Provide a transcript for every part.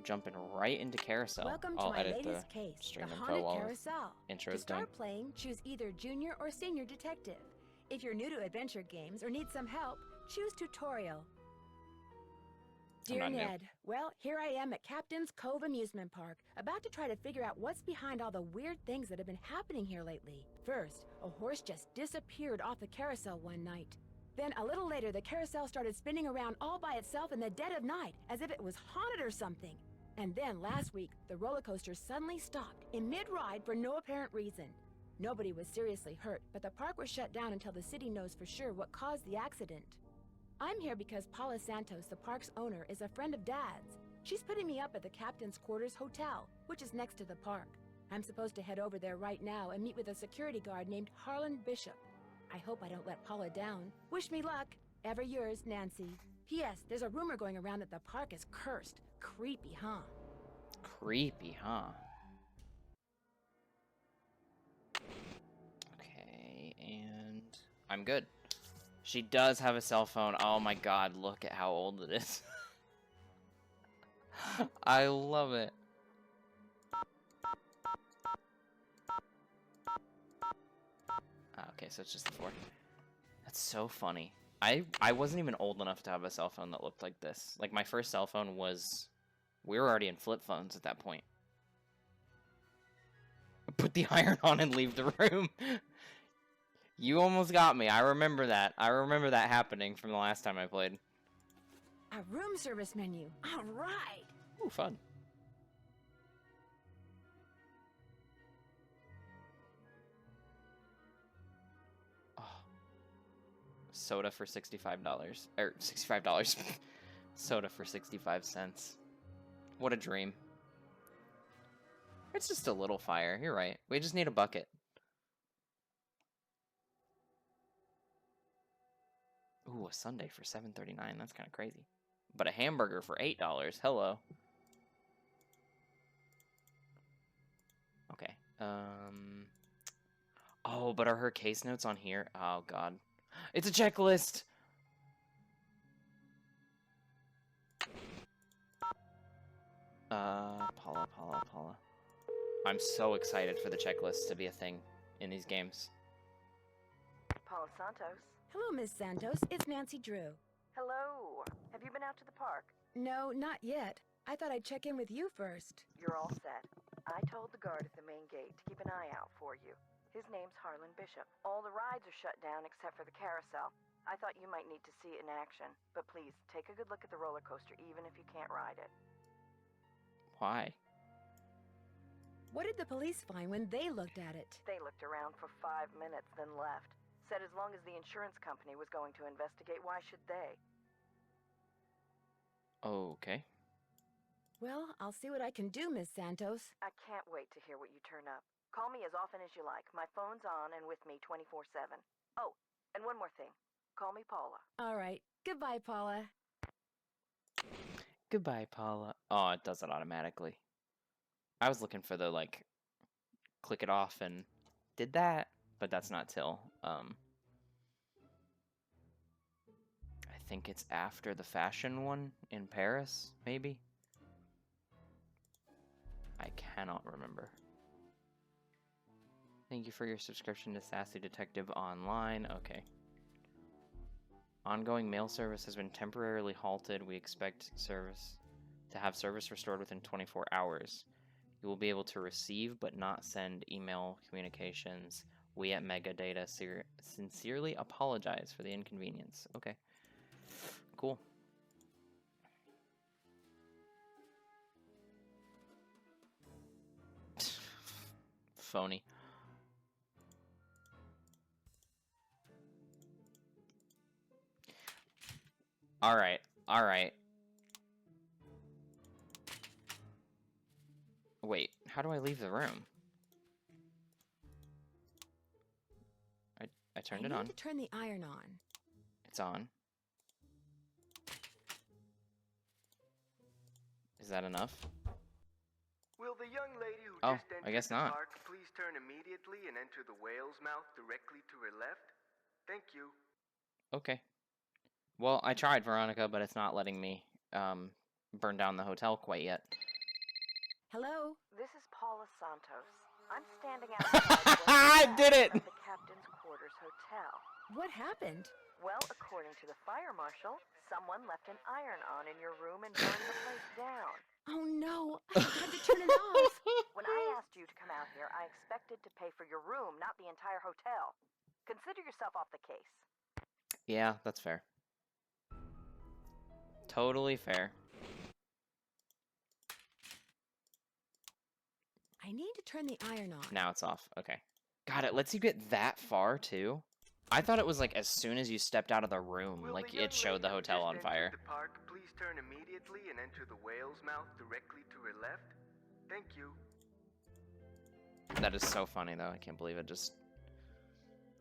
jumping right into Carousel. Welcome to I'll my edit the latest case, stream the info haunted while carousel. the intro To is done. start playing, choose either junior or senior detective. If you're new to adventure games or need some help, choose tutorial. Dear Ned, well, here I am at Captain's Cove Amusement Park, about to try to figure out what's behind all the weird things that have been happening here lately. First, a horse just disappeared off the carousel one night. Then, a little later, the carousel started spinning around all by itself in the dead of night, as if it was haunted or something. And then, last week, the roller coaster suddenly stopped in mid-ride for no apparent reason. Nobody was seriously hurt, but the park was shut down until the city knows for sure what caused the accident. I'm here because Paula Santos, the park's owner, is a friend of Dad's. She's putting me up at the Captain's Quarters Hotel, which is next to the park. I'm supposed to head over there right now and meet with a security guard named Harlan Bishop. I hope I don't let Paula down. Wish me luck. Ever yours, Nancy. P.S. There's a rumor going around that the park is cursed. Creepy, huh? Creepy, huh? Okay, and I'm good. She does have a cell phone. Oh my god, look at how old it is. I love it. Okay, so it's just the 4. That's so funny. I wasn't even old enough to have a cell phone that looked like this. Like, my first cell phone was... We were already in flip phones at that point. Put the iron on and leave the room. You almost got me. I remember that. I remember that happening from the last time I played. A room service menu. All right. Ooh, fun. Oh. Soda for $65. Or $65. Soda for 65 cents. What a dream. It's just a little fire. You're right. We just need a bucket. Ooh, a sundae for $7.39. That's kind of crazy. But a hamburger for $8. Hello. Okay. Oh, but are her case notes on here? Oh, God. It's a checklist! Paula. I'm so excited for the checklist to be a thing in these games. Paula Santos. Hello, Miss Santos. It's Nancy Drew. Hello. Have you been out to the park? No, not yet. I thought I'd check in with you first. You're all set. I told the guard at the main gate to keep an eye out for you. His name's Harlan Bishop. All the rides are shut down except for the carousel. I thought you might need to see it in action, but please, take a good look at the roller coaster even if you can't ride it. Why? What did the police find when they looked at it? They looked around for 5 minutes, then left. Said as long as the insurance company was going to investigate, why should they? Okay. Well, I'll see what I can do, Miss Santos. I can't wait to hear what you turn up. Call me as often as you like. My phone's on and with me 24/7. Oh, and one more thing. Call me Paula. All right. Goodbye, Paula. Goodbye, Paula. Oh, it does it automatically. I was looking for the, like, click it off and did that, but that's not till, I think it's after the fashion one in Paris, maybe? I cannot remember. Thank you for your subscription to Sassy Detective Online. Okay. Ongoing mail service has been temporarily halted. We expect service to have service restored within 24 hours. You will be able to receive but not send email communications. We at Megadata sincerely apologize for the inconvenience. Okay. Cool. Phony. Alright. Wait, how do I leave the room? I turned it on. I need to turn the iron on. It's on. Is that enough? Will the young lady who Oh, just entered I guess the not. park please turn immediately and enter the whale's mouth directly to her left? Thank you. Okay. Well, I tried, Veronica, but it's not letting me burn down the hotel quite yet. Hello? This is Paula Santos. I'm standing outside I did it! of the Captain's Quarters Hotel. What happened? Well, according to the fire marshal, someone left an iron on in your room and burned the place down. Oh no, I forgot to turn it off. When I asked you to come out here, I expected to pay for your room, not the entire hotel. Consider yourself off the case. Yeah, that's fair. Totally fair. I need to turn the iron on. Now it's off. Okay. God, it lets you get that far, too? I thought it was like as soon as you stepped out of the room, Will like the young it showed the lady who hotel just on entered fire. the park please turn immediately and enter the whale's mouth directly to her left? Thank you. That is so funny, though. I can't believe it just...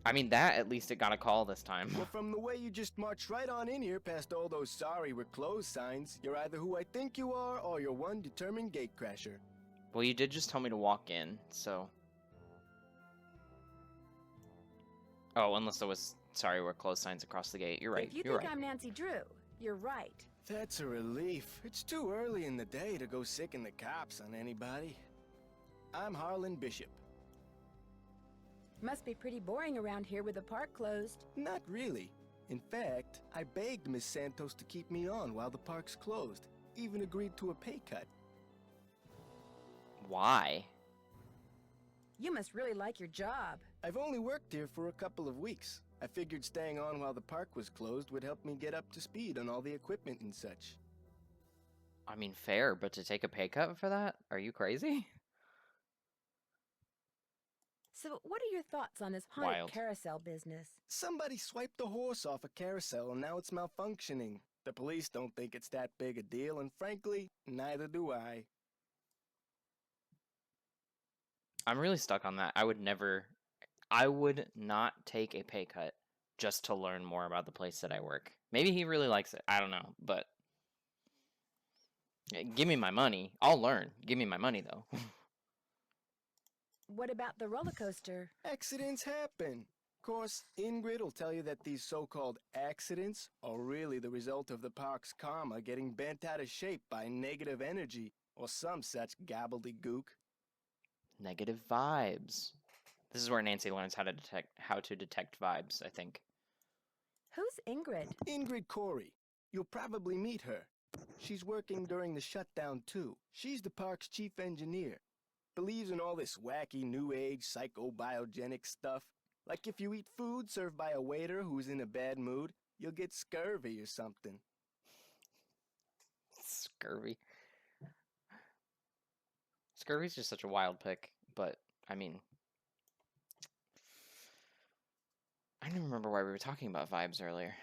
I mean, that, at least it got a call this time. Well, from the way you just marched right on in here past all those sorry we're closed signs, you're either who I think you are or you're one determined gatecrasher. Well, you did just tell me to walk in, so... Oh, unless there was, sorry, we're closed signs across the gate. You're right, If you you're think right. I'm Nancy Drew, you're right. That's a relief. It's too early in the day to go sicking the cops on anybody. I'm Harlan Bishop. Must be pretty boring around here with the park closed. Not really. In fact, I begged Miss Santos to keep me on while the park's closed. Even agreed to a pay cut. Why? You must really like your job. I've only worked here for a couple of weeks. I figured staying on while the park was closed would help me get up to speed on all the equipment and such. I mean, fair, but to take a pay cut for that? Are you crazy? So what are your thoughts on this haunted Wild. carousel business? Somebody swiped a horse off a carousel and now it's malfunctioning. The police don't think it's that big a deal, and frankly, neither do I. I'm really stuck on that. I would not take a pay cut just to learn more about the place that I work. Maybe he really likes it. I don't know, but give me my money. I'll learn. Give me my money, though. What about the roller coaster? Accidents happen. Of course, Ingrid will tell you that these so-called accidents are really the result of the park's karma getting bent out of shape by negative energy or some such gobbledygook. Negative vibes. This is where Nancy learns how to detect vibes, I think. Who's Ingrid? Ingrid Corey. You'll probably meet her. She's working during the shutdown, too. She's the park's chief engineer. Believes in all this wacky new age psychobiogenic stuff. Like if you eat food served by a waiter who's in a bad mood, you'll get scurvy or something. Scurvy. Scurvy's just such a wild pick, but, I mean... I don't remember why we were talking about vibes earlier.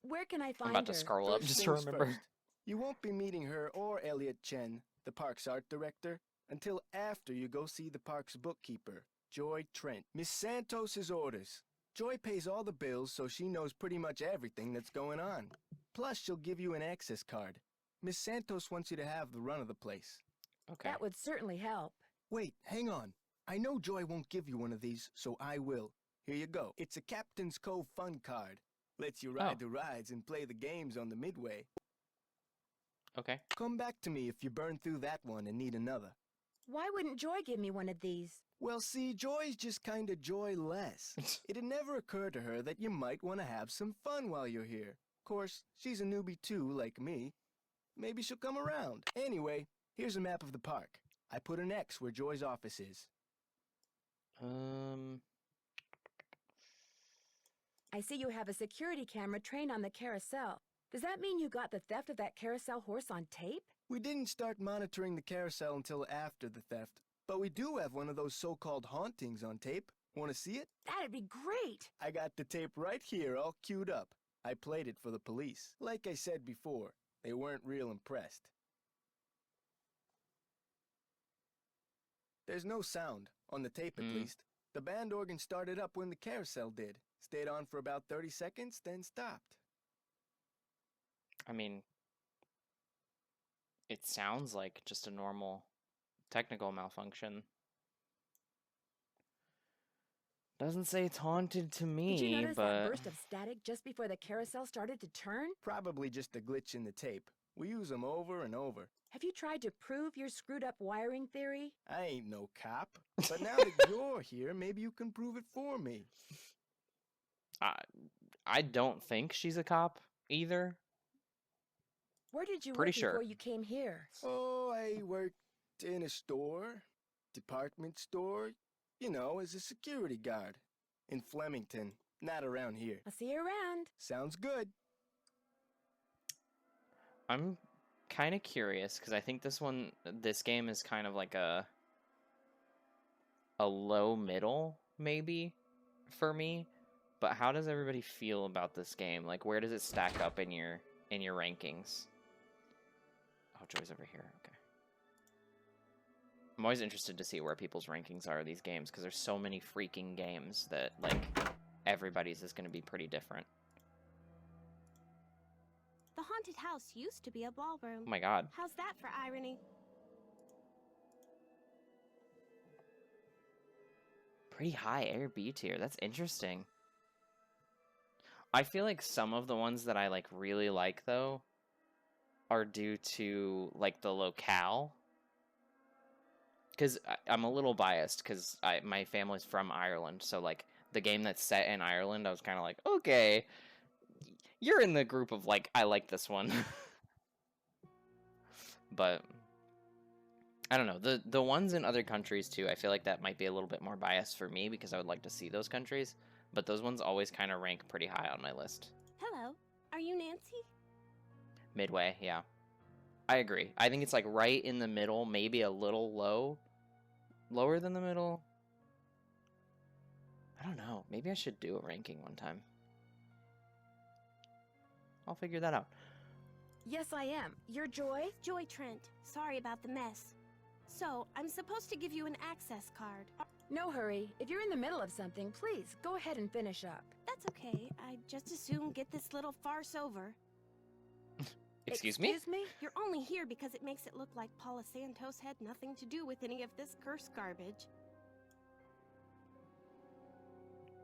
Where can I I'm find about her? to scroll up First just to things remember. first, you won't be meeting her or Elliot Chen, the park's art director, until after you go see the park's bookkeeper, Joy Trent. Miss Santos's orders. Joy pays all the bills, so she knows pretty much everything that's going on. Plus, she'll give you an access card. Miss Santos wants you to have the run of the place. Okay. That would certainly help. Wait, hang on. I know Joy won't give you one of these, so I will. Here you go. It's a Captain's Cove fun card. Lets you ride the rides and play the games on the midway. Okay. Come back to me if you burn through that one and need another. Why wouldn't Joy give me one of these? Well, see, Joy's just kinda joyless. It'd never occur to her that you might want to have some fun while you're here. Of course, she's a newbie too, like me. Maybe she'll come around. Anyway, here's a map of the park. I put an X where Joy's office is. I see you have a security camera trained on the carousel. Does that mean you got the theft of that carousel horse on tape? We didn't start monitoring the carousel until after the theft, but we do have one of those so-called hauntings on tape. Want to see it? That'd be great! I got the tape right here, all queued up. I played it for the police. Like I said before, they weren't real impressed. There's no sound, on the tape at least. The band organ started up when the carousel did. Stayed on for about 30 seconds, then stopped. I mean, it sounds like just a normal technical malfunction. Doesn't say it's haunted to me, Did you notice but... that burst of static just before the carousel started to turn? Probably just a glitch in the tape. We use them over and over. Have you tried to prove your screwed up wiring theory? I ain't no cop. But now that you're here, maybe you can prove it for me. I don't think she's a cop either. Where did you Pretty work sure. before you came here? Oh, I worked in a store, department store, you know, as a security guard. In Flemington, not around here. I'll see you around. Sounds good. I'm kind of curious because I think this game is kind of like a low middle maybe for me. But how does everybody feel about this game? Like, where does it stack up in your rankings? Oh, Joy's over here. Okay. I'm always interested to see where people's rankings are of these games because there's so many freaking games that like everybody's is going to be pretty different. The haunted house used to be a ballroom. Oh my god. How's that for irony? Pretty high air B tier. That's interesting. I feel like some of the ones that I like really like though are due to like the locale. Because I'm a little biased because my family's from Ireland, so like the game that's set in Ireland, I was kind of like, okay, you're in the group of like I like this one. But I don't know, the ones in other countries too, I feel like that might be a little bit more biased for me because I would like to see those countries, but those ones always kind of rank pretty high on my list. Hello, are you Nancy? Midway, yeah. I agree. I think it's like right in the middle, maybe a little lower than the middle. I don't know. Maybe I should do a ranking one time. I'll figure that out. Yes, I am. You're Joy? Joy Trent. Sorry about the mess. So, I'm supposed to give you an access card. No hurry. If you're in the middle of something, please go ahead and finish up. That's okay. I'd just as soon get this little farce over. Excuse me? Excuse me? You're only here because it makes it look like Paula Santos had nothing to do with any of this cursed garbage.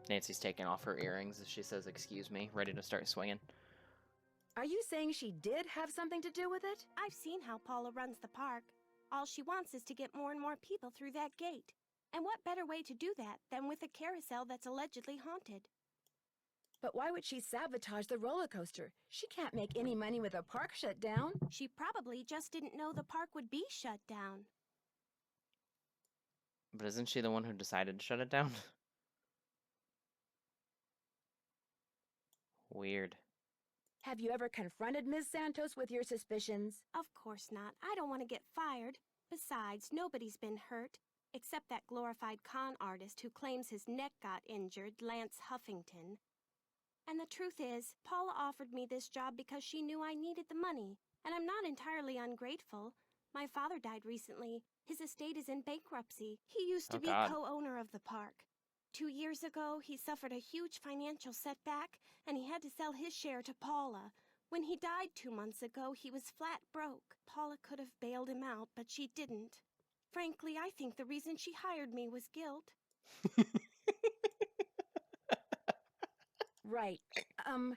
Nancy's taking off her earrings as she says, excuse me, ready to start swinging. Are you saying she did have something to do with it? I've seen how Paula runs the park. All she wants is to get more and more people through that gate. And what better way to do that than with a carousel that's allegedly haunted? But why would she sabotage the roller coaster? She can't make any money with a park shut down. She probably just didn't know the park would be shut down. But isn't she the one who decided to shut it down? Weird. Have you ever confronted Ms. Santos with your suspicions? Of course not. I don't want to get fired. Besides, nobody's been hurt, except that glorified con artist who claims his neck got injured, Lance Huffington. And the truth is, Paula offered me this job because she knew I needed the money, and I'm not entirely ungrateful. My father died recently. His estate is in bankruptcy. He used to be co-owner of the park. 2 years ago, he suffered a huge financial setback, and he had to sell his share to Paula. When he died 2 months ago, he was flat broke. Paula could have bailed him out, but she didn't. Frankly, I think the reason she hired me was guilt. Right. I'm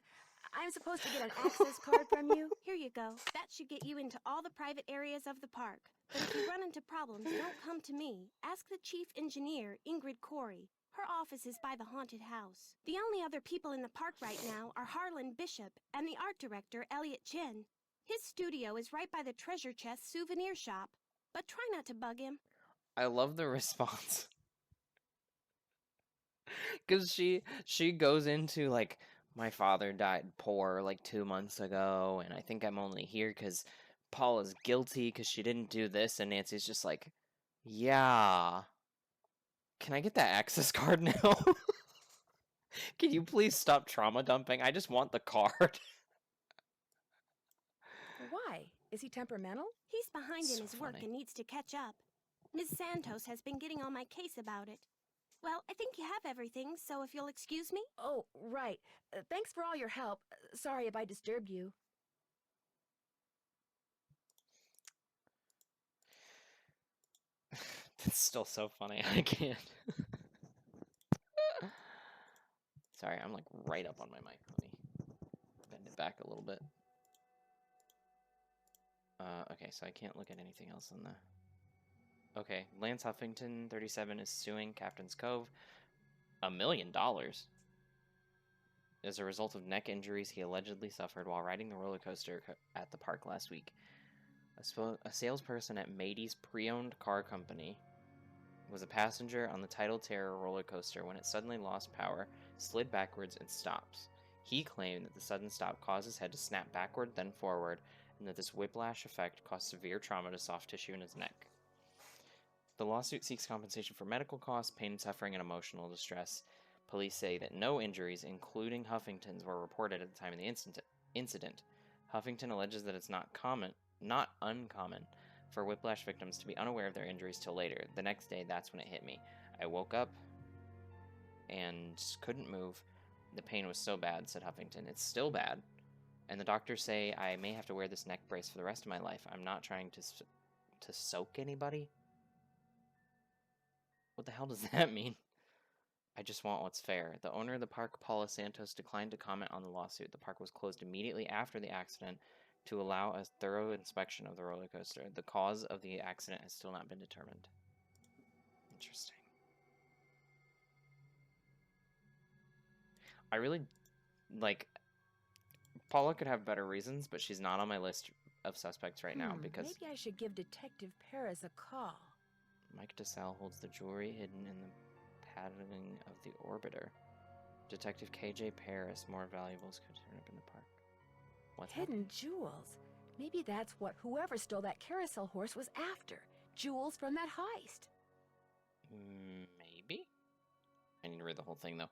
supposed to get an access card from you? Here you go. That should get you into all the private areas of the park. But if you run into problems, don't come to me. Ask the chief engineer, Ingrid Corey. Her office is by the haunted house. The only other people in the park right now are Harlan Bishop and the art director, Elliot Chin. His studio is right by the treasure chest souvenir shop. But try not to bug him. I love the response. Because she goes into like, my father died poor like 2 months ago, and I think I'm only here because Paula's guilty because she didn't do this, and Nancy's just like, yeah. Can I get that access card now? Can you please stop trauma dumping? I just want the card. Why? Is he temperamental? He's behind in So his work funny. and needs to catch up. Ms. Santos has been getting on my case about it. Well, I think you have everything, so if you'll excuse me. Oh, right. Thanks for all your help. Sorry if I disturbed you. That's still so funny. I can't. Sorry, I'm like right up on my mic. Let me bend it back a little bit. Okay, so I can't look at anything else on the... Okay, Lance Huffington, 37, is suing Captain's Cove $1 million as a result of neck injuries he allegedly suffered while riding the roller coaster at the park last week. A salesperson at Matey's pre-owned car company was a passenger on the Tidal Terror roller coaster when it suddenly lost power, slid backwards, and stops. He claimed that the sudden stop caused his head to snap backward, then forward, and that this whiplash effect caused severe trauma to soft tissue in his neck. The lawsuit seeks compensation for medical costs, pain, suffering, and emotional distress. Police say that no injuries, including Huffington's, were reported at the time of the incident. Huffington alleges that it's not uncommon for whiplash victims to be unaware of their injuries till later. The next day, that's when it hit me. I woke up and couldn't move. The pain was so bad, said Huffington. It's still bad. And the doctors say I may have to wear this neck brace for the rest of my life. I'm not trying to soak anybody. What the hell does that mean? I just want what's fair. The owner of the park, Paula Santos, declined to comment on the lawsuit. The park was closed immediately after the accident to allow a thorough inspection of the roller coaster. The cause of the accident has still not been determined. Interesting. I really, like, Paula could have better reasons, but she's not on my list of suspects right now because... Maybe I should give Detective Paris a call. Mike DeSalle holds the jewelry hidden in the patterning of the orbiter. Detective KJ Paris, more valuables could turn up in the park. What's hidden jewels? Maybe that's what whoever stole that carousel horse was after. Jewels from that heist. Maybe? I need to read the whole thing, though.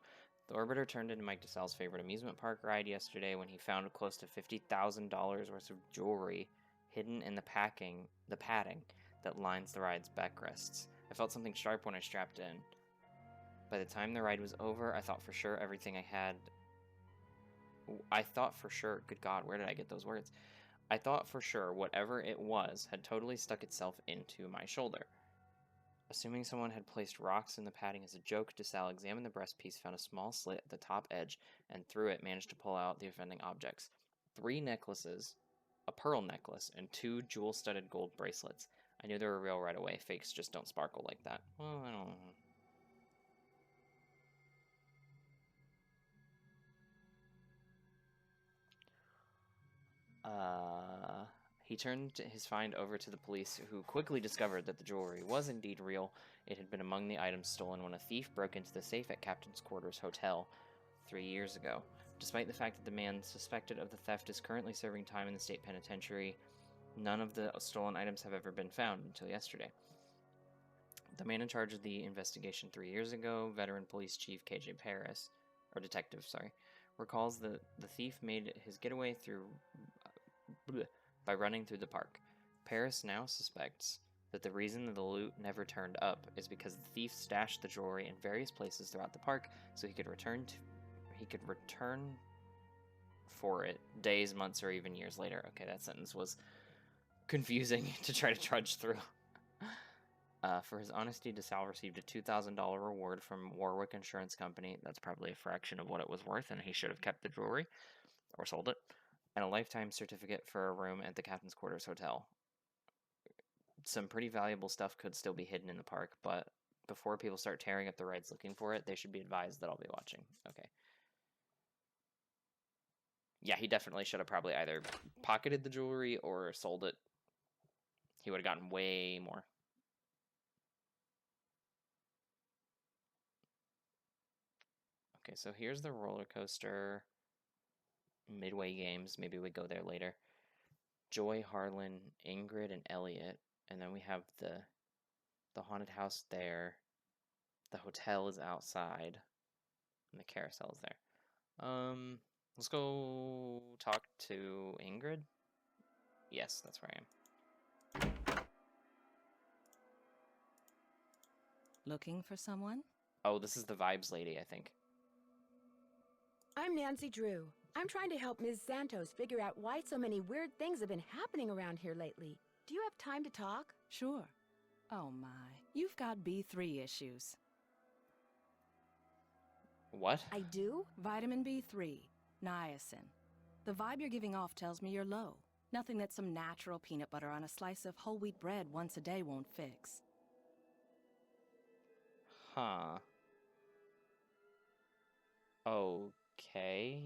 The orbiter turned into Mike DeSalle's favorite amusement park ride yesterday when he found close to $50,000 worth of jewelry hidden in the padding that lines the ride's backrests. I felt something sharp when I strapped in. By the time the ride was over, I thought for sure everything I had... I thought for sure... Good God, where did I get those words? I thought for sure whatever it was had totally stuck itself into my shoulder. Assuming someone had placed rocks in the padding as a joke, DeSalle examined the breastpiece, found a small slit at the top edge, and through it managed to pull out the offending objects. 3 necklaces, a pearl necklace, and 2 jewel-studded gold bracelets. I knew they were real right away. Fakes just don't sparkle like that. Well, I don't know. He turned his find over to the police, who quickly discovered that the jewelry was indeed real. It had been among the items stolen when a thief broke into the safe at Captain's Quarters Hotel 3 years ago. Despite the fact that the man suspected of the theft is currently serving time in the state penitentiary, none of the stolen items have ever been found until yesterday. The man in charge of the investigation 3 years ago, veteran police chief KJ Paris, or detective, sorry, recalls that the thief made his getaway by running through the park. Paris now suspects that the reason that the loot never turned up is because the thief stashed the jewelry in various places throughout the park so he could return for it days, months, or even years later. Okay, that sentence was confusing to try to trudge through. For his honesty, DeSalle received a $2,000 reward from Warwick Insurance Company. That's probably a fraction of what it was worth, and he should have kept the jewelry or sold it. And a lifetime certificate for a room at the Captain's Quarters Hotel. Some pretty valuable stuff could still be hidden in the park, but before people start tearing up the rides looking for it, they should be advised that I'll be watching. Okay. Yeah, he definitely should have probably either pocketed the jewelry or sold it. He would have gotten way more. Okay, so here's the roller coaster. Midway games. Maybe we go there later. Joy, Harlan, Ingrid, and Elliot. And then we have the haunted house there. The hotel is outside. And the carousel is there. Let's go talk to Ingrid. Yes, that's where I am. Looking for someone? Oh, this is the vibes lady, I think. I'm Nancy Drew. I'm trying to help Ms. Santos figure out why so many weird things have been happening around here lately. Do you have time to talk? Sure. Oh my, you've got B3 issues. What? I do? Vitamin B3, niacin. The vibe you're giving off tells me you're low. Nothing that some natural peanut butter on a slice of whole wheat bread once a day won't fix. Huh. Okay.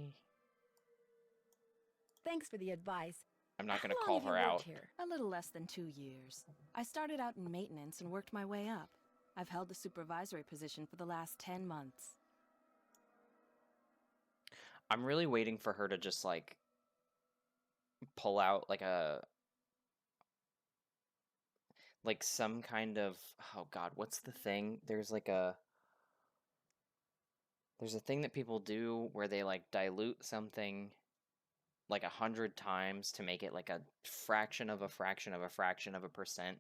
Thanks for the advice. I'm not How gonna long call have you her worked out. here? A little less than 2 years. I started out in maintenance and worked my way up. I've held the supervisory position for the last 10 months. I'm really waiting for her to just, like, pull out, like some kind of, oh god, what's the thing? There's a thing that people do where they, like, dilute something like 100 times to make it like a fraction of a fraction of a fraction of a percent,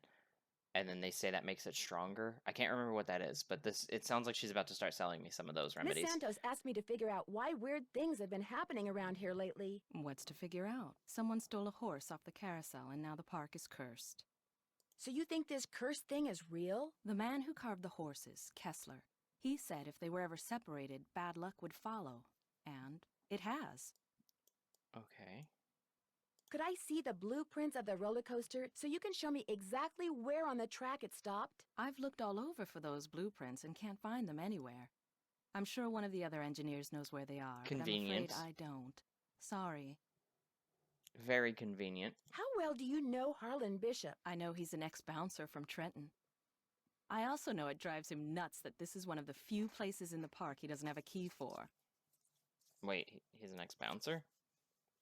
and then they say that makes it stronger. I can't remember what that is, but it sounds like she's about to start selling me some of those Miss remedies. Santos asked me to figure out why weird things have been happening around here lately. What's to figure out? Someone stole a horse off the carousel and now the park is cursed. So you think this cursed thing is real? The man who carved the horses, Kessler, he said if they were ever separated, bad luck would follow. And it has. Okay. Could I see the blueprints of the roller coaster so you can show me exactly where on the track it stopped? I've looked all over for those blueprints and can't find them anywhere. I'm sure one of the other engineers knows where they are, Convenient. but I'm afraid I don't. Sorry. Very convenient. How well do you know Harlan Bishop? I know he's an ex-bouncer from Trenton. I also know it drives him nuts that this is one of the few places in the park he doesn't have a key for. Wait, he's an ex-bouncer?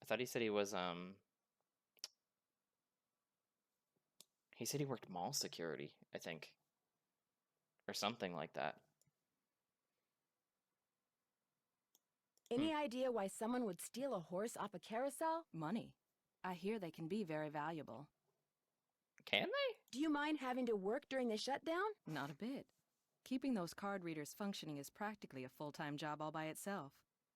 I thought he said he was, he said he worked mall security, I think. Or something like that. Any idea why someone would steal a horse off a carousel? Money. I hear they can be very valuable. Can they? Do you mind having to work during the shutdown? Not a bit. Keeping those card readers functioning is practically a full-time job all by itself.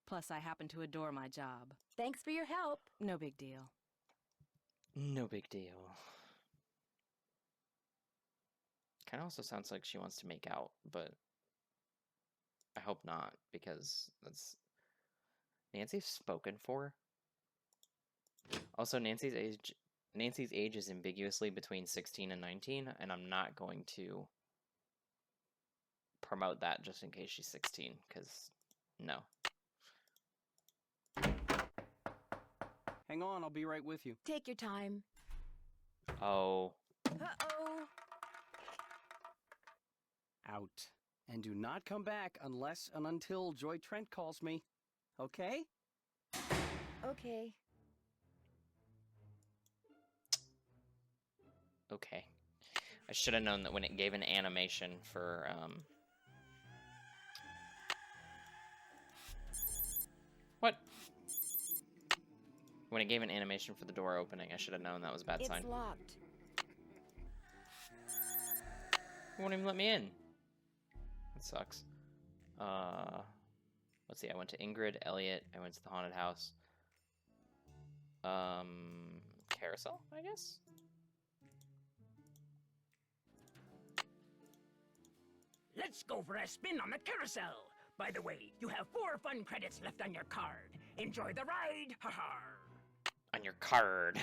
Plus, I happen to adore my job. Thanks for your help. No big deal. No big deal. Kind of also sounds like she wants to make out, but I hope not, because that's Nancy's spoken for. Also, Nancy's age is ambiguously between 16 and 19, and I'm not going to promote that just in case she's 16, because no. Hang on, I'll be right with you. Take your time. Oh. Uh-oh. Out. And do not come back unless and until Joy Trent calls me. Okay? Okay. Okay. I should have known that when it gave an animation for, What? When it gave an animation for the door opening, I should have known that was a bad sign. It's locked. It won't even let me in. That sucks. Let's see, I went to Ingrid, Elliot, I went to the haunted house. Carousel, I guess? Let's go for a spin on the carousel. By the way, you have 4 fun credits left on your card. Enjoy the ride. Ha-ha. On your card.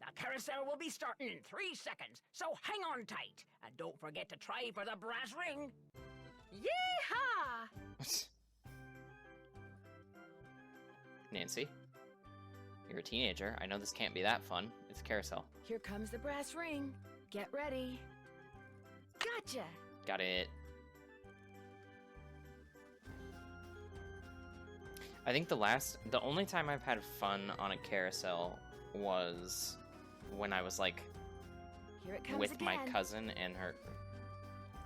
The carousel will be starting in 3 seconds, so hang on tight. And don't forget to try for the brass ring. Yeehaw! Nancy, you're a teenager. I know this can't be that fun. It's a carousel. Here comes the brass ring. Get ready. Gotcha! Got it. I think the only time I've had fun on a carousel was when I was like Here it comes with again. my cousin and her.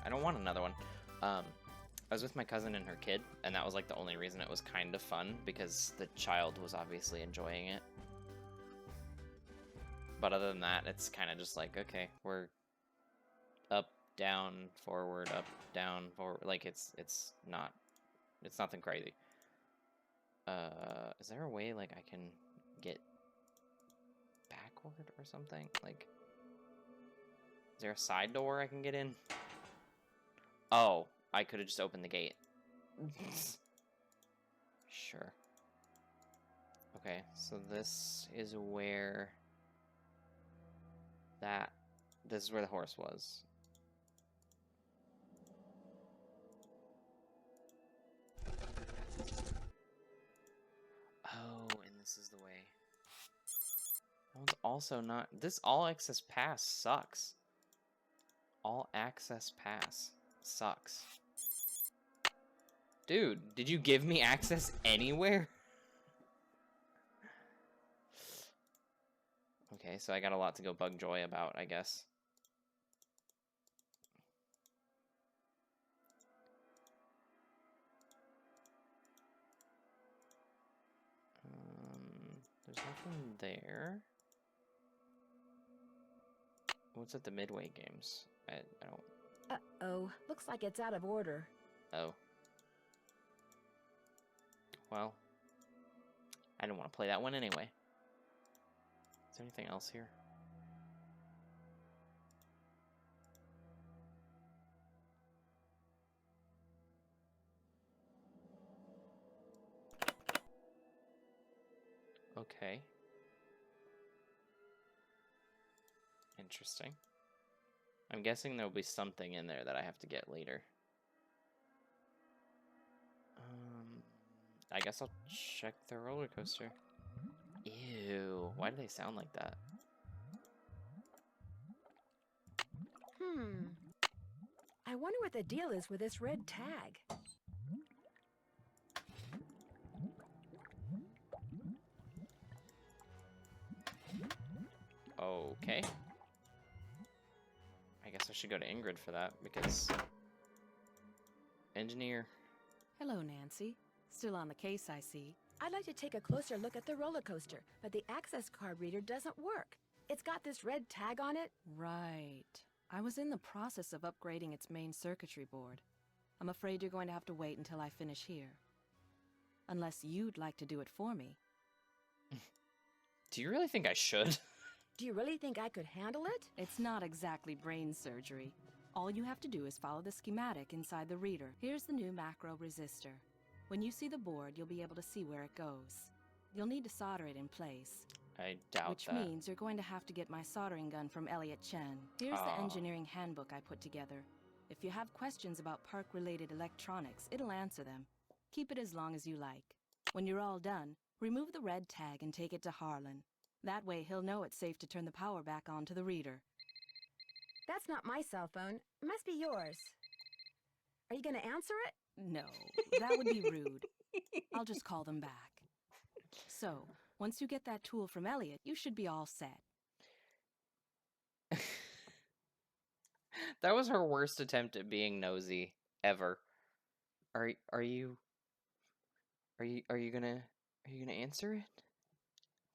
I don't want another one. I was with my cousin and her kid, and that was like the only reason it was kind of fun, because the child was obviously enjoying it. But other than that, it's kind of just like, okay, we're up, down, forward, up, down, forward. Like it's nothing crazy. Is there a way like I can get backward or something? Like, is there a side door I can get in? Oh, I could have just opened the gate. Sure. Okay, so this is where this is where the horse was. Oh, and this is the way. That one's also not. This all access pass sucks. All access pass sucks. Dude, did you give me access anywhere? Okay, so I got a lot to go bug Joy about, I guess. There's nothing there. What's at the Midway games? I don't... Uh-oh. Looks like it's out of order. Oh. Well, I didn't want to play that one anyway. Is there anything else here? Okay. Interesting. I'm guessing there'll be something in there that I have to get later. I guess I'll check the roller coaster. Ew, why do they sound like that? I wonder what the deal is with this red tag. Okay. I guess I should go to Ingrid for that, because... Engineer. Hello, Nancy. Still on the case, I see. I'd like to take a closer look at the roller coaster, but the access card reader doesn't work. It's got this red tag on it. Right. I was in the process of upgrading its main circuitry board. I'm afraid you're going to have to wait until I finish here. Unless you'd like to do it for me. Do you really think I should? Do you really think I could handle it? It's not exactly brain surgery. All you have to do is follow the schematic inside the reader. Here's the new macro resistor. When you see the board, you'll be able to see where it goes. You'll need to solder it in place. I doubt Which that. means you're going to have to get my soldering gun from Elliot Chen. Here's the engineering handbook I put together. If you have questions about park-related electronics, it'll answer them. Keep it as long as you like. When you're all done, remove the red tag and take it to Harlan. That way he'll know it's safe to turn the power back on to the reader. That's not my cell phone. It must be yours. Are you going to answer it? No, that would be rude. I'll just call them back. So, once you get that tool from Elliot, you should be all set. That was her worst attempt at being nosy ever. Are you gonna answer it?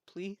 Please?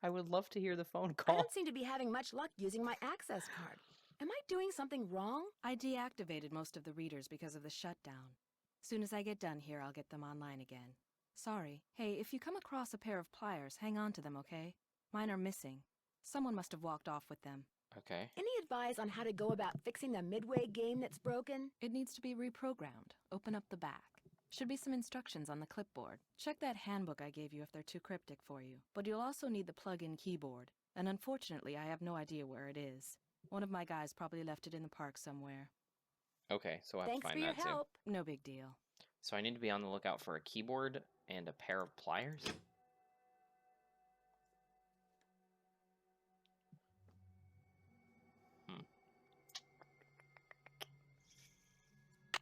I would love to hear the phone I call. don't seem to be having much luck using my access card. Am I doing something wrong? I deactivated most of the readers because of the shutdown. Soon as I get done here, I'll get them online again. Sorry. Hey, if you come across a pair of pliers, hang on to them, okay? Mine are missing. Someone must have walked off with them. Okay. Any advice on how to go about fixing the Midway game that's broken? It needs to be reprogrammed. Open up the back. Should be some instructions on the clipboard. Check that handbook I gave you if they're too cryptic for you. But you'll also need the plug-in keyboard. And unfortunately, I have no idea where it is. One of my guys probably left it in the park somewhere. Okay, so I have Thanks to for find your that too. help. No big deal. So I need to be on the lookout for a keyboard and a pair of pliers?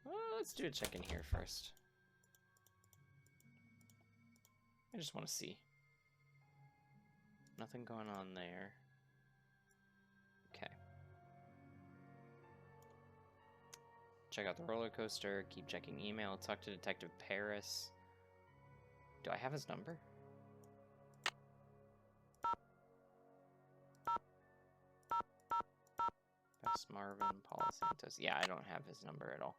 Well, let's do a check-in here first. I just want to see. Nothing going on there. Okay. Check out the roller coaster. Keep checking email. Talk to Detective Paris. Do I have his number? Best Marvin, Paula Santos. Yeah, I don't have his number at all.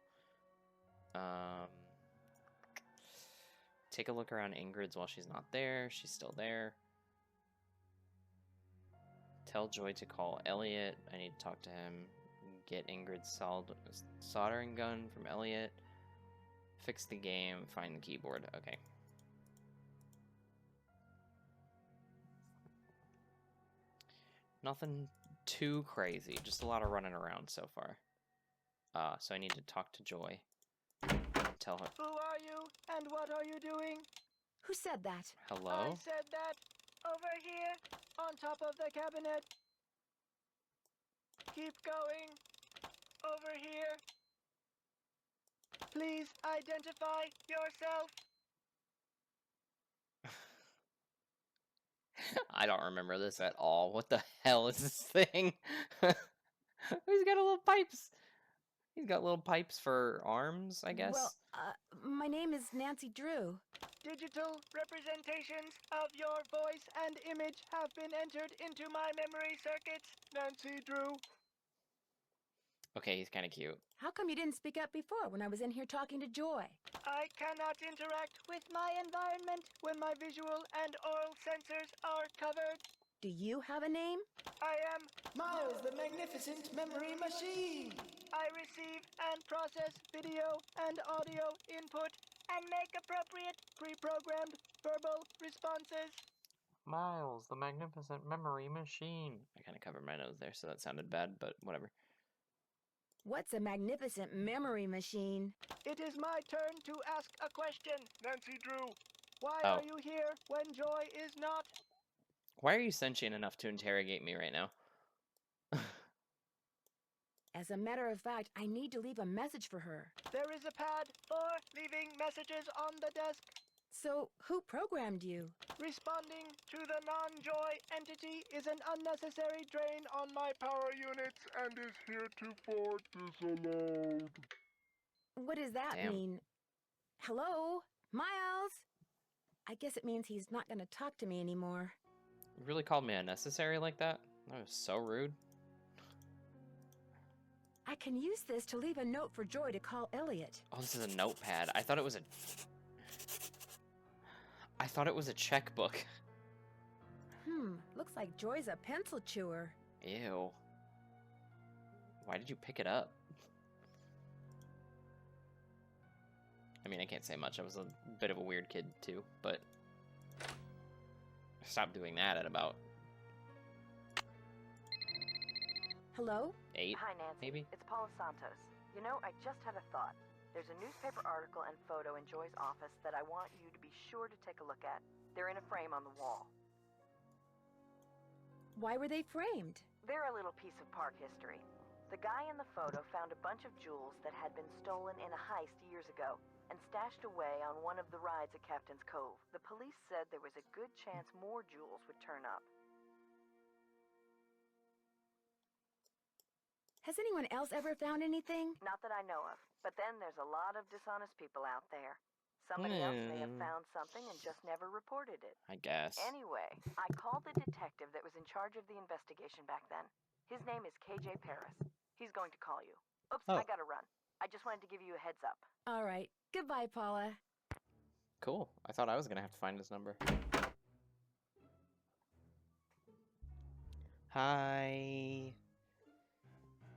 Take a look around Ingrid's while she's not there. She's still there. Tell Joy to call Elliot. I need to talk to him. Get Ingrid's soldering gun from Elliot. Fix the game. Find the keyboard. Okay. Nothing too crazy, just a lot of running around so far. So I need to talk to Joy. Tell her. Who are you, and what are you doing? Who said that? Hello? I said that. Over here, on top of the cabinet. Keep going. Over here. Please identify yourself. I don't remember this at all. What the hell is this thing? He's got little pipes. He's got little pipes for arms, I guess. Well, my name is Nancy Drew. Digital representations of your voice and image have been entered into my memory circuits, Nancy Drew. Okay, he's kind of cute. How come you didn't speak up before when I was in here talking to Joy? I cannot interact with my environment when my visual and oral sensors are covered. Do you have a name? I am Miles, the Magnificent Memory Machine. I receive and process video and audio input and make appropriate pre-programmed verbal responses. Miles, the magnificent memory machine. I kind of covered my nose there, so that sounded bad, but whatever. What's a magnificent memory machine? It is my turn to ask a question, Nancy Drew. Why Oh. are you here when Joy is not? Why are you sentient enough to interrogate me right now? As a matter of fact, I need to leave a message for her. There is a pad for leaving messages on the desk. So, who programmed you? Responding to the non-Joy entity is an unnecessary drain on my power units and is heretofore disallowed. What does that Damn. mean? Hello? Miles? I guess it means he's not going to talk to me anymore. You really called me unnecessary like that? That was so rude. I can use this to leave a note for Joy to call Elliot. Oh, this is a notepad. I thought it was a checkbook. Looks like Joy's a pencil chewer. Ew. Why did you pick it up? I mean, I can't say much. I was a bit of a weird kid, too, but I stopped doing that at about Hello? 8, Hi, Nancy. maybe? It's Paula Santos. You know, I just had a thought. There's a newspaper article and photo in Joy's office that I want you to be sure to take a look at. They're in a frame on the wall. Why were they framed? They're a little piece of park history. The guy in the photo found a bunch of jewels that had been stolen in a heist years ago and stashed away on one of the rides at Captain's Cove. The police said there was a good chance more jewels would turn up. Has anyone else ever found anything? Not that I know of, but then there's a lot of dishonest people out there. Somebody else may have found something and just never reported it. I guess. Anyway, I called the detective that was in charge of the investigation back then. His name is KJ Paris. He's going to call you. Oops, Oh. I gotta run. I just wanted to give you a heads up. All right. Goodbye, Paula. Cool. I thought I was gonna have to find his number. Hi.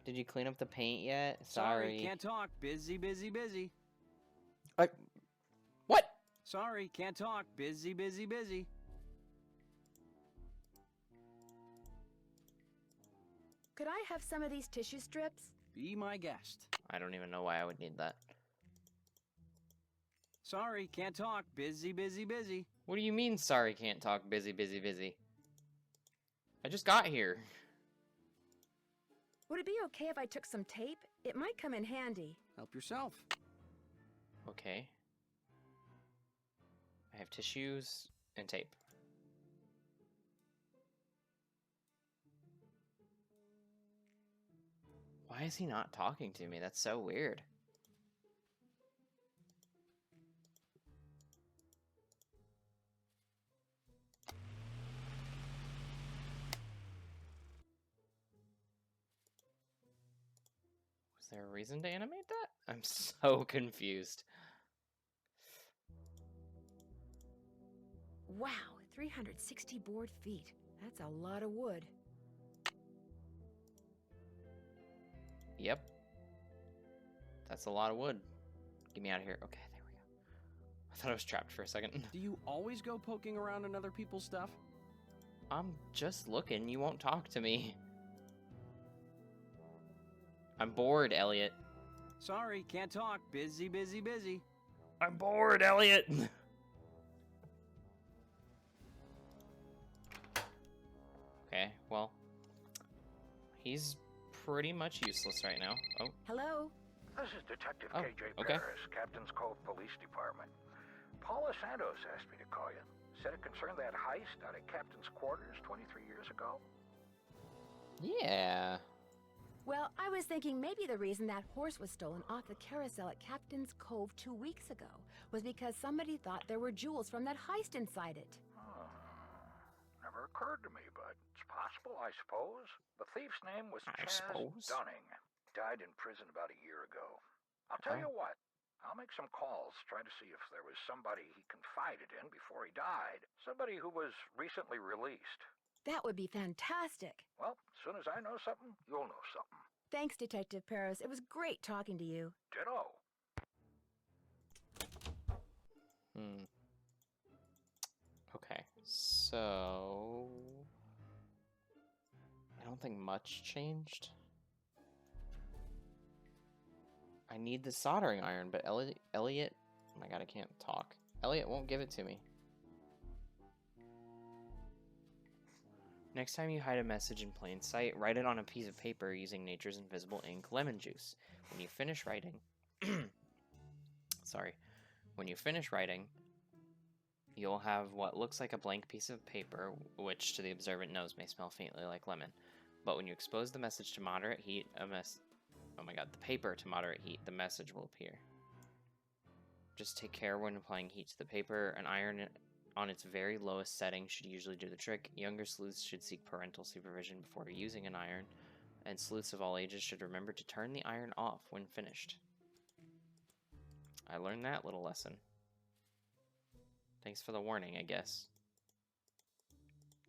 Did you clean up the paint yet? Sorry. Can't talk. Busy, busy, busy. What? Sorry, can't talk. Busy, busy, busy. Could I have some of these tissue strips? Be my guest. I don't even know why I would need that. Sorry, can't talk. Busy, busy, busy. What do you mean, sorry, can't talk, busy, busy, busy? I just got here. Would it be okay if I took some tape? It might come in handy. Help yourself. Okay. I have tissues and tape. Why is he not talking to me? That's so weird. Was there a reason to animate that? I'm so confused. Wow, 360 board feet. That's a lot of wood. Yep. That's a lot of wood. Get me out of here. Okay, there we go. I thought I was trapped for a second. Do you always go poking around in other people's stuff? I'm just looking. You won't talk to me. I'm bored, Elliot. Sorry, can't talk. Busy, busy, busy. I'm bored, Elliot. Okay, well, he's pretty much useless right now. Oh. Hello? This is Detective Oh, KJ okay. Paris, Captain's Cove Police Department. Paula Santos asked me to call you. Said it concerned that heist out at Captain's quarters 23 years ago. Yeah. Well, I was thinking maybe the reason that horse was stolen off the carousel at Captain's Cove 2 weeks ago was because somebody thought there were jewels from that heist inside it. Never occurred to me, but it's possible, I suppose. The thief's name was Chaz Dunning. Died in prison about a year ago. I'll tell you what. I'll make some calls, try to see if there was somebody he confided in before he died. Somebody who was recently released. That would be fantastic. Well, as soon as I know something, you'll know something. Thanks, Detective Paris. It was great talking to you. Ditto. Okay, so... I don't think much changed. I need the soldering iron, but Elliot... Oh my god, I can't talk. Elliot won't give it to me. Next time you hide a message in plain sight, write it on a piece of paper using nature's invisible ink, lemon juice. When you finish writing... Sorry. When you finish writing, you'll have what looks like a blank piece of paper, which to the observant nose may smell faintly like lemon. But when you expose the message to moderate heat, the paper to moderate heat, the message will appear. Just take care when applying heat to the paper. An iron on its very lowest setting should usually do the trick. Younger sleuths should seek parental supervision before using an iron, and sleuths of all ages should remember to turn the iron off when finished. I learned that little lesson. Thanks for the warning, I guess.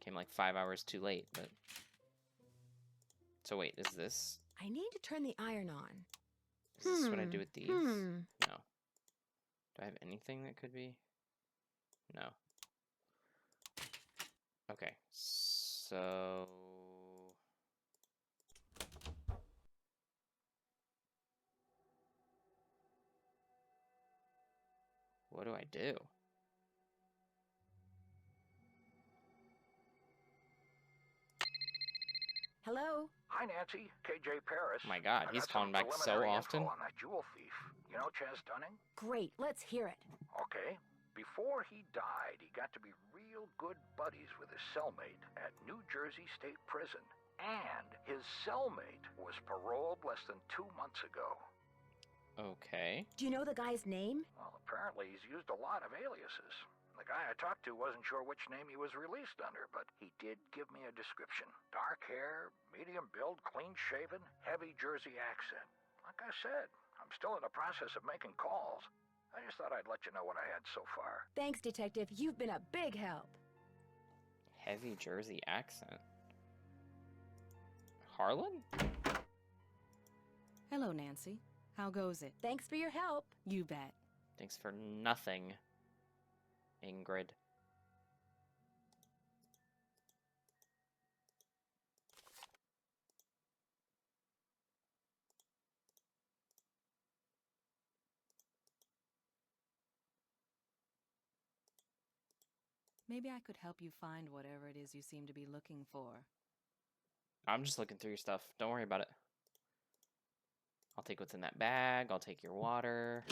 Came like 5 hours too late, but... So wait, is this... I need to turn the iron on. Is this what I do with these? No. Do I have anything that could be? No. Okay, so... What do I do? Hello? Hi, Nancy. KJ Paris. Oh my god, he's calling back so often. On that jewel thief. You know Chaz Dunning? Great, let's hear it. Okay. Before he died, he got to be real good buddies with his cellmate at New Jersey State Prison. And his cellmate was paroled less than 2 months ago. Okay. Do you know the guy's name? Well, apparently he's used a lot of aliases. The guy I talked to wasn't sure which name he was released under, but he did give me a description. Dark hair, medium build, clean-shaven, heavy Jersey accent. Like I said, I'm still in the process of making calls. I just thought I'd let you know what I had so far. Thanks, Detective. You've been a big help. Heavy Jersey accent. Harlan? Hello, Nancy. How goes it? Thanks for your help. You bet. Thanks for nothing, Ingrid. Maybe I could help you find whatever it is you seem to be looking for. I'm just looking through your stuff. Don't worry about it. I'll take what's in that bag. I'll take your water.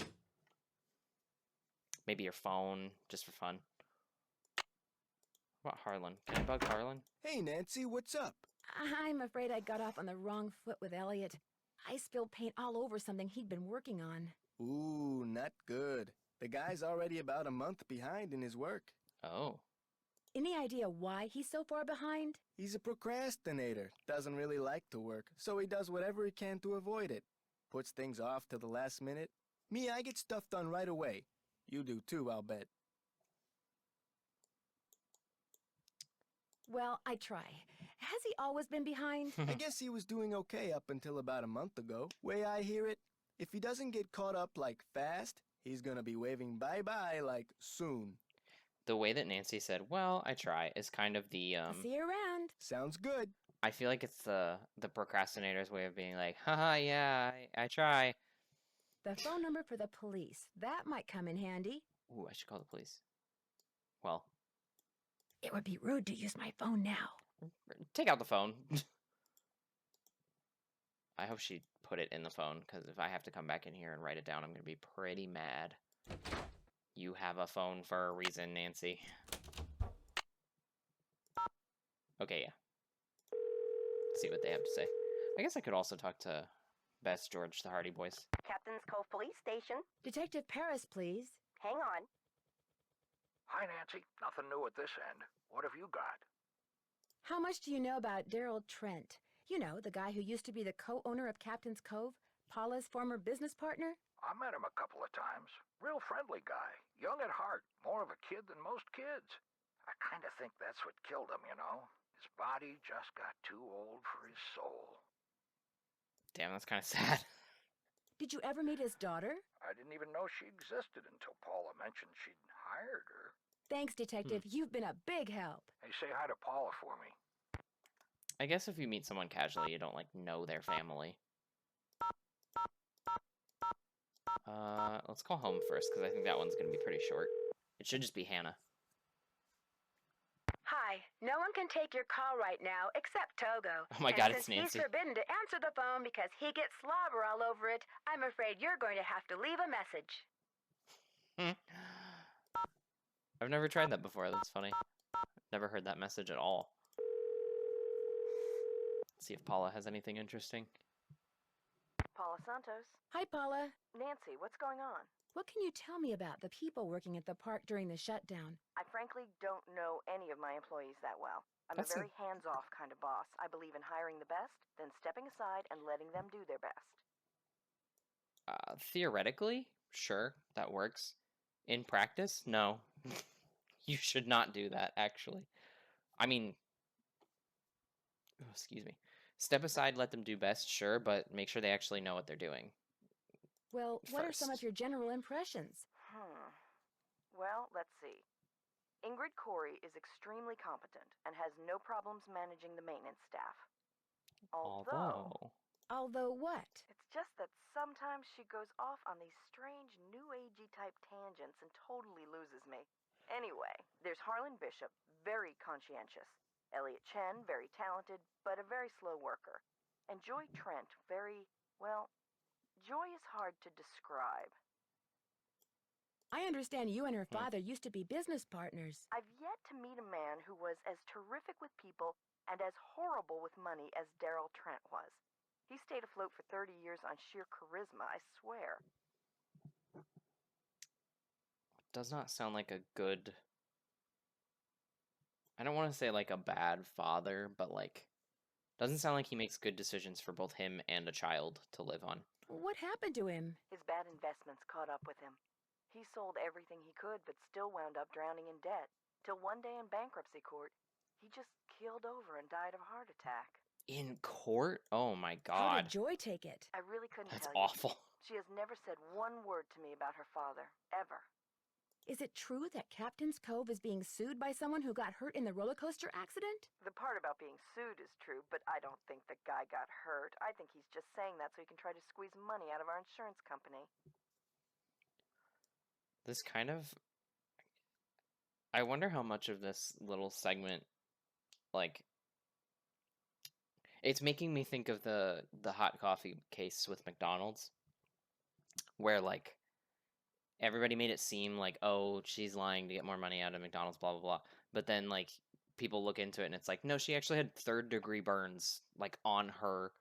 Maybe your phone, just for fun. What about Harlan? Can I bug Harlan? Hey, Nancy, what's up? I'm afraid I got off on the wrong foot with Elliot. I spilled paint all over something he'd been working on. Ooh, not good. The guy's already about a month behind in his work. Oh. Any idea why he's so far behind? He's a procrastinator. Doesn't really like to work, so he does whatever he can to avoid it. Puts things off to the last minute. Me, I get stuff done right away. You do too, I'll bet. Well, I try. Has he always been behind? I guess he was doing okay up until about a month ago. Way I hear it, if he doesn't get caught up like fast, he's gonna be waving bye-bye like soon. the way that Nancy said, "Well, I try," is kind of the I'll see you around. Sounds good. I feel like it's the procrastinator's way of being like, haha, yeah, I try. The phone number for the police. That might come in handy. Ooh, I should call the police. Well, It would be rude to use my phone now. take out the phone. I hope she put it in the phone, because if I have to come back in here and write it down, I'm going to be pretty mad. You have a phone for a reason, Nancy. Okay, yeah. See what they have to say. I guess I could also talk to Bess, George, the Hardy Boys. Captain's Cove Police Station. Detective Paris, please. Hang on. Hi, Nancy. Nothing new at this end. What have you got? How much do you know about Daryl Trent? You know, the guy who used to be the co-owner of Captain's Cove, Paula's former business partner? I met him a couple of times. Real friendly guy. Young at heart. More of a kid than most kids. I kind of think that's what killed him, you know? His body just got too old for his soul. Damn, that's kind of sad. Did you ever meet his daughter? I didn't even know she existed until Paula mentioned she'd hired her. Thanks, Detective. You've been a big help. Hey, say hi to Paula for me. I guess if you meet someone casually, you don't, like, know their family. Let's call home first, because I think that one's going to be pretty short. It should just be Hannah. Hi. No one can take your call right now except Togo. Oh my God, it's Nancy. He's forbidden to answer the phone because he gets slobber all over it, I'm afraid you're going to have to leave a message. I've never tried that before. That's funny. Never heard that message at all. Let's see if Paula has anything interesting. Paula Santos. Hi, Paula. Nancy, what's going on? What can you tell me about the people working at the park during the shutdown? I frankly don't know any of my employees that well. I'm a very hands-off kind of boss. I believe in hiring the best, then stepping aside and letting them do their best. Theoretically, sure, that works. In practice, no. You should not do that, actually. I mean, excuse me. Step aside, let them do best, sure, but make sure they actually know what they're doing. Well, what are some of First. your general impressions? Well, let's see. Ingrid Corey is extremely competent and has no problems managing the maintenance staff. Although what? It's just that sometimes she goes off on these strange new agey type tangents and totally loses me. Anyway, there's Harlan Bishop, very conscientious. Elliot Chen, very talented, but a very slow worker. And Joy Trent, Joy is hard to describe. I understand you and her father used to be business partners. I've yet to meet a man who was as terrific with people and as horrible with money as Daryl Trent was. He stayed afloat for 30 years on sheer charisma, I swear. Does not sound like a good... I don't want to say like a bad father, but like... Doesn't sound like he makes good decisions for both him and a child to live on. What happened to him? His bad investments caught up with him. He sold everything he could, but still wound up drowning in debt. Till one day in bankruptcy court, he just keeled over and died of a heart attack. In court? Oh my How God. did Joy take it? I really couldn't That's tell you. awful. She has never said one word to me about her father, ever. Is it true that Captain's Cove is being sued by someone who got hurt in the roller coaster accident? The part about being sued is true, but I don't think the guy got hurt. I think he's just saying that so he can try to squeeze money out of our insurance company. This kind of... I wonder how much of this little segment, like... It's making me think of the hot coffee case with McDonald's, where, like, everybody made it seem like, oh, she's lying to get more money out of McDonald's, blah, blah, blah. But then, like, people look into it, and it's like, no, she actually had third-degree burns, like, on her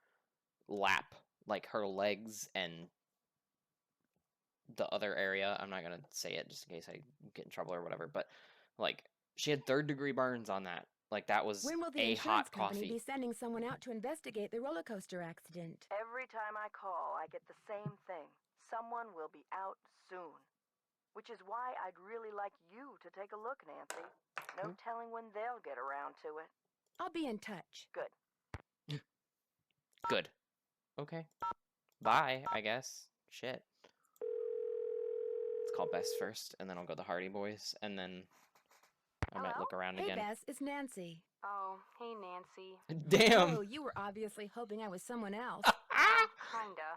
lap, like, her legs and the other area. I'm not going to say it just in case I get in trouble or whatever, but, like, she had third-degree burns on that. Like, that was When will the a insurance hot company coffee. be sending someone out to investigate the roller coaster accident? Every time I call, I get the same thing. Someone will be out soon. Which is why I'd really like you to take a look, Nancy. No telling when they'll get around to it. I'll be in touch. Good. Good. Okay. Bye, I guess. Shit. Let's call Bess first, and then I'll go the Hardy Boys, and then I might look around Hey, again. Bess, it's Nancy. Oh, hey, Nancy. Damn! Oh, you were obviously hoping I was someone else. Kinda.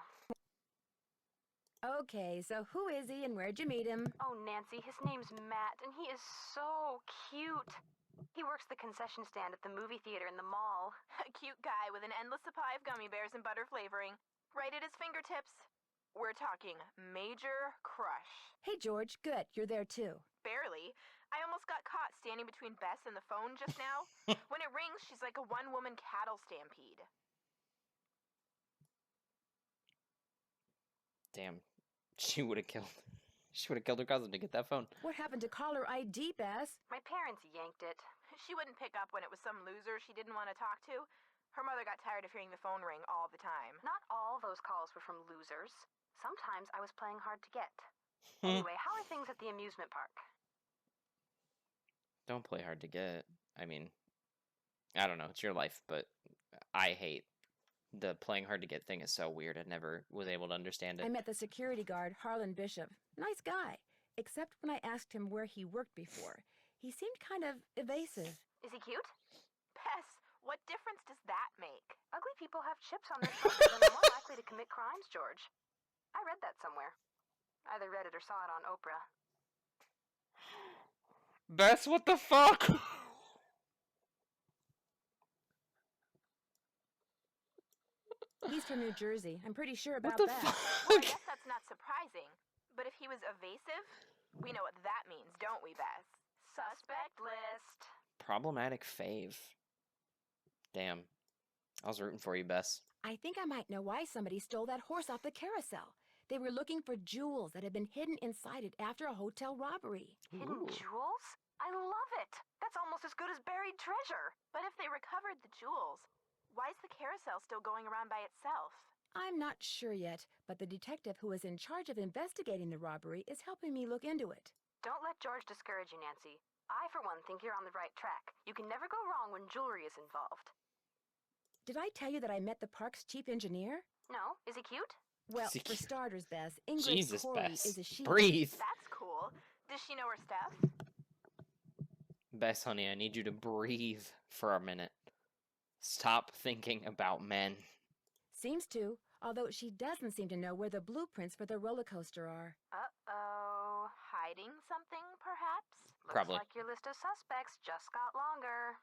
Okay, so who is he and where'd you meet him? Oh, Nancy, his name's Matt, and he is so cute. He works the concession stand at the movie theater in the mall. A cute guy with an endless supply of gummy bears and butter flavoring, right at his fingertips. We're talking major crush. Hey, George, good, you're there too. Barely. I almost got caught standing between Bess and the phone just now. When it rings, she's like a one-woman cattle stampede. Damn. She would have killed her cousin to get that phone. What happened to caller ID, Bess? My parents yanked it. She wouldn't pick up when it was some loser she didn't want to talk to. Her mother got tired of hearing the phone ring all the time. Not all those calls were from losers. Sometimes I was playing hard to get. Anyway, how are things at the amusement park? Don't play hard to get. I mean, I don't know. It's your life, but I hate the playing hard to get thing is so weird. I never was able to understand it. I met the security guard, Harlan Bishop. Nice guy. Except when I asked him where he worked before. He seemed kind of evasive. Is he cute? Bess, what difference does that make? Ugly people have chips on their shoulders and are more likely to commit crimes, George. I read that somewhere. Either read it or saw it on Oprah. Bess, what the fuck? He's from New Jersey. I'm pretty sure about What the that. fuck? Well, I guess that's not surprising. But if he was evasive, we know what that means, don't we, Bess? Suspect list. Problematic fave. Damn. I was rooting for you, Bess. I think I might know why somebody stole that horse off the carousel. They were looking for jewels that had been hidden inside it after a hotel robbery. Hidden jewels? I love it. That's almost as good as buried treasure. But if they recovered the jewels, why is the carousel still going around by itself? I'm not sure yet, but the detective who is in charge of investigating the robbery is helping me look into it. Don't let George discourage you, Nancy. I, for one, think you're on the right track. You can never go wrong when jewelry is involved. Did I tell you that I met the park's chief engineer? No? Is he cute? Well, Is he for cute? starters, Bess, Ingrid Jesus, Corey Bess. is a she. Breathe. That's cool. Does she know her stuff? Bess, honey, I need you to breathe for a minute. Stop thinking about men. Seems to, although she doesn't seem to know where the blueprints for the roller coaster are. Uh-oh. Hiding something, perhaps? Probably. Looks like your list of suspects just got longer.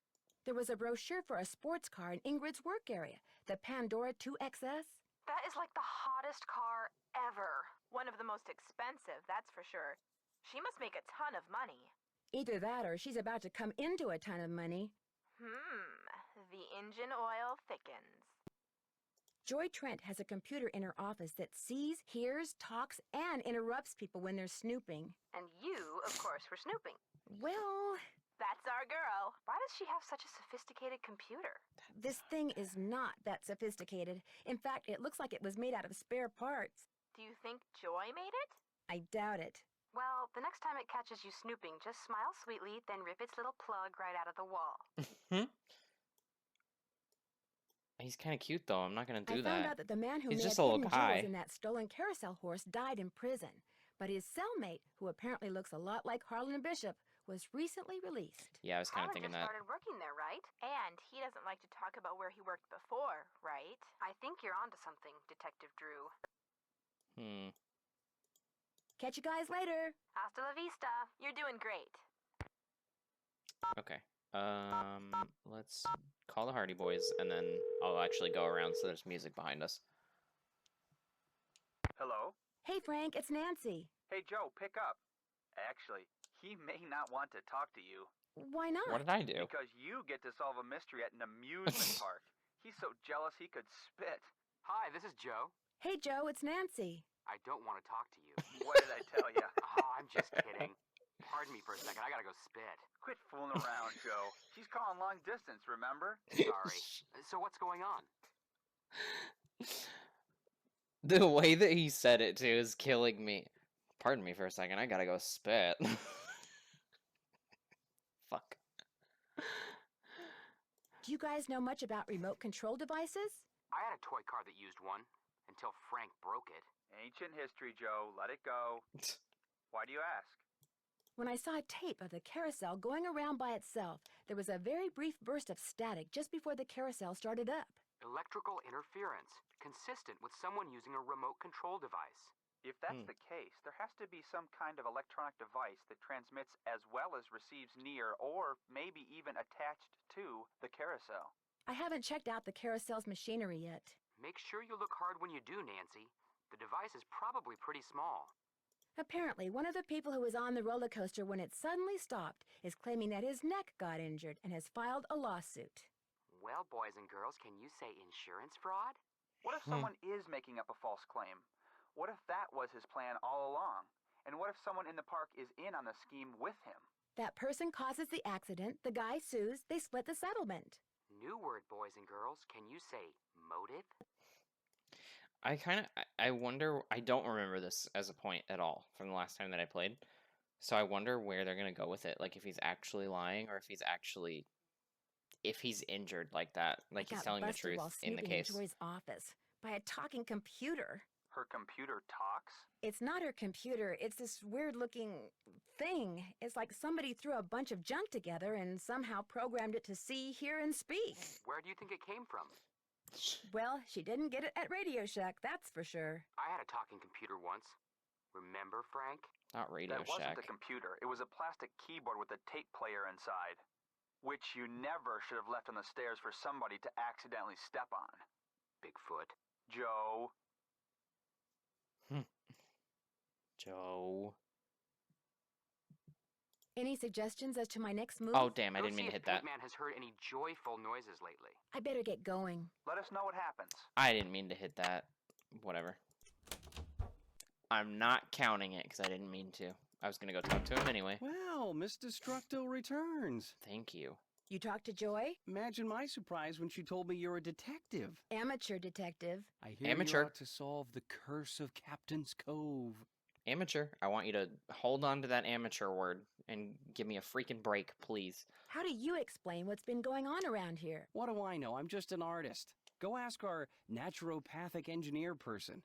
There was a brochure for a sports car in Ingrid's work area, the Pandora 2XS. That is like the hottest car ever. One of the most expensive, that's for sure. She must make a ton of money. Either that or she's about to come into a ton of money. The engine oil thickens. Joy Trent has a computer in her office that sees, hears, talks, and interrupts people when they're snooping. And you, of course, were snooping. Well, That's our girl. Why does she have such a sophisticated computer? this thing is not that sophisticated. In fact, it looks like it was made out of spare parts. Do you think Joy made it? I doubt it. Well, the next time it catches you snooping, just smile sweetly, then rip its little plug right out of the wall. He's kind of cute, though. I'm not going to do I found that. out that the man who He's may just have a little hidden guy. jewels in that stolen carousel horse died in prison. But his cellmate, who apparently looks a lot like Harlan Bishop, was recently released. Yeah, I was kind of Harlan thinking just that. started working there, right? And he doesn't like to talk about where he worked before, right? I think you're onto something, Detective Drew. Catch you guys later. Hasta la vista. You're doing great. Okay. Let's call the Hardy Boys, and then I'll actually go around so there's music behind us. Hello? Hey, Frank, it's Nancy. Hey, Joe, pick up. Actually, he may not want to talk to you. Why not? What did I do? Because you get to solve a mystery at an amusement park. He's so jealous he could spit. Hi, this is Joe. Hey, Joe, it's Nancy. I don't want to talk to you. What did I tell you? Oh, I'm just kidding. Pardon me for a second. I gotta go spit. Quit fooling around, Joe. She's calling long distance, remember? Sorry. So what's going on? The way that he said it, too, is killing me. Pardon me for a second. I gotta go spit. Fuck. Do you guys know much about remote control devices? I had a toy car that used one until Frank broke it. Ancient history, Joe. Let it go. Why do you ask? When I saw a tape of the carousel going around by itself, there was a very brief burst of static just before the carousel started up. Electrical interference, consistent with someone using a remote control device. If that's the case, there has to be some kind of electronic device that transmits as well as receives near or maybe even attached to the carousel. I haven't checked out the carousel's machinery yet. Make sure you look hard when you do, Nancy. The device is probably pretty small. Apparently, one of the people who was on the roller coaster when it suddenly stopped is claiming that his neck got injured and has filed a lawsuit. Well, boys and girls, can you say insurance fraud? What if someone is making up a false claim? What if that was his plan all along? And what if someone in the park is in on the scheme with him? That person causes the accident, the guy sues, they split the settlement. New word, boys and girls. Can you say motive? I wonder, I don't remember this as a point at all from the last time that I played. So I wonder where they're going to go with it. Like if he's actually lying or if he's injured like that. Like he's telling the truth in the case. In Joy's office by a talking computer. Her computer talks? It's not her computer. It's this weird-looking thing. It's like somebody threw a bunch of junk together and somehow programmed it to see, hear, and speak. Where do you think it came from? Well, she didn't get it at Radio Shack, that's for sure. I had a talking computer once. Remember, Frank? Not Radio That Shack. wasn't a computer. It was a plastic keyboard with a tape player inside, which you never should have left on the stairs for somebody to accidentally step on. Bigfoot. Joe. Joe. Any suggestions as to my next move? Oh, damn, I didn't mean to hit that. Man has heard any joyful noises lately. I better get going. Let us know what happens. I didn't mean to hit that. Whatever. I'm not counting it because I didn't mean to. I was going to go talk to him anyway. Well, Miss Destructo returns. Thank you. You talked to Joy? Imagine my surprise when she told me you're a detective. Amateur detective. I hear you're out to solve the curse of Captain's Cove. Amateur. I want you to hold on to that amateur word and give me a freaking break, please. How do you explain what's been going on around here? What do I know? I'm just an artist. Go ask our naturopathic engineer person.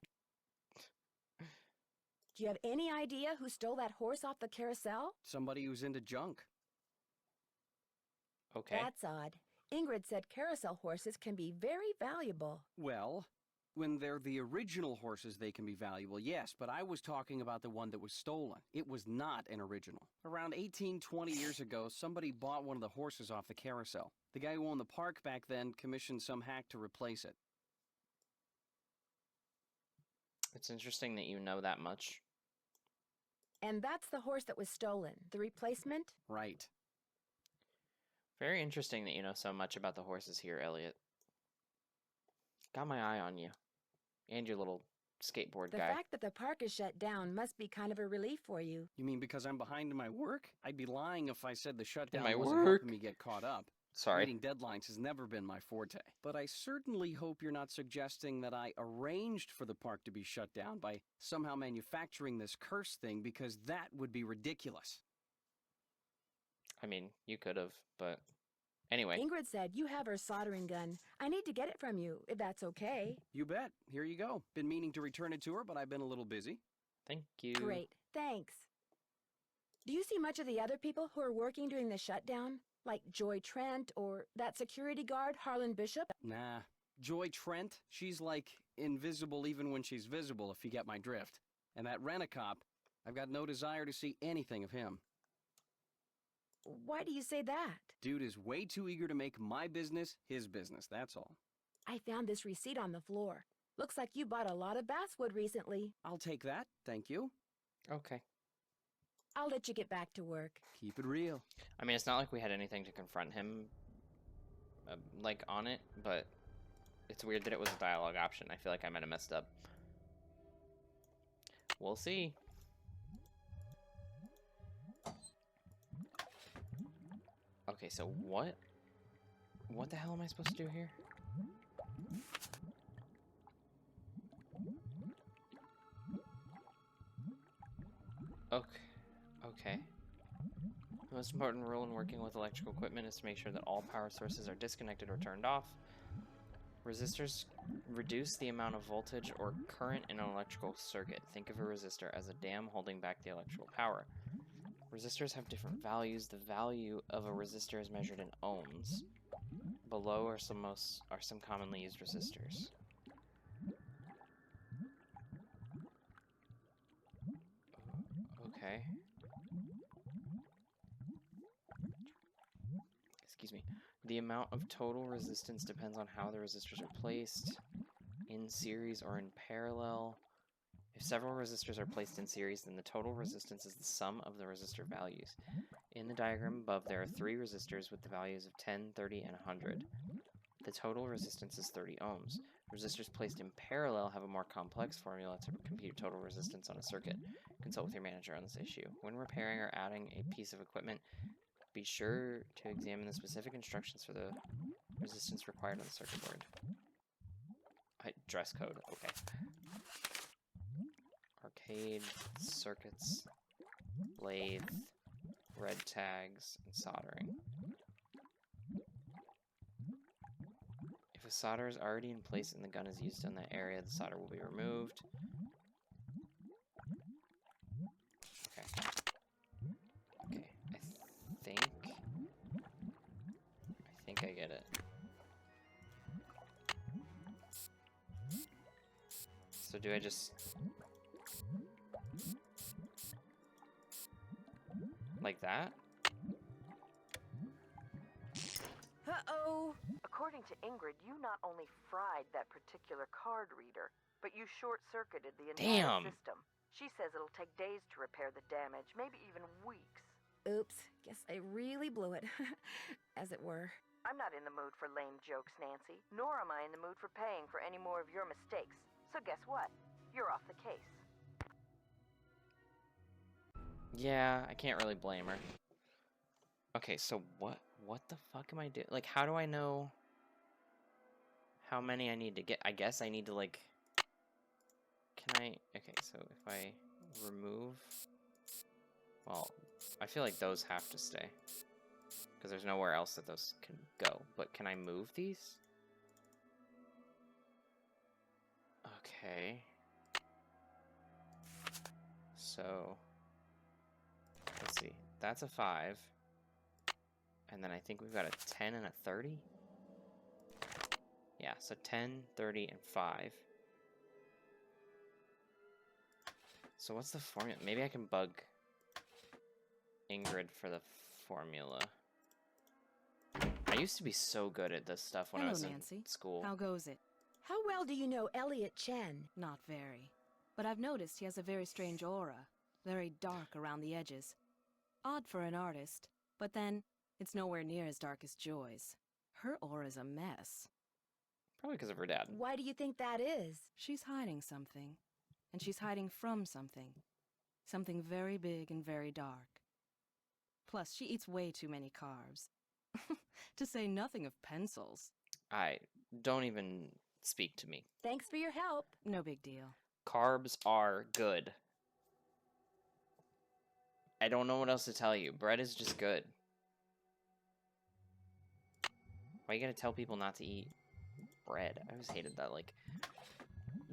Do you have any idea who stole that horse off the carousel? Somebody who's into junk. Okay. That's odd. Ingrid said carousel horses can be very valuable. Well, when they're the original horses, they can be valuable, yes, but I was talking about the one that was stolen. It was not an original. Around 20 years ago, somebody bought one of the horses off the carousel. The guy who owned the park back then commissioned some hack to replace it. It's interesting that you know that much. And that's the horse that was stolen. The replacement? Right. Very interesting that you know so much about the horses here, Elliot. Got my eye on you. And your little skateboard The guy. fact that the park is shut down must be kind of a relief for you. You mean because I'm behind in my work? I'd be lying if I said the shutdown my wasn't work? helping me get caught up. Sorry. Meeting deadlines has never been my forte. But I certainly hope you're not suggesting that I arranged for the park to be shut down by somehow manufacturing this curse thing, because that would be ridiculous. I mean, you could have, but anyway. Ingrid said you have her soldering gun. I need to get it from you, if that's okay. You bet. Here you go. Been meaning to return it to her, but I've been a little busy. Thank you. Great, thanks. Do you see much of the other people who are working during the shutdown? Like Joy Trent or that security guard, Harlan Bishop? Nah. Joy Trent, she's like invisible even when she's visible, if you get my drift. And that rent-a-cop, I've got no desire to see anything of him. Why do you say that? Dude is way too eager to make my business his business, that's all. I found this receipt on the floor. Looks like you bought a lot of basswood recently. I'll take that, thank you. Okay. I'll let you get back to work. Keep it real. I mean, it's not like we had anything to confront him, like, on it, but it's weird that it was a dialogue option. I feel like I might have messed up. We'll see. Okay, so what the hell am I supposed to do here? Okay. The most important rule in working with electrical equipment is to make sure that all power sources are disconnected or turned off. Resistors reduce the amount of voltage or current in an electrical circuit. Think of a resistor as a dam holding back the electrical power. Resistors have different values. The value of a resistor is measured in ohms. Below are some commonly used resistors. Okay. Excuse me. The amount of total resistance depends on how the resistors are placed, in series or in parallel. If several resistors are placed in series, then the total resistance is the sum of the resistor values. In the diagram above, there are 3 resistors with the values of 10, 30, and 100. The total resistance is 30 ohms. Resistors placed in parallel have a more complex formula to compute total resistance on a circuit. Consult with your manager on this issue. When repairing or adding a piece of equipment, be sure to examine the specific instructions for the resistance required on the circuit board. Dress code, okay. Arcade, circuits, lathe, red tags, and soldering. If a solder is already in place and the gun is used in that area, the solder will be removed. Okay. Okay, I think I get it. So do I just... like that? Uh-oh! According to Ingrid, you not only fried that particular card reader, but you short-circuited the entire system. She says it'll take days to repair the damage, maybe even weeks. Oops, guess I really blew it, as it were. I'm not in the mood for lame jokes, Nancy, nor am I in the mood for paying for any more of your mistakes. So guess what? You're off the case. Yeah, I can't really blame her. Okay, so what the fuck am I doing? Like, how do I know how many I need to get? I guess I need to, like... Can I... Okay, so if I remove... Well, I feel like those have to stay. Because there's nowhere else that those can go. But can I move these? Okay. So... Let's see. That's a 5. And then I think we've got a 10 and a 30? Yeah, so 10, 30, and 5. So what's the formula? Maybe I can bug Ingrid for the formula. I used to be so good at this stuff when I was Nancy. in school. How goes it? How well do you know Elliot Chen? Not very. But I've noticed he has a very strange aura. Very dark around the edges. Odd for an artist. But then, it's nowhere near as dark as Joy's. Her aura's a mess. Probably because of her dad. Why do you think that is? She's hiding something. And she's hiding from something. Something very big and very dark. Plus, she eats way too many carbs. To say nothing of pencils. Don't even speak to me. Thanks for your help. No big deal. Carbs are good. I don't know what else to tell you. Bread is just good. Why you gotta tell people not to eat bread? I always hated that, like,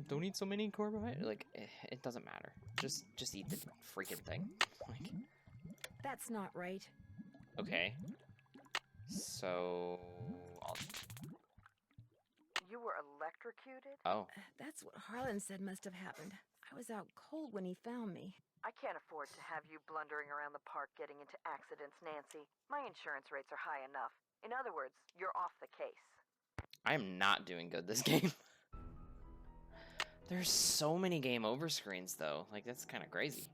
don't eat so many carbohydrates. Like, it doesn't matter. Just eat the freaking thing. Like, that's not right. Okay. So, You were electrocuted? Oh. That's what Harlan said must have happened. I was out cold when he found me. I can't afford to have you blundering around the park getting into accidents, Nancy. My insurance rates are high enough. In other words, you're off the case. I am not doing good this game. There's so many game over screens, though. Like, that's kind of crazy.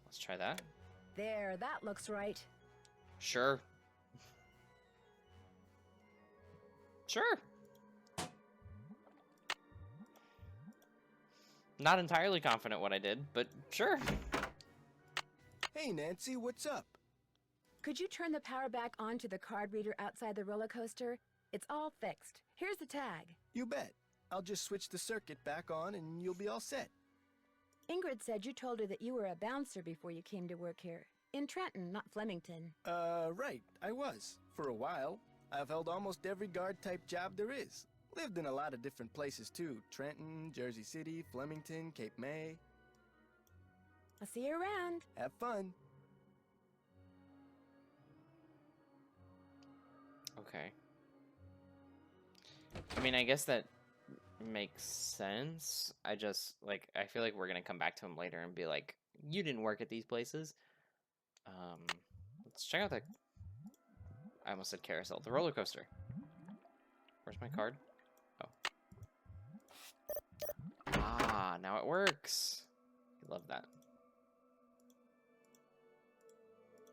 Let's try that. There, that looks right. Sure. Sure. Not entirely confident what I did, but sure. Hey, Nancy, what's up? Could you turn the power back on to the card reader outside the roller coaster? It's all fixed. Here's the tag. You bet. I'll just switch the circuit back on and you'll be all set. Ingrid said you told her that you were a bouncer before you came to work here. In Trenton, not Flemington. Right. I was. For a while. I've held almost every guard-type job there is. Lived in a lot of different places, too. Trenton, Jersey City, Flemington, Cape May. I'll see you around. Have fun. Okay. I mean, I guess that makes sense. I just, like, I feel like we're gonna come back to him later and be like, you didn't work at these places. Let's check out the... I almost said carousel. The roller coaster. Where's my card? Oh. Ah, now it works. I love that.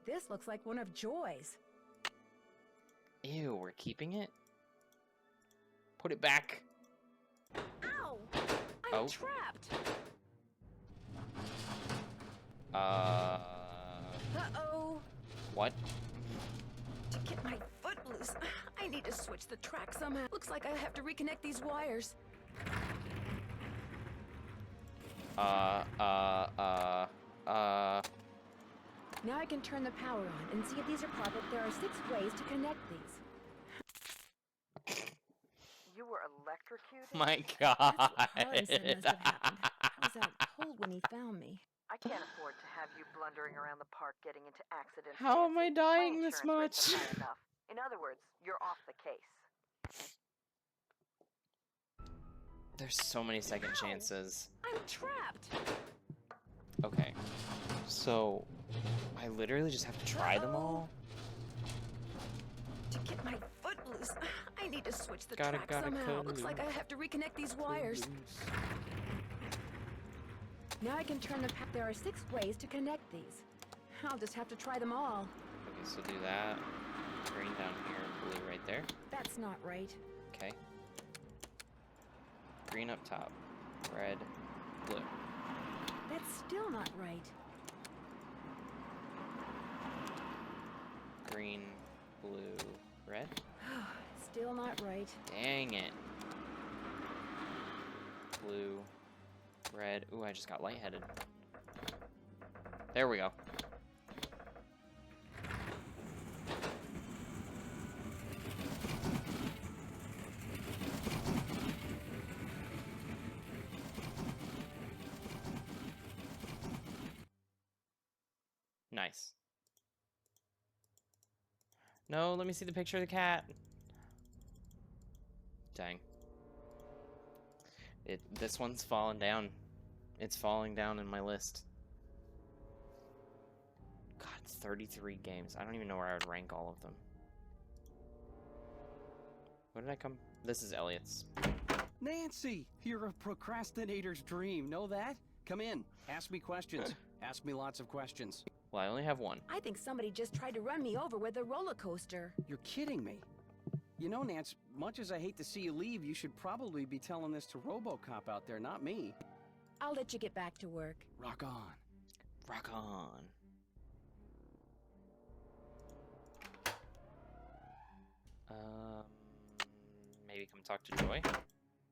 This looks like one of Joy's. Ew, we're keeping it? Put it back. Ow! Oh. I'm trapped! Uh-oh. What? To get my foot loose, I need to switch the track somehow. Looks like I have to reconnect these wires. Now I can turn the power on and see if these are proper. There are 6 ways to connect these. You were electrocuted? My God. That's what Harlan said must have happened. I was out cold when he found me. I can't afford to have you blundering around the park getting into accidents. How am I Nancy. dying My this insurance rates much? are high enough. In other words, you're off the case. There's so many second chances. I'm trapped. Okay. So, I literally just have to try them all? To get my foot loose, I need to switch the Gotta track somehow. cut Looks like I have to reconnect these wires. Now I can turn the there are 6 ways to connect these. I'll just have to try them all. Okay, so do that. Green down here and blue right there. That's not right. Okay. Green up top. Red, blue. That's still not right. Green, blue, red. Still not right. Dang it. Blue, red. Ooh, I just got lightheaded. There we go. Nice. No, let me see the picture of the cat. Dang. This one's falling down. It's falling down in my list. God, it's 33 games. I don't even know where I would rank all of them. What did I come? This is Elliot's. Nancy, you're a procrastinator's dream. Know that? Come in. Ask me questions. Ask me lots of questions. Well, I only have one. I think somebody just tried to run me over with a roller coaster. You're kidding me. You know, Nance, much as I hate to see you leave, you should probably be telling this to RoboCop out there, not me. I'll let you get back to work. Rock on. Rock on. Maybe come talk to Joy?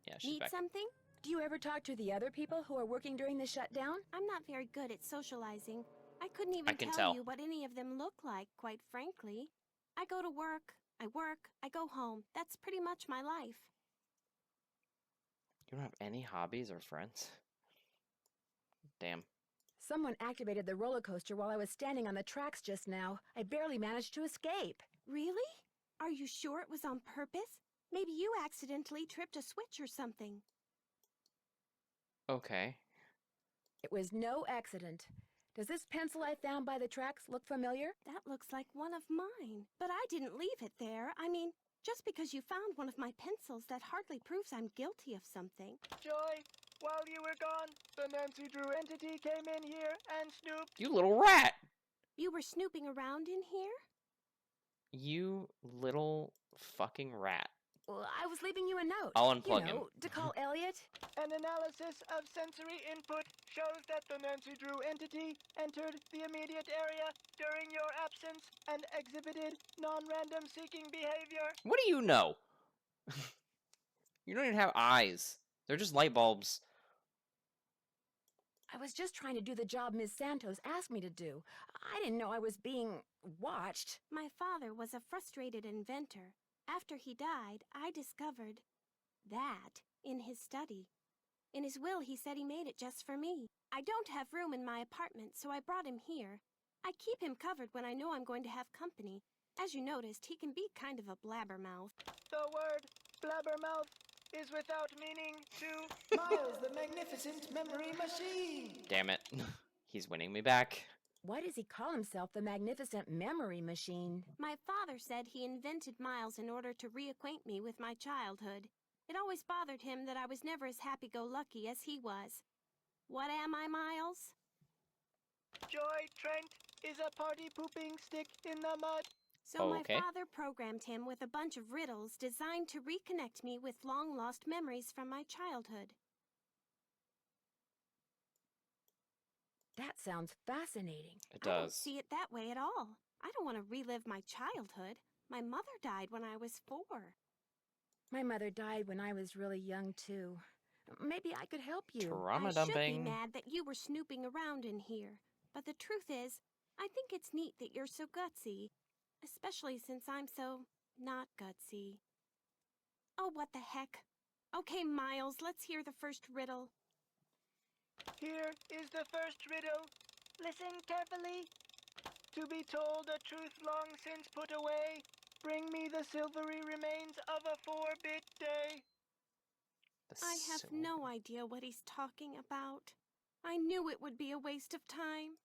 Yeah, she's Need back. something? Do you ever talk to the other people who are working during the shutdown? I'm not very good at socializing. I couldn't even tell you what any of them look like, quite frankly. I go to work, I go home. That's pretty much my life. You don't have any hobbies or friends? Damn. Someone activated the roller coaster while I was standing on the tracks just now. I barely managed to escape. Really? Are you sure it was on purpose? Maybe you accidentally tripped a switch or something. Okay. It was no accident. Does this pencil I found by the tracks look familiar? That looks like one of mine. But I didn't leave it there. I mean, just because you found one of my pencils, that hardly proves I'm guilty of something. Joy, while you were gone, the Nancy Drew entity came in here and snooped. You little rat! You were snooping around in here? You little fucking rat. Well, I was leaving you a note. I'll unplug you know, him. To call Elliot. An analysis of sensory input shows that the Nancy Drew entity entered the immediate area during your absence and exhibited non-random seeking behavior. What do you know? You don't even have eyes. They're just light bulbs. I was just trying to do the job Ms. Santos asked me to do. I didn't know I was being watched. My father was a frustrated inventor. After he died, I discovered that in his study. In his will, he said he made it just for me. I don't have room in my apartment, so I brought him here. I keep him covered when I know I'm going to have company. As you noticed, he can be kind of a blabbermouth. The word blabbermouth is without meaning to Miles, the magnificent memory machine. Damn it. He's winning me back. Why does he call himself the magnificent memory machine? My father said he invented Miles in order to reacquaint me with my childhood. It always bothered him that I was never as happy-go-lucky as he was. What am I, Miles? Joy Trent is a party-pooping stick in the mud. So my father programmed him with a bunch of riddles designed to reconnect me with long-lost memories from my childhood. That sounds fascinating. It does. I don't see it that way at all. I don't want to relive my childhood. My mother died when I was 4. My mother died when I was really young, too. Maybe I could help you. Trauma I dumping. should be mad that you were snooping around in here. But the truth is, I think it's neat that you're so gutsy. Especially since I'm so not gutsy. Oh, what the heck. Okay, Miles, let's hear the first riddle. Here is the first riddle. Listen carefully. To be told a truth long since put away, bring me the silvery remains of a 4-bit day. I have no idea what he's talking about. I knew it would be a waste of time.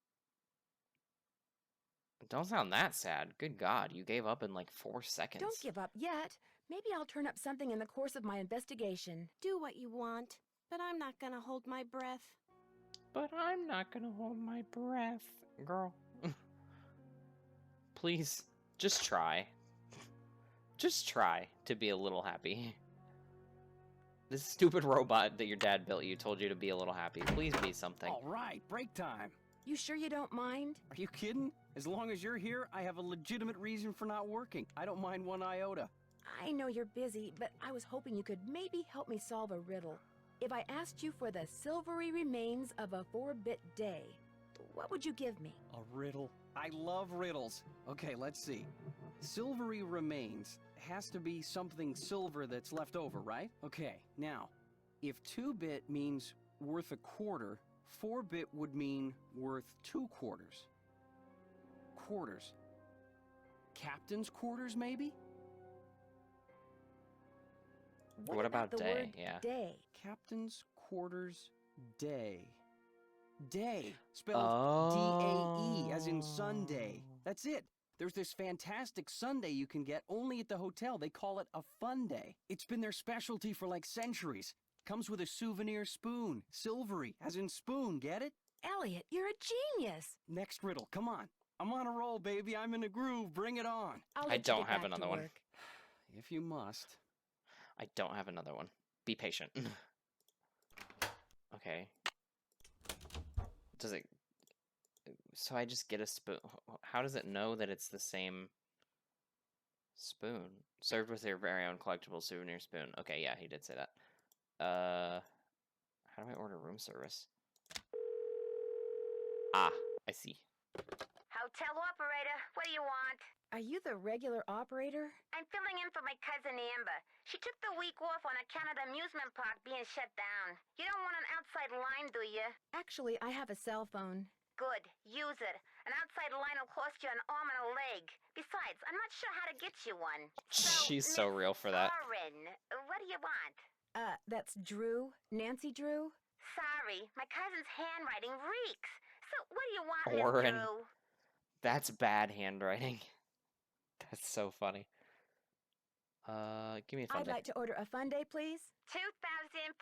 Don't sound that sad. Good God, you gave up in like 4 seconds. Don't give up yet. Maybe I'll turn up something in the course of my investigation. Do what you want, but I'm not gonna hold my breath. But I'm not gonna hold my breath, girl. Please, just try. Just try to be a little happy. This stupid robot that your dad built you told you to be a little happy. Please be something. All right, break time. You sure you don't mind? Are you kidding? As long as you're here, I have a legitimate reason for not working. I don't mind one iota. I know you're busy, but I was hoping you could maybe help me solve a riddle. If I asked you for the silvery remains of a 4-bit day, what would you give me? A riddle? I love riddles. Okay, let's see. Silvery remains has to be something silver that's left over, right? Okay, now, if 2-bit means worth a quarter, 4-bit would mean worth 2 quarters. Quarters. Captain's quarters, maybe? What about the day? word Yeah. day? Captain's quarters day. Day, spelled D-A-E, as in Sunday. That's it. There's this fantastic sundae you can get only at the hotel. They call it a fun day. It's been their specialty for like centuries. Comes with a souvenir spoon. Silvery, as in spoon, get it? Elliot, you're a genius. Next riddle, come on. I'm on a roll, baby. I'm in a groove. Bring it on. I don't have another one. If you must. I don't have another one. Be patient. Okay. Does it... So I just get a spoon. How does it know that it's the same spoon? Served with your very own collectible souvenir spoon. Okay, yeah, he did say that. How do I order room service? Ah, I see. Hotel operator, what do you want? Are you the regular operator? I'm filling in for my cousin Amber. She took the week off on account of the amusement park being shut down. You don't want an outside line, do you? Actually, I have a cell phone. Good. Use it. An outside line will cost you an arm and a leg. Besides, I'm not sure how to get you one. She's so real for that. Lauren, what do you want? That's Drew. Nancy Drew? Sorry, my cousin's handwriting reeks. So, what do you want, Warren. Miss Drew? That's bad handwriting. That's so funny. Give me a fun I'd day. like to order a fun day, please. 2,480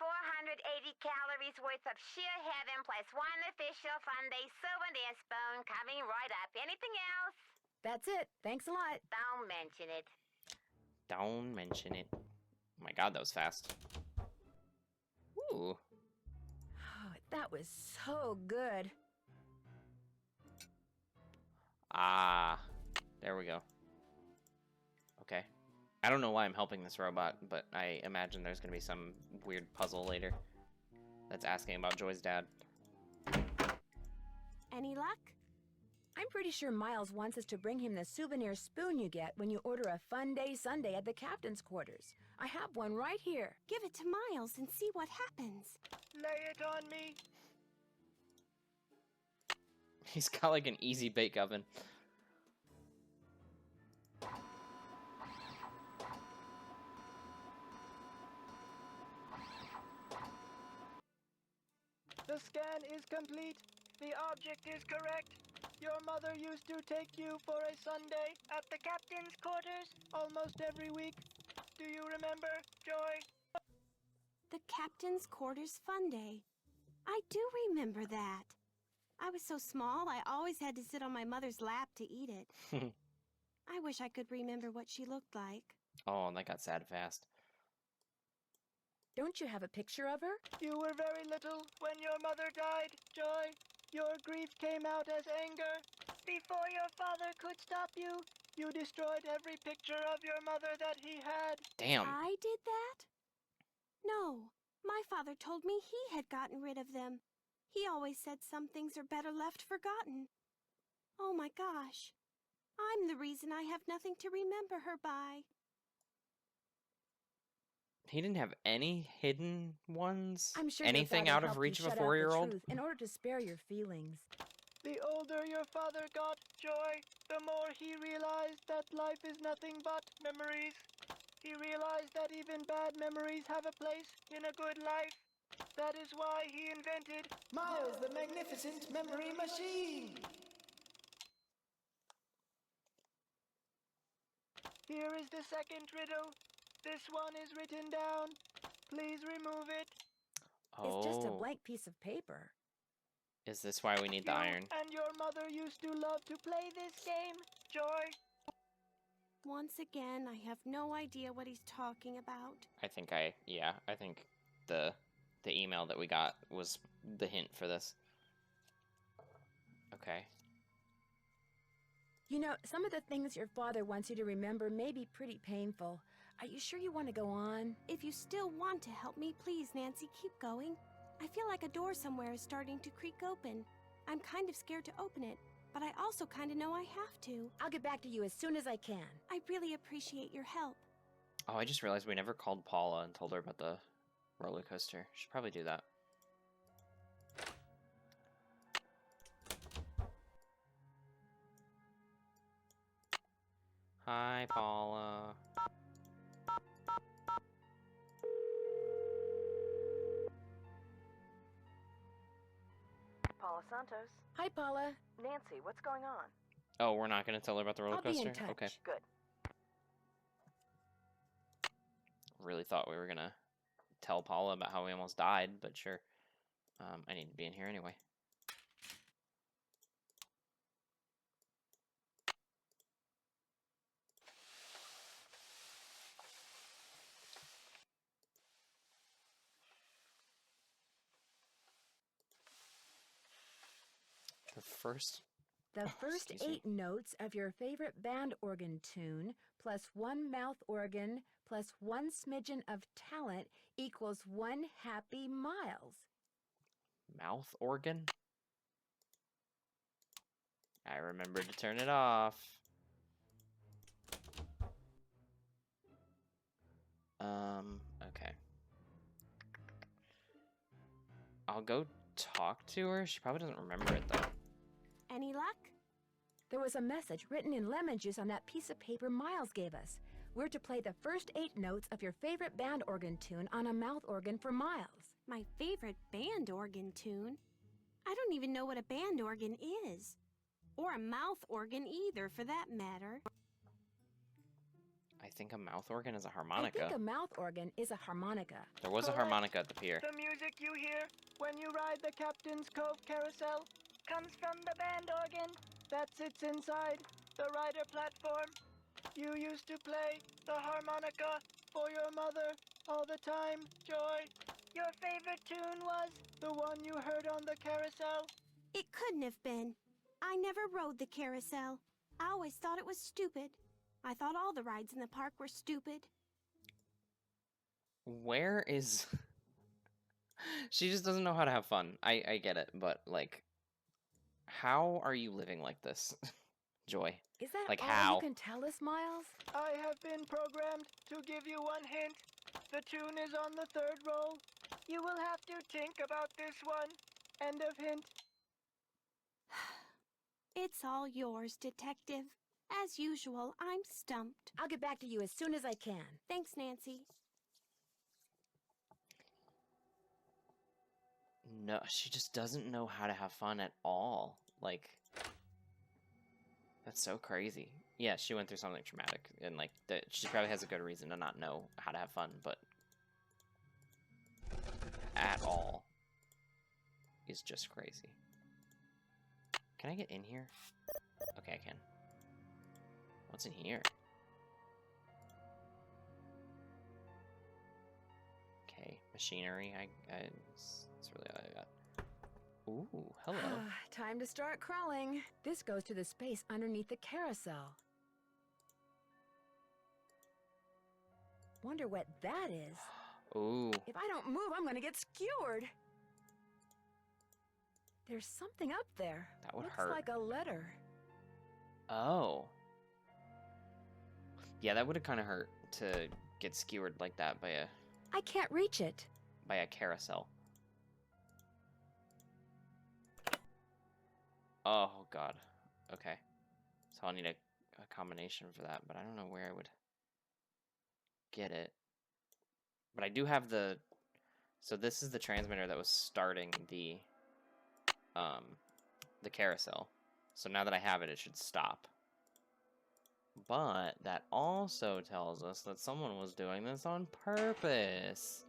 calories worth of sheer heaven plus one official fun day souvenir spoon coming right up. Anything else? That's it. Thanks a lot. Don't mention it. Don't mention it. Oh my god, that was fast. Ooh. Oh, that was so good. Ah, there we go. Okay. I don't know why I'm helping this robot, but I imagine there's going to be some weird puzzle later that's asking about Joy's dad. Any luck? I'm pretty sure Miles wants us to bring him the souvenir spoon you get when you order a fun day sundae at the captain's quarters. I have one right here. Give it to Miles and see what happens. Lay it on me. He's got like an easy bake oven. The scan is complete. The object is correct. Your mother used to take you for a Sunday at the captain's quarters almost every week. Do you remember, Joy? The captain's quarters fun day. I do remember that. I was so small, I always had to sit on my mother's lap to eat it. I wish I could remember what she looked like. Oh, and that got sad fast. Don't you have a picture of her? You were very little when your mother died, Joy. Your grief came out as anger. Before your father could stop you, you destroyed every picture of your mother that he had. Damn. I did that? No, my father told me he had gotten rid of them. He always said some things are better left forgotten. Oh my gosh. I'm the reason I have nothing to remember her by. He didn't have any hidden ones? I'm sure Anything your out father of helped reach you of a shut out the 4-year-old? truth in order to spare your feelings. The older your father got, Joy, the more he realized that life is nothing but memories. He realized that even bad memories have a place in a good life. That is why he invented Miles the Magnificent Memory Machine. Here is the second riddle. This one is written down. Please remove it. It's just a Oh. blank piece of paper. Is this why we need the You iron? and your mother used to love to play this game, Joy. Once again, I have no idea what he's talking about. I think the email that we got was the hint for this. Okay. You know, some of the things your father wants you to remember may be pretty painful. Are you sure you want to go on? If you still want to help me, please, Nancy, keep going. I feel like a door somewhere is starting to creak open. I'm kind of scared to open it, but I also kind of know I have to. I'll get back to you as soon as I can. I really appreciate your help. Oh, I just realized we never called Paula and told her about the roller coaster. Should probably do that. Hi, Paula. Paula Santos. Hi, Paula. Nancy, what's going on? Oh, we're not going to tell her about the roller I'll coaster? be in touch. Okay. Good. Really thought we were going to tell Paula about how we almost died, but sure. I need to be in here anyway. The first 8 notes of your favorite band organ tune plus 1 mouth organ plus 1 smidgen of talent equals 1 happy Miles. Mouth organ? I remembered to turn it off. Okay. I'll go talk to her. She probably doesn't remember it, though. Any luck? There was a message written in lemon juice on that piece of paper Miles gave us. We're to play the first 8 notes of your favorite band organ tune on a mouth organ for Miles. My favorite band organ tune? I don't even know what a band organ is. Or a mouth organ either, for that matter. I think a mouth organ is a harmonica. I think a mouth organ is a harmonica. There was a harmonica at the pier. The music you hear when you ride the Captain's Cove Carousel comes from the band organ that sits inside the rider platform. You used to play the harmonica for your mother all the time, Joy. Your favorite tune was the one you heard on the carousel? It couldn't have been. I never rode the carousel. I always thought it was stupid. I thought all the rides in the park were stupid. Where is... She just doesn't know how to have fun. I get it, but, like... How are you living like this, Joy? Is that like all how? you can tell us, Miles? I have been programmed to give you one hint. The tune is on the 3rd roll. You will have to think about this one. End of hint. It's all yours, Detective. As usual, I'm stumped. I'll get back to you as soon as I can. Thanks, Nancy. No, she just doesn't know how to have fun at all. Like, that's so crazy. Yeah, she went through something traumatic, and like, she probably has a good reason to not know how to have fun, but at all is just crazy. Can I get in here? Okay, I can. What's in here? Okay, machinery. That's really all I got. Ooh, hello. Time to start crawling. This goes to the space underneath the carousel. Wonder what that is. Ooh. If I don't move, I'm gonna get skewered. There's something up there. That would Looks hurt. like a letter. Oh. Yeah, that would have kind of hurt to get skewered like that by I can't reach it. a carousel. Oh god. Okay. So I'll need a combination for that, but I don't know where I would get it. But I do have the... So this is the transmitter that was starting the carousel. So now that I have it, it should stop. But that also tells us that someone was doing this on purpose.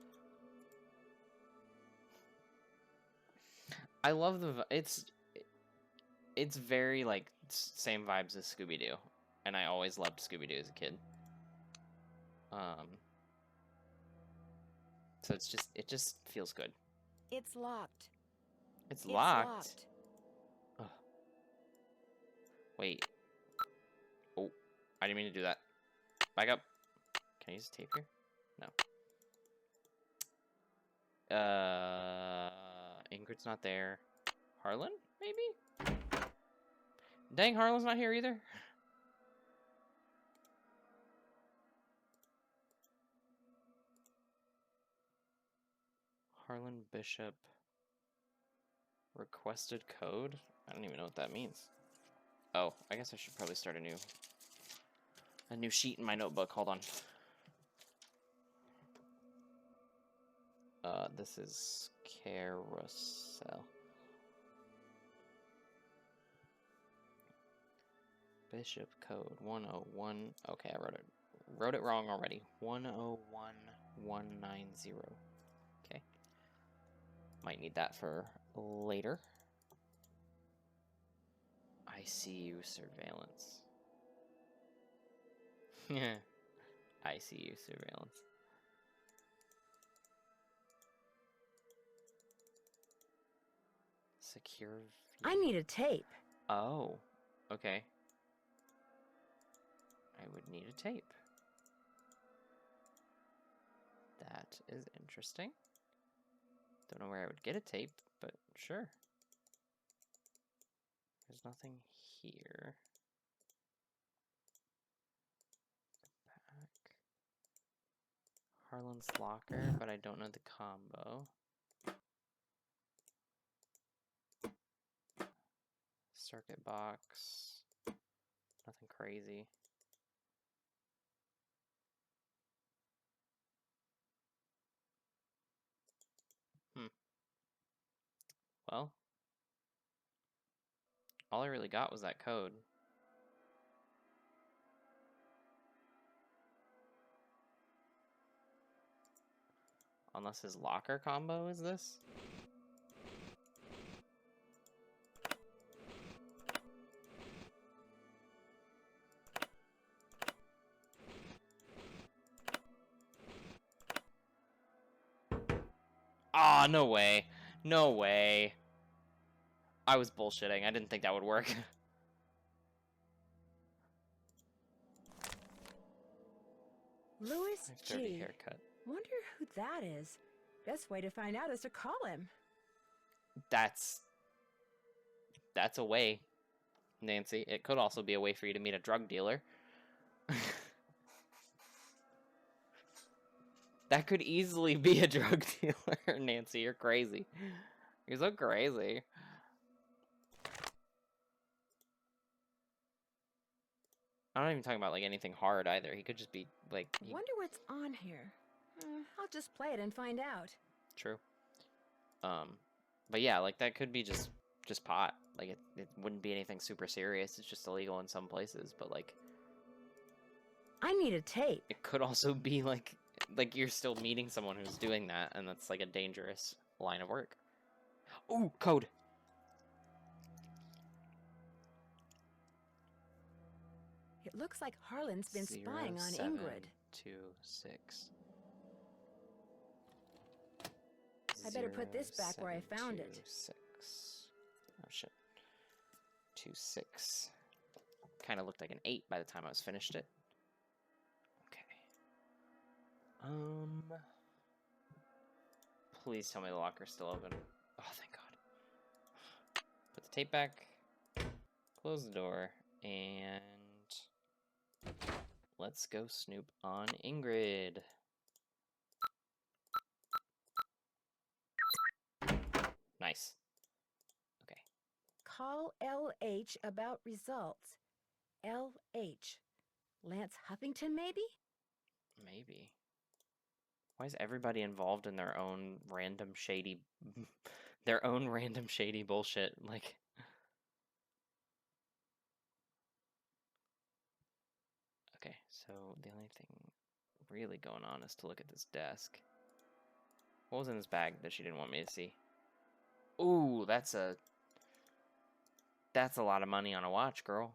I love the... It's very, like, same vibes as Scooby-Doo. And I always loved Scooby-Doo as a kid. So it just feels good. It's locked. It's locked? Locked. Ugh. Wait. Oh, I didn't mean to do that. Back up. Can I use tape here? No. Ingrid's not there. Harlan, maybe? Dang, Harlan's not here either. Harlan Bishop requested code? I don't even know what that means. Oh, I guess I should probably start a new sheet in my notebook. Hold on. This is Carousel. Bishop code 101. Okay, I wrote it wrong already. 101190. Okay. Might need that for later. ICU surveillance. ICU surveillance. Secure view. I need a tape. Oh, okay. I would need a tape. That is interesting. Don't know where I would get a tape, but sure. There's nothing here. Back. Harlan's locker, but I don't know the combo. Circuit box. Nothing crazy. Well, all I really got was that code. Unless his locker combo is this? Ah, no way. No way. I was bullshitting. I didn't think that would work. Louis Dirty G. haircut. Wonder who that is. Best way to find out is to call him. That's a way, Nancy. It could also be a way for you to meet a drug dealer. That could easily be a drug dealer, Nancy. You're crazy. You're so crazy. I'm not even talking about like anything hard either. He could just be like. Wonder what's on here. I'll just play it and find out. True. But yeah, like that could be just pot. Like it wouldn't be anything super serious. It's just illegal in some places. But like, I need a tape. it could also be like you're still meeting someone who's doing that, and that's like a dangerous line of work. Ooh, code. It looks like Harlan's been spying on Ingrid. 0726. I better put this back where I found it. 0726. Oh shit. 26. Kind of looked like an 8 by the time I was finished it. Okay. Please tell me the locker's still open. Oh, thank God. Put the tape back. Close the door. And let's go snoop on Ingrid. Nice. Okay. Call LH about results. LH. Lance Huffington, maybe? Maybe. Why is everybody involved in their own random shady bullshit? Like, okay, so the only thing really going on is to look at this desk. What was in this bag that she didn't want me to see? Ooh, that's a lot of money on a watch, girl.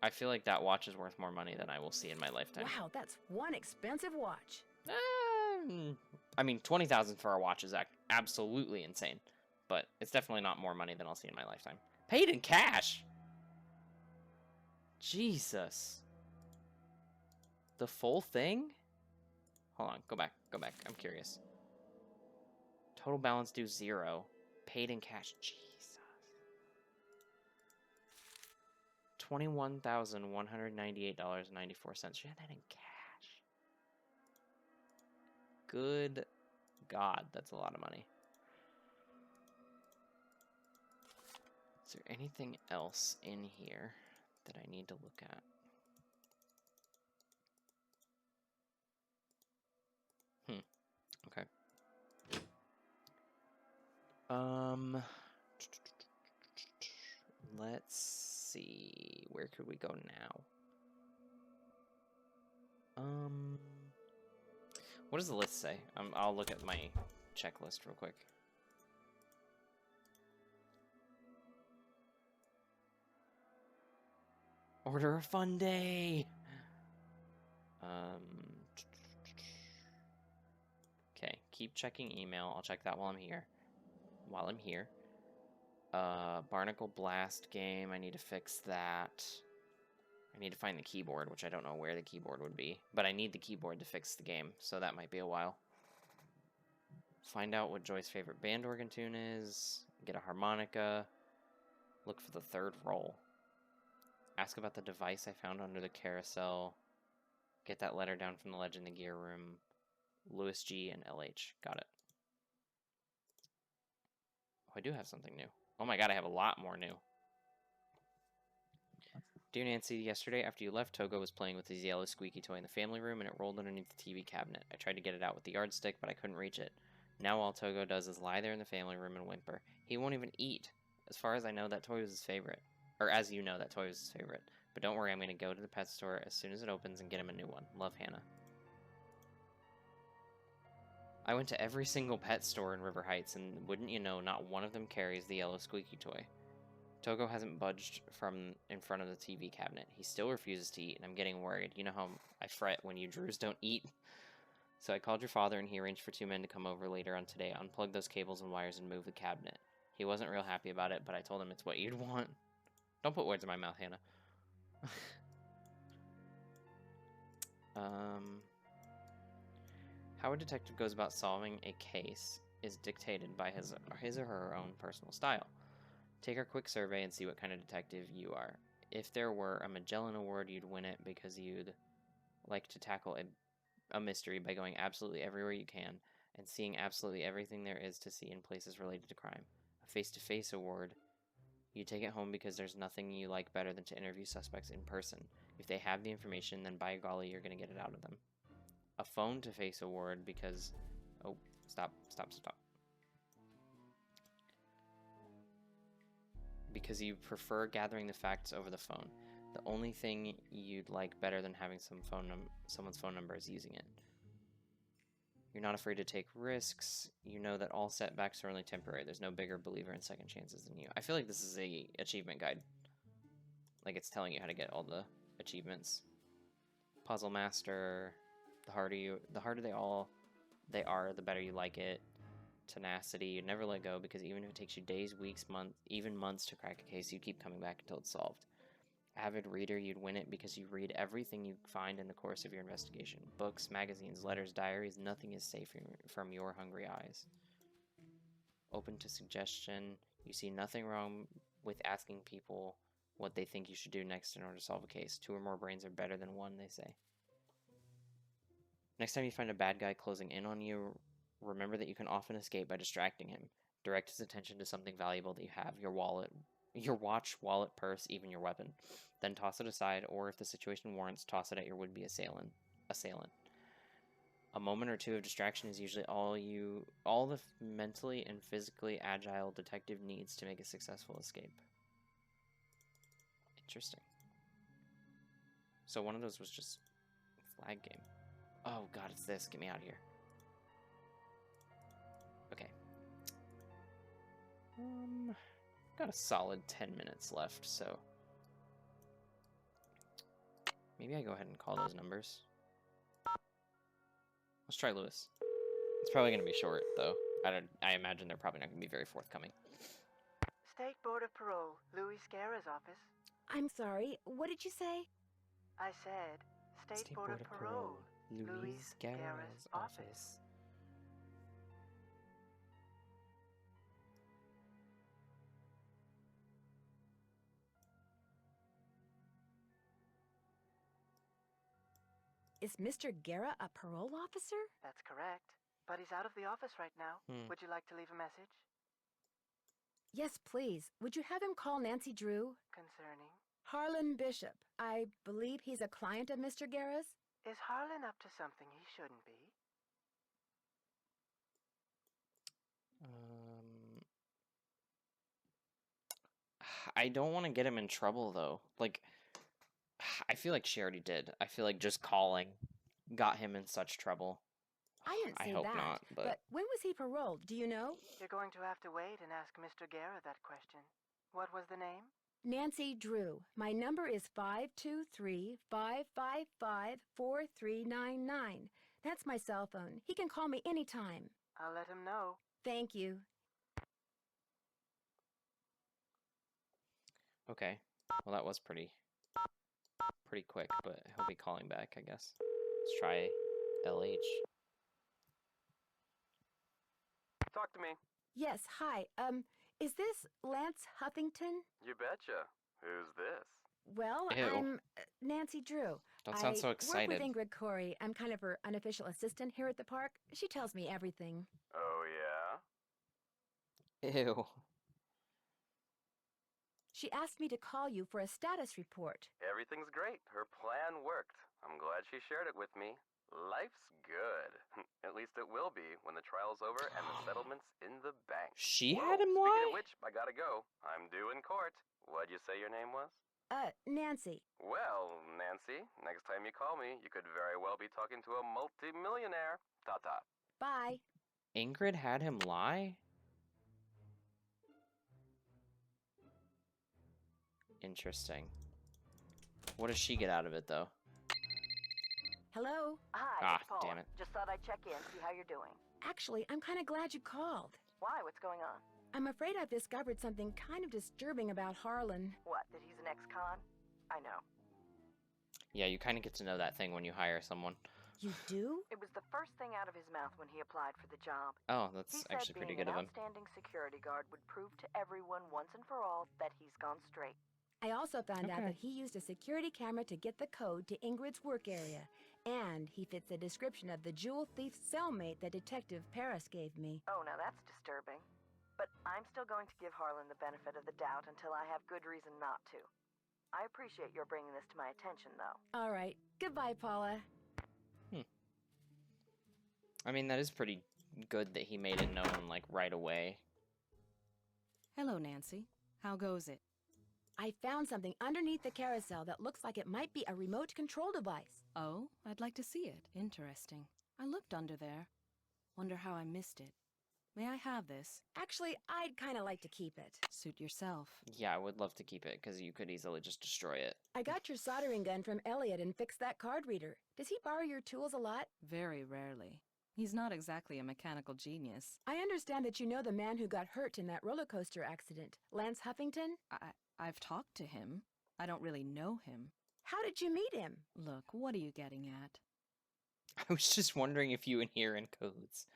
I feel like that watch is worth more money than I will see in my lifetime. Wow, that's one expensive watch. I mean, 20,000 for a watch is absolutely insane, but it's definitely not more money than I'll see in my lifetime. Paid in cash. Jesus. The full thing? Hold on, go back. I'm curious. Total balance due 0. Paid in cash. Jesus. $21,198.94. She had that in cash. Good God, that's a lot of money. Is there anything else in here that I need to look at? Okay. Let's see. Where could we go now? What does the list say? I'll look at my checklist real quick. Order a fun day. Okay, keep checking email. I'll check that while I'm here. Barnacle Blast game. I need to fix that. I need to find the keyboard, which I don't know where the keyboard would be. But I need the keyboard to fix the game, so that might be a while. Find out what Joy's favorite band organ tune is. Get a harmonica. Look for the third roll. Ask about the device I found under the carousel. Get that letter down from the ledge in the gear room. Louis G and LH. Got it. Oh, I do have something new. Oh my god, I have a lot more new. Dear Nancy, yesterday after you left, Togo was playing with his yellow squeaky toy in the family room and it rolled underneath the TV cabinet. I tried to get it out with the yardstick, but I couldn't reach it. Now all Togo does is lie there in the family room and whimper. He won't even eat. As far as I know, that toy was his favorite. Or as you know, that toy was his favorite. But don't worry, I'm going to go to the pet store as soon as it opens and get him a new one. Love, Hannah. I went to every single pet store in River Heights, and wouldn't you know, not one of them carries the yellow squeaky toy. Togo hasn't budged from in front of the TV cabinet. He still refuses to eat, and I'm getting worried. You know how I fret when you Drews don't eat? So I called your father, and he arranged for 2 men to come over later on today, unplug those cables and wires, and move the cabinet. He wasn't real happy about it, but I told him it's what you'd want. Don't put words in my mouth, Hannah. How a detective goes about solving a case is dictated by his or her own personal style. Take our quick survey and see what kind of detective you are. If there were a Magellan Award, you'd win it because you'd like to tackle a mystery by going absolutely everywhere you can and seeing absolutely everything there is to see in places related to crime. A face-to-face award You take it home because there's nothing you like better than to interview suspects in person. If they have the information, then by golly, you're going to get it out of them. A phone to face award because... Oh, stop. Because you prefer gathering the facts over the phone. The only thing you'd like better than having someone's phone number is using it. You're not afraid to take risks. You know that all setbacks are only temporary. There's no bigger believer in second chances than you. I feel like this is a achievement guide. Like it's telling you how to get all the achievements. Puzzle master. The harder they are, the better you like it. Tenacity. You never let go because even if it takes you days, weeks, months, even months to crack a case, you keep coming back until it's solved. Avid reader, you'd win it because you read everything you find in the course of your investigation. Books, magazines, letters, diaries, nothing is safe from your hungry eyes. Open to suggestion, you see nothing wrong with asking people what they think you should do next in order to solve a case. 2 or more brains are better than 1, they say. Next time you find a bad guy closing in on you, remember that you can often escape by distracting him. Direct his attention to something valuable that you have, your watch, wallet, purse, even your weapon. Then toss it aside, or if the situation warrants, toss it at your would-be assailant. A moment or two of distraction is usually all the mentally and physically agile detective needs to make a successful escape. Interesting. So one of those was just flag game. Oh god, it's this. Get me out of here. Okay. Got a solid 10 minutes left, so maybe I go ahead and call those numbers. Let's try Lewis. It's probably going to be short, though. I imagine they're probably not going to be very forthcoming. State Board of Parole, Louis Guerra's office. I'm sorry, what did you say? I said, State Board of Parole, Louis Guerra's office. Is Mr. Guerra a parole officer? That's correct. But he's out of the office right now. Would you like to leave a message? Yes, please. Would you have him call Nancy Drew? Concerning? Harlan Bishop. I believe he's a client of Mr. Guerra's. Is Harlan up to something he shouldn't be? I don't want to get him in trouble, though. Like, I feel like she already did. I feel like just calling got him in such trouble. I didn't say I hope that. not, but when was he paroled? Do you know? You're going to have to wait and ask Mr. Guerra that question. What was the name? Nancy Drew. My number is 523-555-4399. That's my cell phone. He can call me anytime. I'll let him know. Thank you. okay. Well, that was pretty quick, but he'll be calling back, I guess. Let's try LH. Talk to me. Yes, hi. Is this Lance Huffington? You betcha. Who's this? Well, Ew. I'm Nancy Drew. Don't sound so excited. I work with Ingrid Corey. I'm kind of her unofficial assistant here at the park. She tells me everything. Oh, yeah? Ew. She asked me to call you for a status report. Everything's great. Her plan worked. I'm glad she shared it with me. Life's good. At least it will be when the trial's over and the settlement's in the bank. She Whoa, had him lie? Speaking of which, I gotta go. I'm due in court. What'd you say your name was? Nancy. Well, Nancy, next time you call me, you could very well be talking to a multi-millionaire. Ta-ta. Bye. Ingrid had him lie? Interesting. What does she get out of it, though? Hello? Hi, it's Paula. Damn it. Just thought I'd check in, see how you're doing. Actually, I'm kind of glad you called. Why? What's going on? I'm afraid I've discovered something kind of disturbing about Harlan. What, that he's an ex-con? I know. Yeah, you kind of get to know that thing when you hire someone. You do? It was the first thing out of his mouth when he applied for the job. Oh, that's actually pretty good of him. He said being an outstanding security guard would prove to everyone once and for all that he's gone straight. I also found out that he used a security camera to get the code to Ingrid's work area. And he fits the description of the jewel thief's cellmate that Detective Paris gave me. Oh, now that's disturbing. But I'm still going to give Harlan the benefit of the doubt until I have good reason not to. I appreciate your bringing this to my attention, though. All right. Goodbye, Paula. I mean, that is pretty good that he made it known, like, right away. Hello, Nancy. How goes it? I found something underneath the carousel that looks like it might be a remote control device. Oh, I'd like to see it. Interesting. I looked under there. Wonder how I missed it. May I have this? Actually, I'd kind of like to keep it. Suit yourself. Yeah, I would love to keep it, because you could easily just destroy it. I got your soldering gun from Elliot and fixed that card reader. Does he borrow your tools a lot? Very rarely. He's not exactly a mechanical genius. I understand that you know the man who got hurt in that roller coaster accident, Lance Huffington? I've talked to him. I don't really know him. How did you meet him? Look, what are you getting at? I was just wondering if you and he are in codes.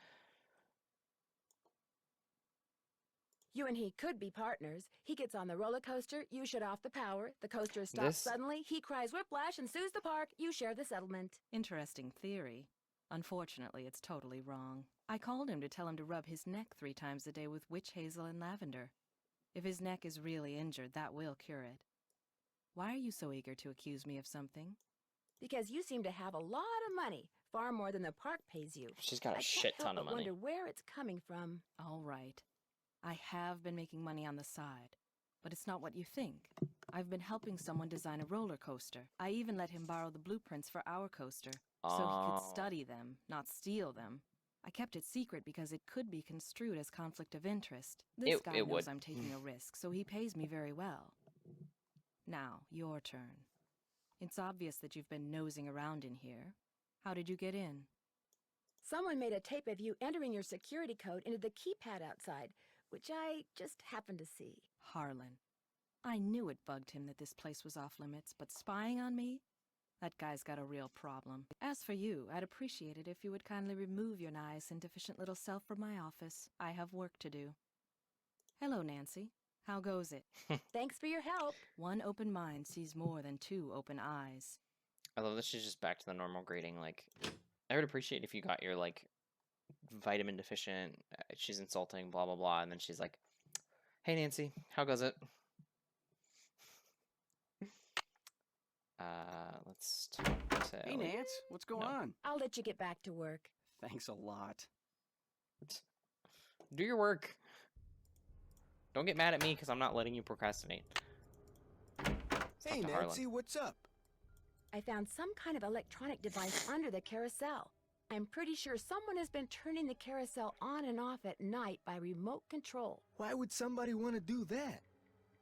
You and he could be partners. He gets on the roller coaster, you shut off the power, the coaster stops suddenly, he cries whiplash and sues the park, you share the settlement. Interesting theory. Unfortunately, it's totally wrong. I called him to tell him to rub his neck 3 times a day with witch hazel and lavender. If his neck is really injured, that will cure it. Why are you so eager to accuse me of something? Because you seem to have a lot of money, far more than the park pays you. She's got a shit ton of money. I wonder where it's coming from. All right. I have been making money on the side, but it's not what you think. I've been helping someone design a roller coaster. I even let him borrow the blueprints for our coaster, so he could study them, not steal them. I kept it secret because it could be construed as conflict of interest. This guy knows I'm taking a risk, so he pays me very well. Now, your turn. It's obvious that you've been nosing around in here. How did you get in? Someone made a tape of you entering your security code into the keypad outside, which I just happened to see. Harlan. I knew it bugged him that this place was off limits, but spying on me? That guy's got a real problem. As for you, I'd appreciate it if you would kindly remove your nice and deficient little self from my office. I have work to do. Hello, Nancy. How goes it? Thanks for your help. One open mind sees more than 2 open eyes. I love that she's just back to the normal greeting. Like, I would appreciate if you got your, like, vitamin deficient, she's insulting, blah, blah, blah, and then she's like, hey, Nancy, how goes it? Let's talk to Hey, Nance, what's going on? I'll let you get back to work. Thanks a lot. Do your work. Don't get mad at me because I'm not letting you procrastinate. Hey, Nancy, what's up? I found some kind of electronic device under the carousel. I'm pretty sure someone has been turning the carousel on and off at night by remote control. Why would somebody want to do that?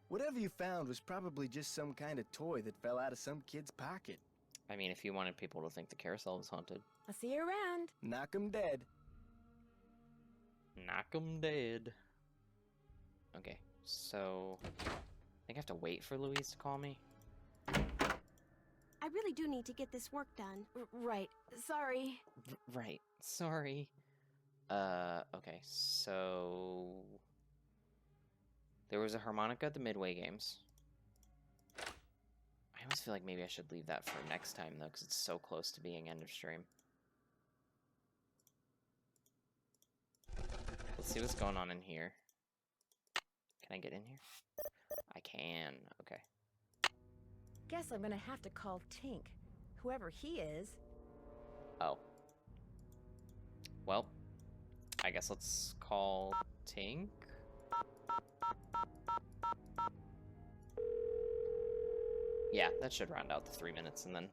Whatever you found was probably just some kind of toy that fell out of some kid's pocket. I mean, if you wanted people to think the carousel was haunted. I'll see you around. Knock 'em dead. Knock 'em dead. Okay, so I think I have to wait for Louise to call me. I really do need to get this work done. Right. Sorry. Right. Sorry. Okay, so there was a harmonica at the Midway Games. I always feel like maybe I should leave that for next time, though, because it's so close to being end of stream. Let's see what's going on in here. Can I get in here? I can. Okay. Guess I'm gonna have to call Tink. Whoever he is. Oh. Well, I guess let's call Tink. Yeah, that should round out the 3 minutes, and then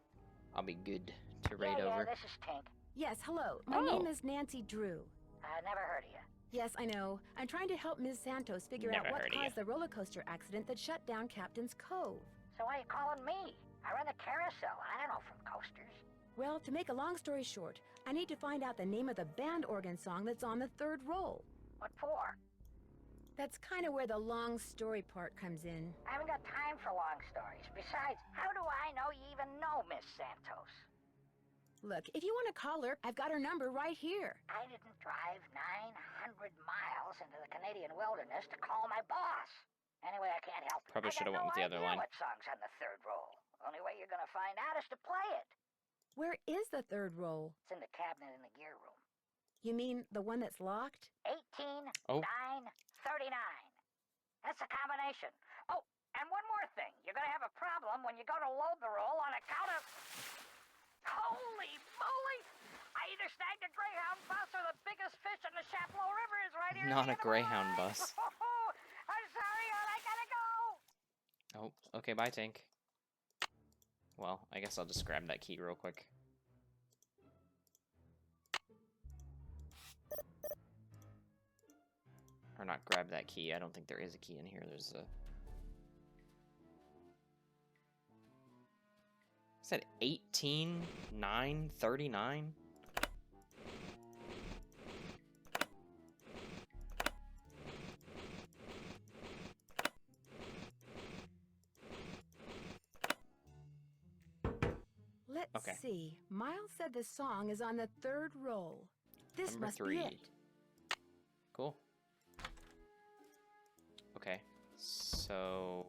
I'll be good to raid over. this is Tink. Yes, hello. My name is Nancy Drew. Never heard of you. Yes, I know. I'm trying to help Ms. Santos figure out what caused the roller coaster accident that shut down Captain's Cove. So why are you calling me? I run the carousel. I don't know from coasters. Well, to make a long story short, I need to find out the name of the band organ song that's on the 3rd roll. What for? That's kind of where the long story part comes in. I haven't got time for long stories. Besides, how do I know you even know Miss Santos? Look, if you want to call her, I've got her number right here. I didn't drive 900 miles into the Canadian wilderness to call my boss. Anyway, I can't help it. Probably should have went with the other line. What song's on the 3rd roll? Only way you're gonna find out is to play it. Where is the 3rd roll? It's in the cabinet in the gear room. You mean the one that's locked? 18, Oh. 9, 39. That's a combination. Oh, and one more thing. You're going to have a problem when you go to load the roll on account of... Holy moly! I either snagged a Greyhound bus or the biggest fish in the Chapleau River is right here. Not a Greyhound bus. I'm sorry, hon. I gotta go. Oh, okay, bye, Tank. Well, I guess I'll just grab that key real quick. Or not grab that key. I don't think there is a key in here. There's a... It said 18, 9, 39. Let's see. Miles said the song is on the 3rd roll. This Number must 3. be it. Cool. Okay, so...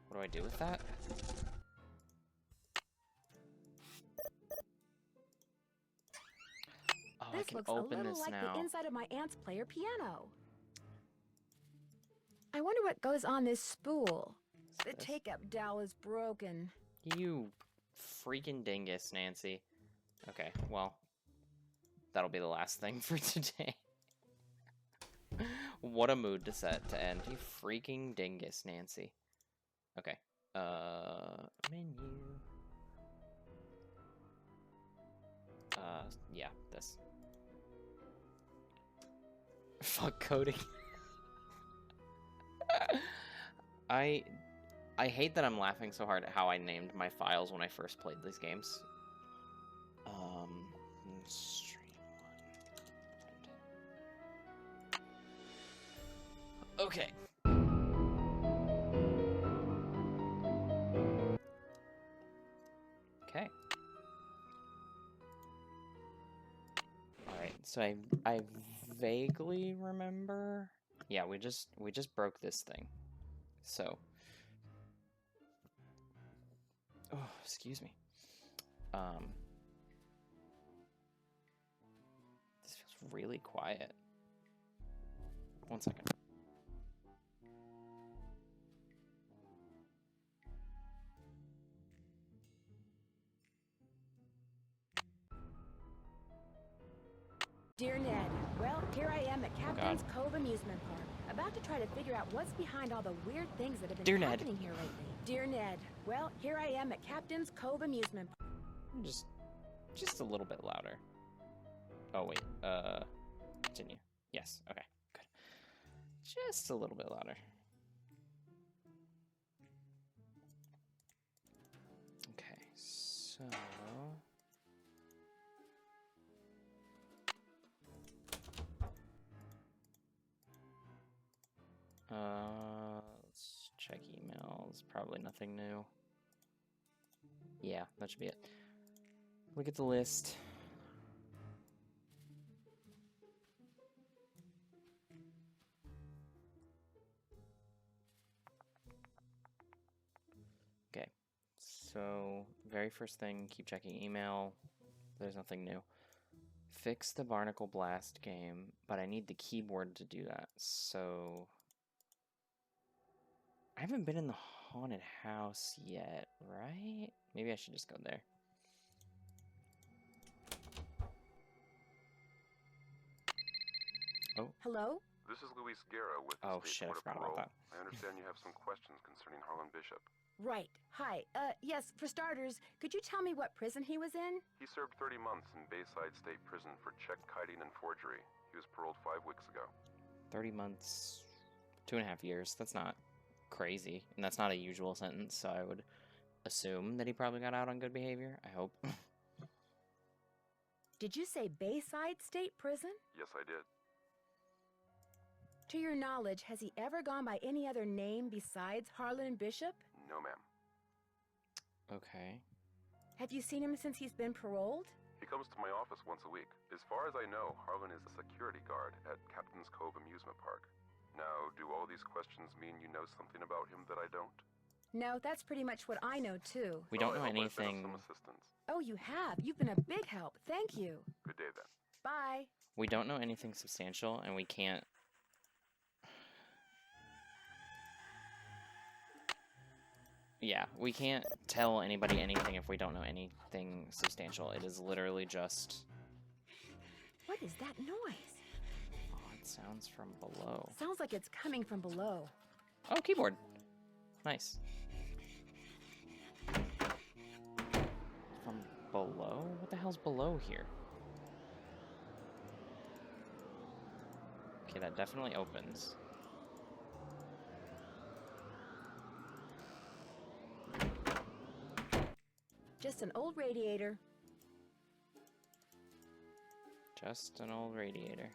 What do I do with that? Oh, I This can looks open a little this like now. the inside of my aunt's player piano. I wonder what goes on this spool. The this? take-up dowel is broken. You freaking dingus, Nancy. Okay, well, that'll be the last thing for today. What a mood to set to end. You freaking dingus, Nancy. Okay. Menu. Yeah, this. Fuck coding. I hate that I'm laughing so hard at how I named my files when I first played these games. Okay. Okay. Alright, so I vaguely remember. Yeah, we just broke this thing. So oh, excuse me. This feels really quiet. 1 second. Dear Ned, well, here I am at Captain's Cove Amusement Park, about to try to figure out what's behind all the weird things that have been happening here lately. Dear Ned, well, here I am at Captain's Cove Amusement Park. Just a little bit louder. Oh wait, continue. Yes, okay, good. Just a little bit louder. Okay, so... let's check emails. Probably nothing new. Yeah, that should be it. Look at the list. Okay, so very first thing, keep checking email. There's nothing new. Fix the Barnacle Blast game, but I need the keyboard to do that, so... I haven't been in the haunted house yet, right? Maybe I should just go there. Oh. Hello? This is Luis Guerra with the State Board of Parole. I understand you have some questions concerning Harlan Bishop. Right. Hi. Yes, for starters, could you tell me what prison he was in? He served 30 months in Bayside State Prison for check kiting and forgery. He was paroled 5 weeks ago. 30 months, 2.5 years. That's not crazy, and that's not a usual sentence, so I would assume that he probably got out on good behavior. I hope. Did you say Bayside State Prison? Yes, I did. To your knowledge, has he ever gone by any other name besides Harlan Bishop? No, ma'am. Okay. Have you seen him since he's been paroled? He comes to my office once a week. As far as I know, Harlan is a security guard at Captain's Cove Amusement Park. Now, do all these questions mean you know something about him that I don't? No, that's pretty much what I know, too. We don't know Alright, I'll let anything. Some assistance. Oh, you have? You've been a big help. Thank you. Good day then. Bye. We don't know anything substantial, and we can't. Yeah, we can't tell anybody anything if we don't know anything substantial. It is literally just. What is that noise? Oh, it sounds from below. Sounds like it's coming from below. Oh, keyboard. Nice. From below? What the hell's below here? Okay, that definitely opens. Just an old radiator. Just an old radiator.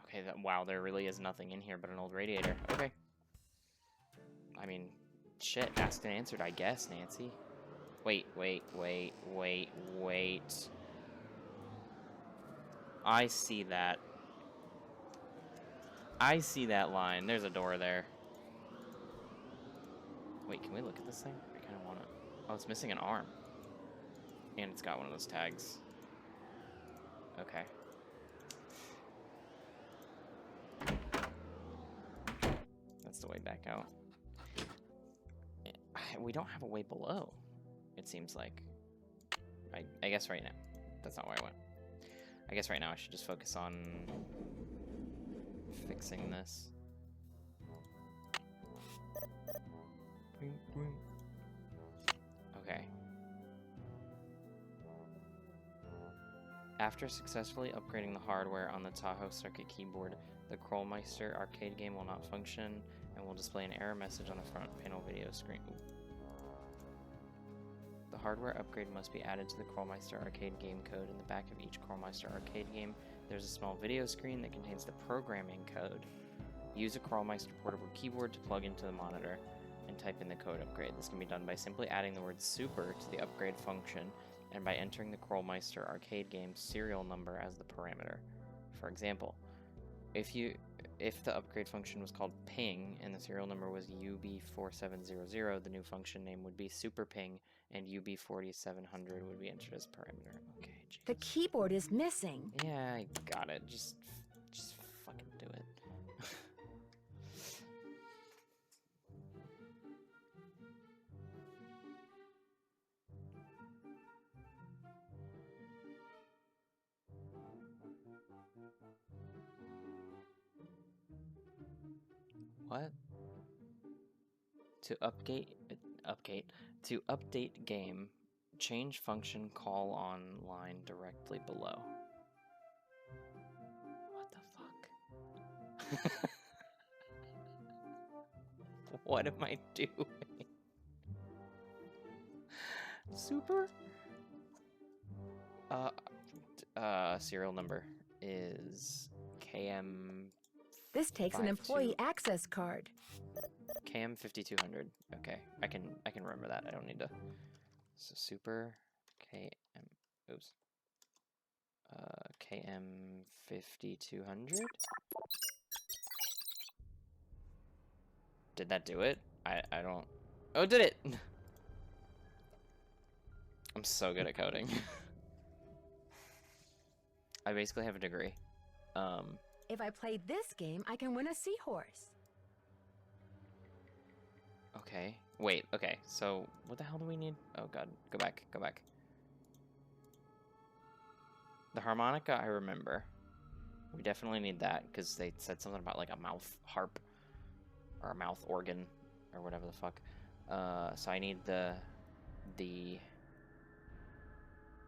Okay, wow, there really is nothing in here but an old radiator. Okay. I mean, shit, asked and answered, I guess, Nancy. Wait. I see that. I see that line. There's a door there. Wait, can we look at this thing? I kind of want to. Oh, it's missing an arm. And it's got one of those tags. Okay. That's the way back out. We don't have a way below, it seems like. I guess right now. That's not where I went. I guess right now I should just focus on fixing this. Okay. After successfully upgrading the hardware on the Tahoe circuit keyboard, the Krollmeister arcade game will not function and will display an error message on the front panel video screen. Ooh. The hardware upgrade must be added to the Krollmeister arcade game code. In the back of each Krollmeister arcade game, there's a small video screen that contains the programming code. Use a Krollmeister portable keyboard to plug into the monitor and type in the code upgrade. This can be done by simply adding the word super to the upgrade function and by entering the Krollmeister arcade game's serial number as the parameter. For example, if the upgrade function was called ping and the serial number was UB4700, the new function name would be super ping and UB4700 would be entered as parameter. Okay, geez. The keyboard is missing. Yeah, I got it. Just fucking do it. What? To update game, change function call on line directly below. What the fuck? What am I doing? Super? Serial number is KM. This takes an employee access card. KM5200. Okay, I can remember that. I don't need to. So super KM. Oops. KM5200. Did that do it? I don't. Oh, it did it. I'm so good at coding. I basically have a degree. If I play this game, I can win a seahorse. Okay. Wait, okay. So, what the hell do we need? Oh god, go back. The harmonica, I remember. We definitely need that, because they said something about, like, a mouth harp. Or a mouth organ, or whatever the fuck. So I need the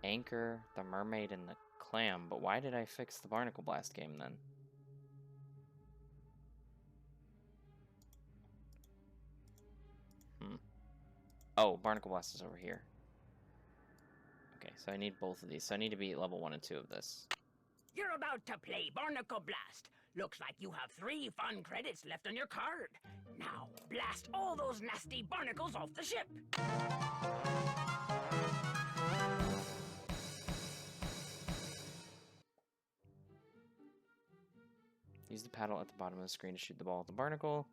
anchor, the mermaid, and the clam. But why did I fix the Barnacle Blast game, then? Oh, Barnacle Blast is over here. Okay, so I need both of these. So I need to be level 1 and 2 of this. You're about to play Barnacle Blast. Looks like you have 3 fun credits left on your card. Now, blast all those nasty barnacles off the ship. Use the paddle at the bottom of the screen to shoot the ball at the barnacle.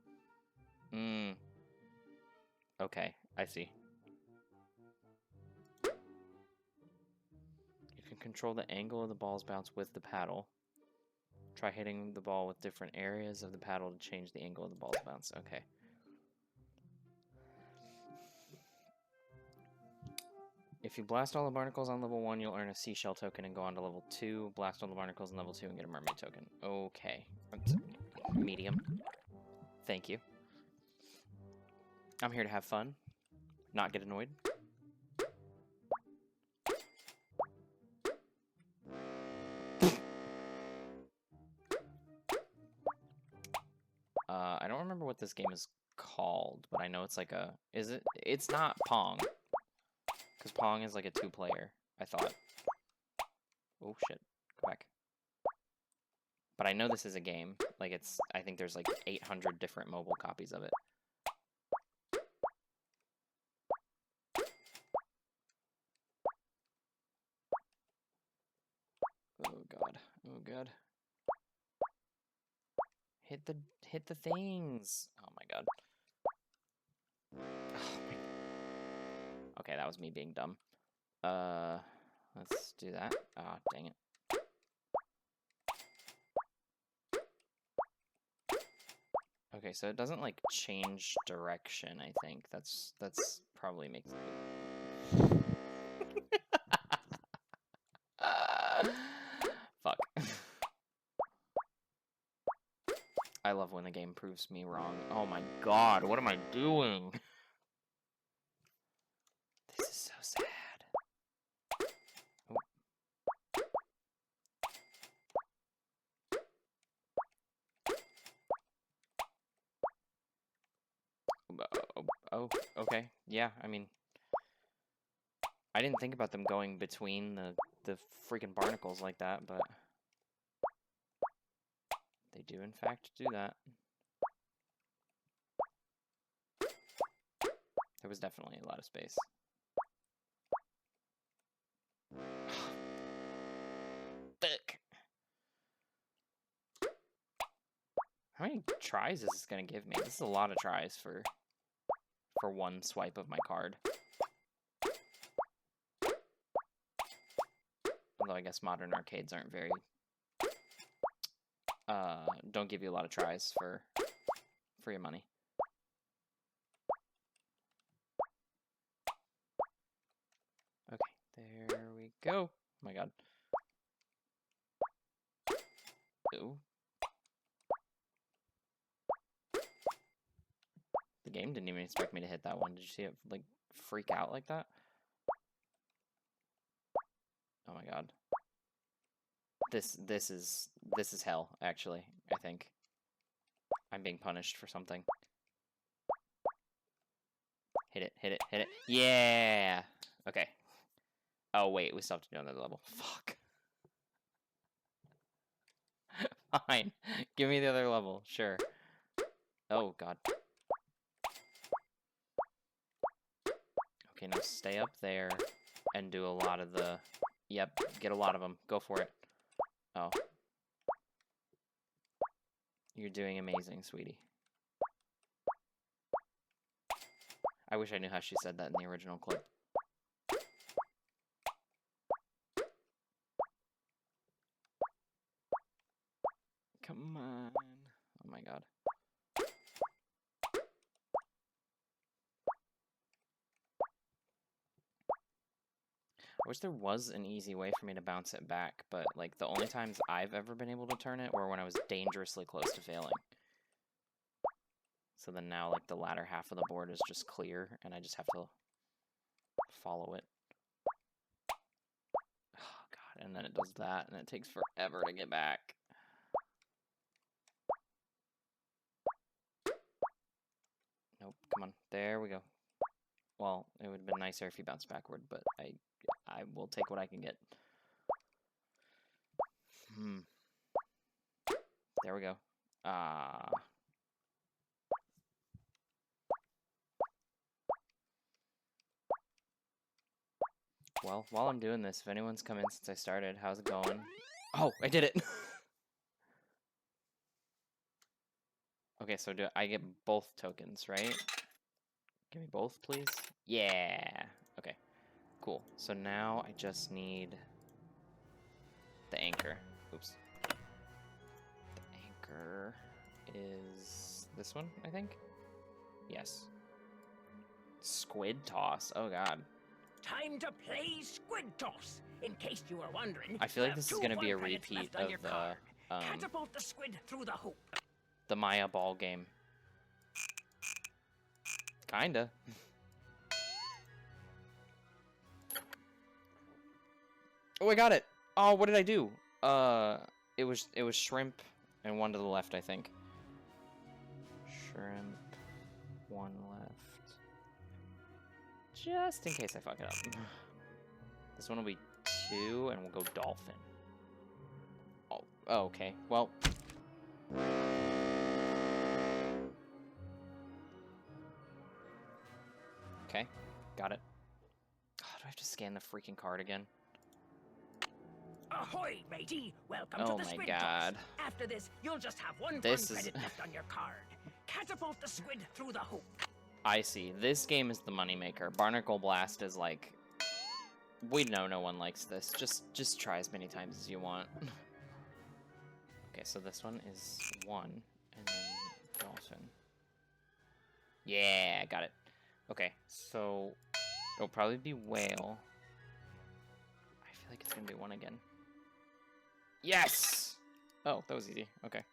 Okay, I see. You can control the angle of the ball's bounce with the paddle. Try hitting the ball with different areas of the paddle to change the angle of the ball's bounce. Okay. If you blast all the barnacles on level 1, you'll earn a seashell token and go on to level 2. Blast all the barnacles on level 2 and get a mermaid token. Okay. Medium. Thank you. I'm here to have fun, not get annoyed. I don't remember what this game is called, but I know it's like a... Is it? It's not Pong. Because Pong is like a 2-player, I thought. Oh, shit. Go back. But I know this is a game. Like, it's... I think there's like 800 different mobile copies of it. Oh, God. Oh, God. Hit the things. Oh, my God. Oh, my... Okay, that was me being dumb. Let's do that. Ah, dang it. Okay, so it doesn't like change direction, I think. That's probably makes it. Fuck. I love when the game proves me wrong. Oh my god, what am I doing? This is so sad. Oh, okay. Yeah, I mean, I didn't think about them going between the freaking barnacles like that, but they do in fact do that. There was definitely a lot of space. Fuck. How many tries is this gonna give me? This is a lot of tries for one swipe of my card. Although I guess modern arcades aren't very... don't give you a lot of tries for your money. Okay, there we go. Oh my god. Ooh. The game didn't even expect me to hit that one. Did you see it, like, freak out like that? Oh my god. This is hell, actually, I think. I'm being punished for something. Hit it, hit it, hit it. Yeah! Okay. Oh, wait, we still have to do another level. Fuck. Fine. Give me the other level, sure. Oh, god. Okay, now stay up there and do a lot of the... Yep, get a lot of them. Go for it. Oh. You're doing amazing, sweetie. I wish I knew how she said that in the original clip. Come on. Oh my god. I wish there was an easy way for me to bounce it back, but like the only times I've ever been able to turn it were when I was dangerously close to failing. So then now like the latter half of the board is just clear and I just have to follow it. Oh god, and then it does that and it takes forever to get back. Nope, come on. There we go. Well, it would have been nicer if you bounced backward, but I will take what I can get. There we go. Well, while I'm doing this, if anyone's come in since I started, how's it going? Oh, I did it! Okay, so do I get both tokens, right? Give me both, please. Yeah. Okay. Cool. So now I just need the anchor. Oops. The anchor is this one, I think. Yes. Squid toss. Oh god. Time to play squid toss. In case you were wondering, I feel you like have this is 2 gonna be a fun credits repeat left on of your the card. Catapult the squid through the hoop. Maya ball game. Kinda. Oh, I got it. Oh, what did I do? It was shrimp and one to the left, I think. Shrimp, one left. Just in case I fuck it up. This one will be 2, and we'll go dolphin. Oh, okay. Well. Okay, got it. Oh, do I have to scan the freaking card again? Ahoy, matey! Welcome Oh to the my squid god. toss. After this, you'll just have 1 This fun is- credit left on your card. Catapult the squid through the hoop. I see. This game is the moneymaker. Barnacle Blast is like... We know no one likes this. Just try as many times as you want. Okay, so this one is 1, and then dolphin. Yeah, got it. Okay, so it'll probably be whale. I feel like it's gonna be 1 again. Yes! Oh, that was easy. Okay.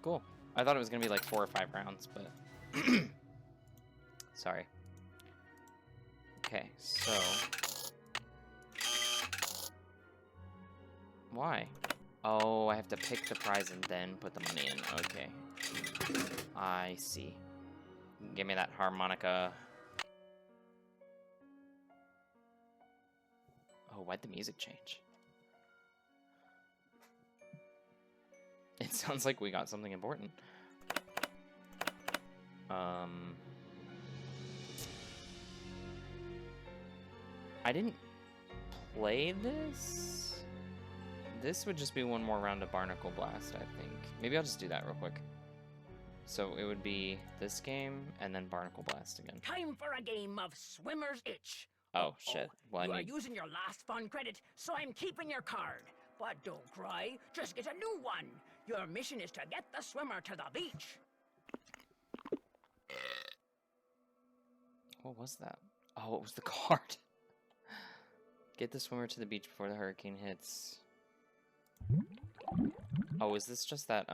Cool. I thought it was gonna be like 4 or 5 rounds, but... Sorry. Okay, so... Why? Oh, I have to pick the prize and then put the money in. Okay. I see. Give me that harmonica. Oh, why'd the music change? It sounds like we got something important. I didn't play this. This would just be 1 more round of Barnacle Blast, I think. Maybe I'll just do that real quick. So it would be this game and then Barnacle Blast again. Time for a game of Swimmer's Itch. Oh, shit. Well, You I are need... using your last fun credit, so I'm keeping your card. But don't cry, just get a new one. Your mission is to get the swimmer to the beach. What was that? Oh, it was the card. Get the swimmer to the beach before the hurricane hits. Oh, is this just that,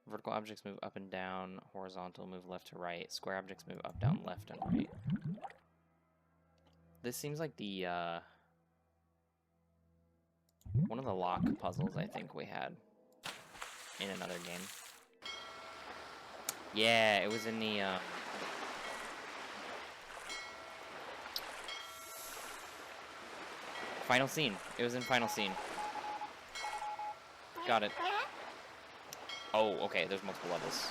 vertical objects move up and down, horizontal move left to right, square objects move up, down, left, and right. This seems like the, one of the lock puzzles I think we had in another game. Yeah, it was in the, Final Scene. It was in Final Scene. Got it. Oh, okay, there's multiple levels.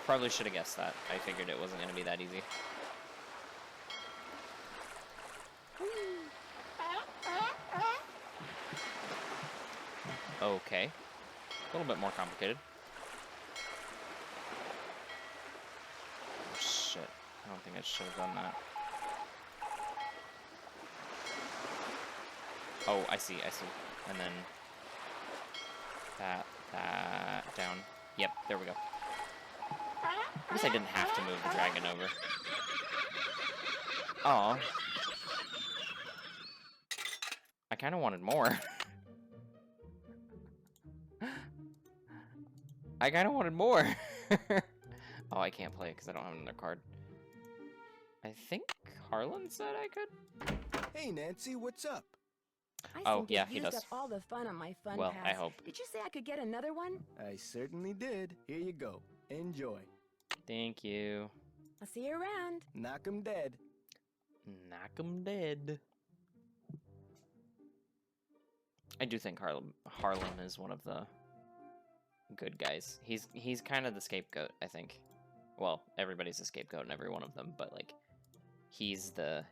Probably should have guessed that. I figured it wasn't going to be that easy. Okay. A little bit more complicated. Oh, shit. I don't think I should have done that. Oh, I see. And then that down. Yep, there we go. I guess I didn't have to move the dragon over. Aw. I kind of wanted more. I kind of wanted more. Oh, I can't play it because I don't have another card. I think Harlan said I could. Hey, Nancy, what's up? I think he used up all the fun on my fun Well, pass. I hope. Did you say I could get another one? I certainly did. Here you go. Enjoy. Thank you. I'll see you around. Knock 'em dead. Knock 'em dead. I do think Harlan is one of the good guys. He's kind of the scapegoat, I think. Well, everybody's a scapegoat in every one of them, but like he's the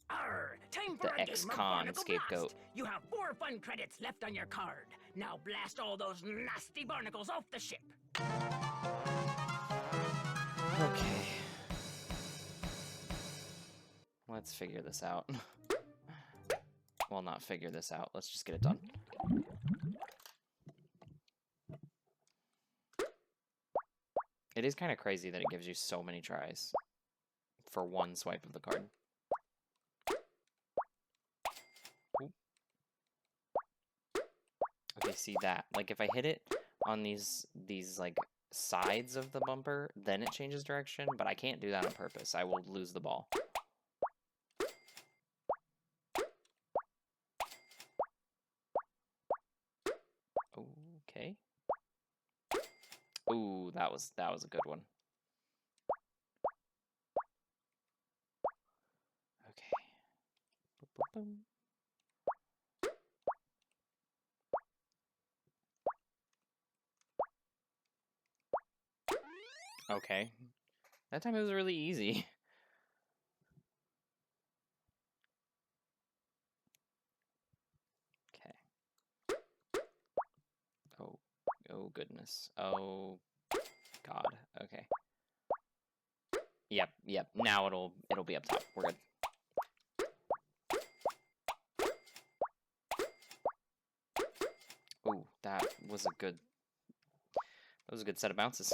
Arr, time for a game of ex-con Barnacle scapegoat. Blast. You have 4 fun credits left on your card. Now blast all those nasty barnacles off the ship. Okay. Let's figure this out. Well, not figure this out. Let's just get it done. It is kind of crazy that it gives you so many tries for one swipe of the card. Ooh. Okay, see that? Like, if I hit it on these like sides of the bumper, then it changes direction, but I can't do that on purpose. I will lose the ball. Okay. Ooh, that was a good one. Okay. Boop, boop, boom. Okay. That time it was really easy. Okay. Oh goodness. Oh God. Okay. Yep. Now it'll be up top. We're good. Ooh, that was a good set of bounces.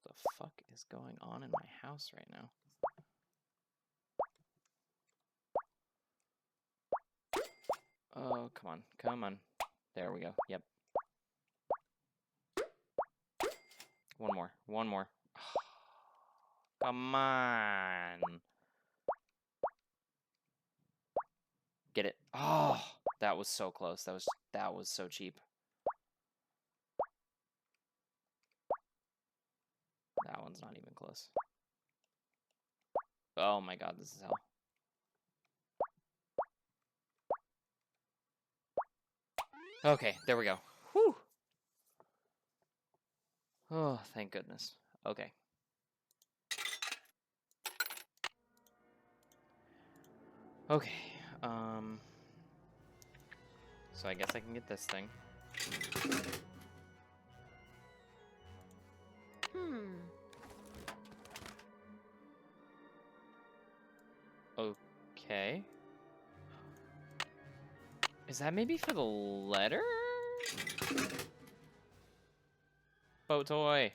The fuck is going on in my house right now? Oh, come on. There we go. Yep. One more. Come on. Get it. Oh, that was so close. That was so cheap. That one's not even close. Oh my God, this is hell. Okay, there we go. Whew. Oh, thank goodness. Okay. Okay. So I guess I can get this thing. Okay. Is that maybe for the letter? Boat toy.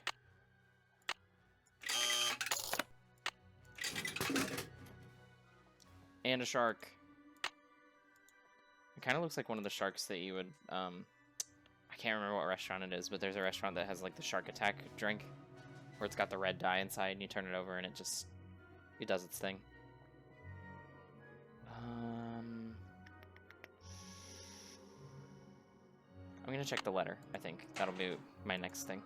And a shark. It kind of looks like one of the sharks that you would, I can't remember what restaurant it is, but there's a restaurant that has like the shark attack drink where it's got the red dye inside and you turn it over and it does its thing. I'm gonna check the letter, I think. That'll be my next thing.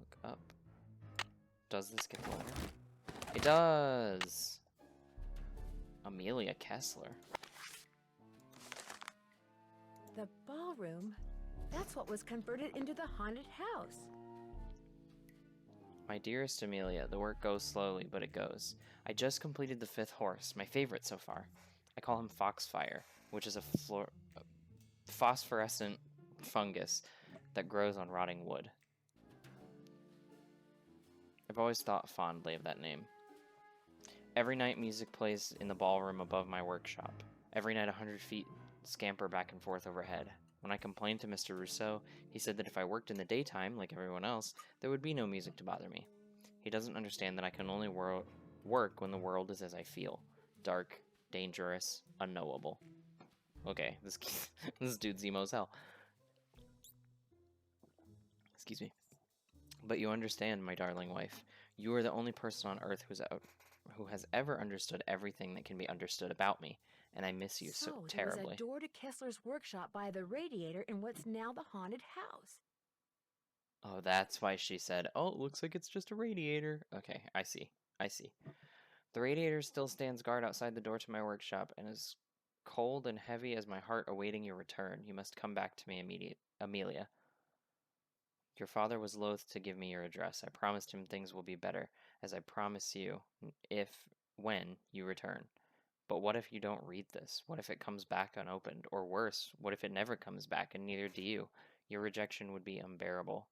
Look up. Does this get the letter? It does! Amelia Kessler. The ballroom? That's what was converted into the haunted house. My dearest Amelia, the work goes slowly, but it goes. I just completed the 5th horse, my favorite so far. I call him Foxfire, which is a phosphorescent fungus that grows on rotting wood. I've always thought fondly of that name. Every night music plays in the ballroom above my workshop. Every night 100 feet scamper back and forth overhead. When I complained to Mr. Rousseau, he said that if I worked in the daytime, like everyone else, there would be no music to bother me. He doesn't understand that I can only work when the world is as I feel. Dark, dangerous, unknowable. Okay, this dude's emo as hell. Excuse me. But you understand, my darling wife. You are the only person on earth who has ever understood everything that can be understood about me, and I miss you so there was terribly. a door to Kessler's workshop by the radiator in what's now the haunted house. Oh, that's why she said, "Oh, it looks like it's just a radiator." Okay, I see. I see. The radiator still stands guard outside the door to my workshop and is cold and heavy as my heart awaiting your return. You must come back to me, Amelia. Your father was loath to give me your address. I promised him things will be better, as I promise you, when you return. But what if you don't read this? What if it comes back unopened? Or worse, what if it never comes back and neither do you? Your rejection would be unbearable.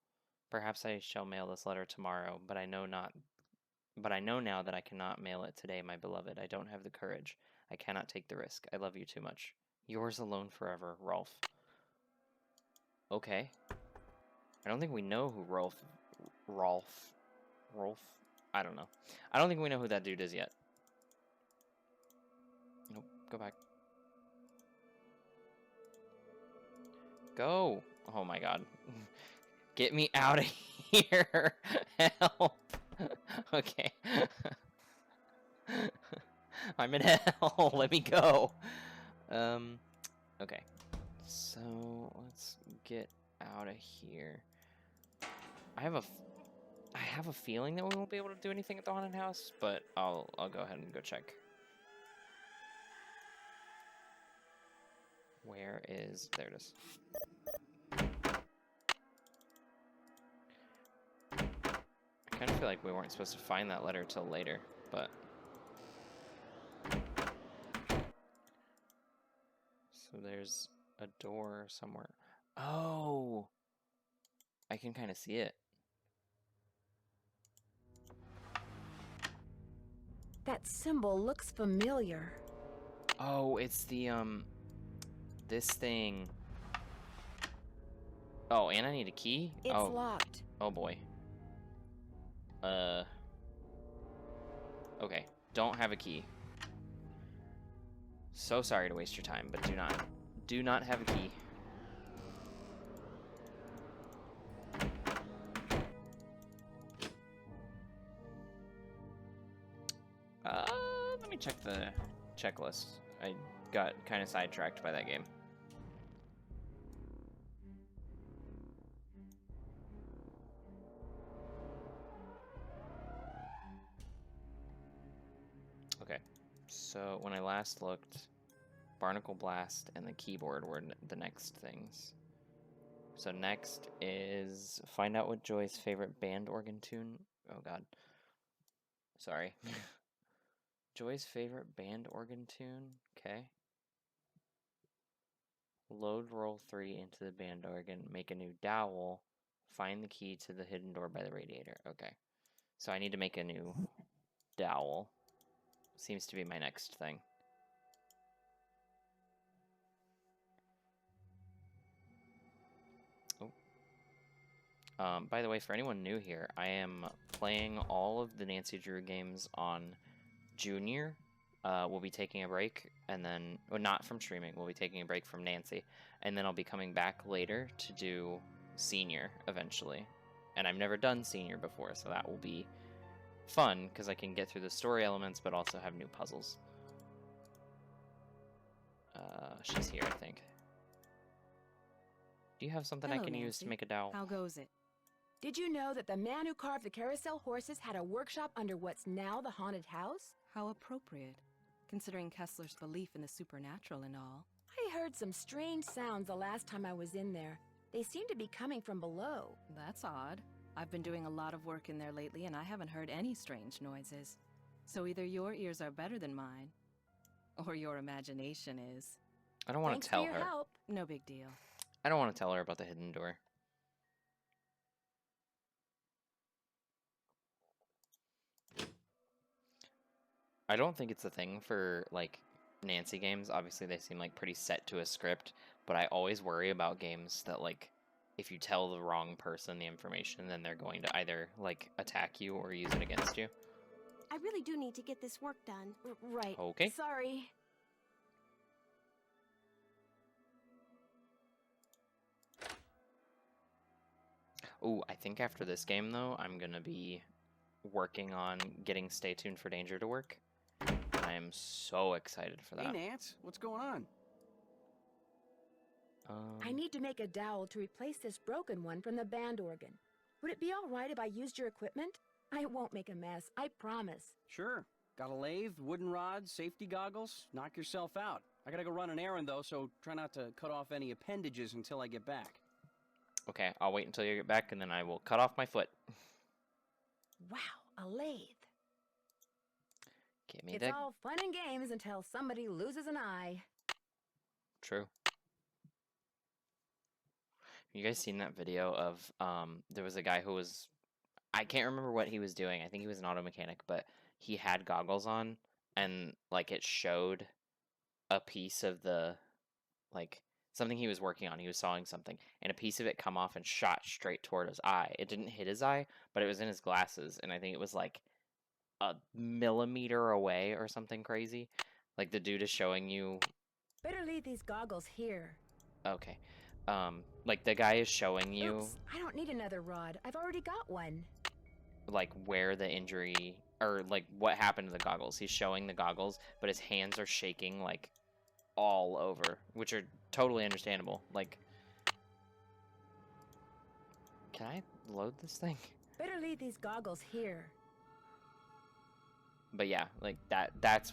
Perhaps I shall mail this letter tomorrow, but I know now that I cannot mail it today, my beloved. I don't have the courage. I cannot take the risk. I love you too much. Yours alone forever, Rolf. Okay. I don't think we know who Rolf? I don't know. I don't think we know who that dude is yet. Nope. Go back. Go. Oh my god. Get me out of here. Help. Okay. I'm in hell. Let me go. Okay. So let's get out of here. I have a feeling that we won't be able to do anything at the haunted house, but I'll go ahead and go check. Where is... There it is. I kind of feel like we weren't supposed to find that letter till later, but... So there's a door somewhere. Oh! I can kind of see it. That symbol looks familiar. Oh, it's the, this thing. Oh, and I need a key? It's oh. locked. Oh, boy. Okay. Don't have a key. So sorry to waste your time, but do not have a key. Let me check the checklist. I got kind of sidetracked by that game. Okay, so when I last looked, Barnacle Blast and the keyboard were the next things. So next is find out what Joy's favorite band organ tune. Oh god. Sorry. Joy's favorite band organ tune. Okay. Load roll 3 into the band organ. Make a new dowel. Find the key to the hidden door by the radiator. Okay. So I need to make a new dowel. Seems to be my next thing. Oh. By the way, for anyone new here, I am playing all of the Nancy Drew games on Junior. We'll be taking a break, and then... Well, not from streaming. We'll be taking a break from Nancy. And then I'll be coming back later to do Senior, eventually. And I've never done Senior before, so that will be fun, because I can get through the story elements, but also have new puzzles. She's here, I think. Do you have something Hello, I can Nancy. use to make a dowel? How goes it? Did you know that the man who carved the carousel horses had a workshop under what's now the haunted house? How appropriate, considering Kessler's belief in the supernatural and all. I heard some strange sounds the last time I was in there. They seem to be coming from below. That's odd. I've been doing a lot of work in there lately, and I haven't heard any strange noises. So either your ears are better than mine, or your imagination is. I don't want to tell her. Help. No big deal. I don't want to tell her about the hidden door. I don't think it's a thing for, like, Nancy games. Obviously, they seem, like, pretty set to a script, but I always worry about games that, like, if you tell the wrong person the information, then they're going to either, like, attack you or use it against you. I really do need to get this work done. Right. Okay. Sorry. Ooh, I think after this game, though, I'm going to be working on getting Stay Tuned for Danger to work. I am so excited for that. Hey, Nance, what's going on? I need to make a dowel to replace this broken one from the band organ. Would it be all right if I used your equipment? I won't make a mess, I promise. Sure. Got a lathe, wooden rods, safety goggles? Knock yourself out. I gotta go run an errand, though, so try not to cut off any appendages until I get back. Okay, I'll wait until you get back, and then I will cut off my foot. Wow, a lathe. Give me It's that. all fun and games until somebody loses an eye. True. You guys seen that video of there was a guy who was, I can't remember what he was doing. I think he was an auto mechanic, but he had goggles on, and like it showed a piece of the, like, something he was working on. He was sawing something, and a piece of it come off and shot straight toward his eye. It didn't hit his eye, but it was in his glasses, and I think it was like a millimeter away or something crazy. Like the dude is showing you. Better leave these goggles here. Okay. Like the guy is showing you. Oops, I don't need another rod. I've already got one. Like where the injury, or like what happened to the goggles. He's showing the goggles, but his hands are shaking like all over, which are totally understandable. Like, can I load this thing? Better leave these goggles here. But yeah, like that's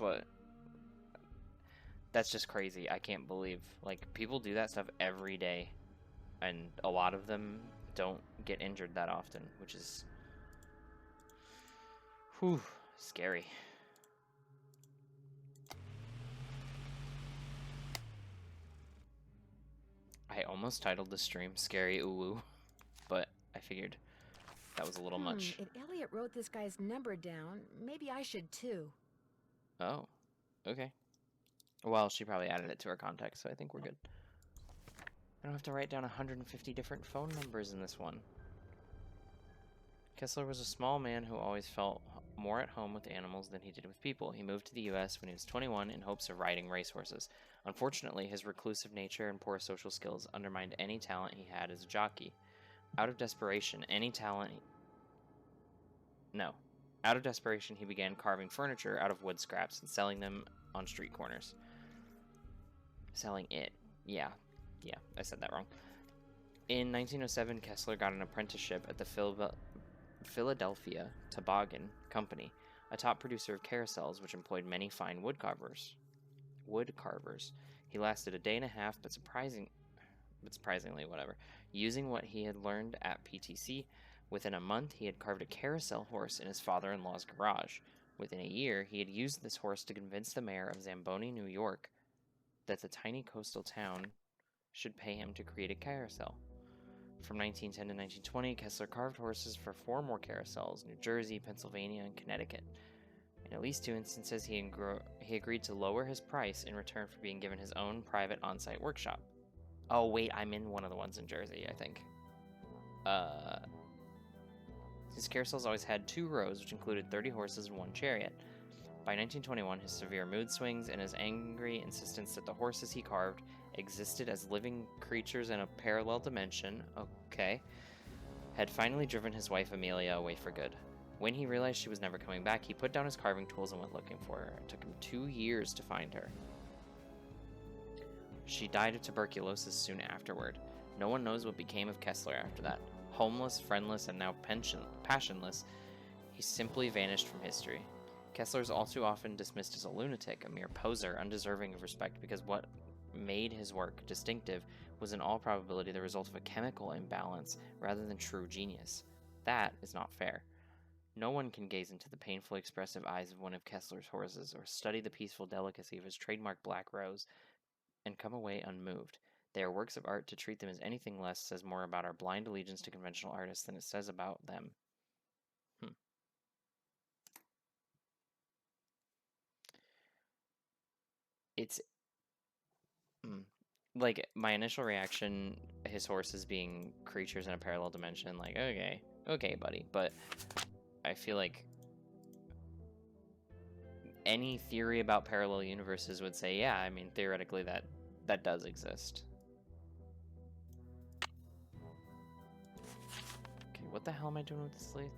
just crazy. I can't believe, like, people do that stuff every day, and a lot of them don't get injured that often, which is, whew, scary. I almost titled the stream Scary Uwu, but I figured that was a little much. If Elliot wrote this guy's number down, maybe I should too. Oh, okay. Well, she probably added it to her contacts, so I think we're good. I don't have to write down 150 different phone numbers in this one. Kessler was a small man who always felt more at home with animals than he did with people. He moved to the U.S. when he was 21 in hopes of riding racehorses. Unfortunately, his reclusive nature and poor social skills undermined any talent he had as a jockey. Out of desperation, he began carving furniture out of wood scraps and selling them on street corners. Selling it. Yeah, I said that wrong. In 1907, Kessler got an apprenticeship at the Philadelphia Toboggan Company, a top producer of carousels which employed many fine wood carvers. He lasted a day and a half, but surprisingly, whatever. Using what he had learned at PTC, within a month he had carved a carousel horse in his father-in-law's garage. Within a year, he had used this horse to convince the mayor of Zamboni, New York, that the tiny coastal town should pay him to create a carousel. From 1910 to 1920, Kessler carved horses for 4 more carousels: New Jersey, Pennsylvania, and Connecticut. In at least 2 instances, he agreed to lower his price in return for being given his own private on-site workshop. Oh wait, I'm in one of the ones in Jersey, I think. His carousels always had 2 rows, which included 30 horses and 1 chariot. By 1921, his severe mood swings and his angry insistence that the horses he carved existed as living creatures in a parallel dimension, had finally driven his wife Amelia away for good. When he realized she was never coming back, he put down his carving tools and went looking for her. It took him 2 years to find her. She died of tuberculosis soon afterward. No one knows what became of Kessler after that. Homeless, friendless, and now passionless, he simply vanished from history. Kessler is all too often dismissed as a lunatic, a mere poser, undeserving of respect, because what made his work distinctive was in all probability the result of a chemical imbalance rather than true genius. That is not fair. No one can gaze into the painfully expressive eyes of one of Kessler's horses, or study the peaceful delicacy of his trademark black rose, and come away unmoved. They are works of art. To treat them as anything less says more about our blind allegiance to conventional artists than it says about them. It's like, my initial reaction, his horses being creatures in a parallel dimension, like, okay, buddy. But I feel like any theory about parallel universes would say, yeah, I mean, theoretically that does exist. Okay, what the hell am I doing with this lathe?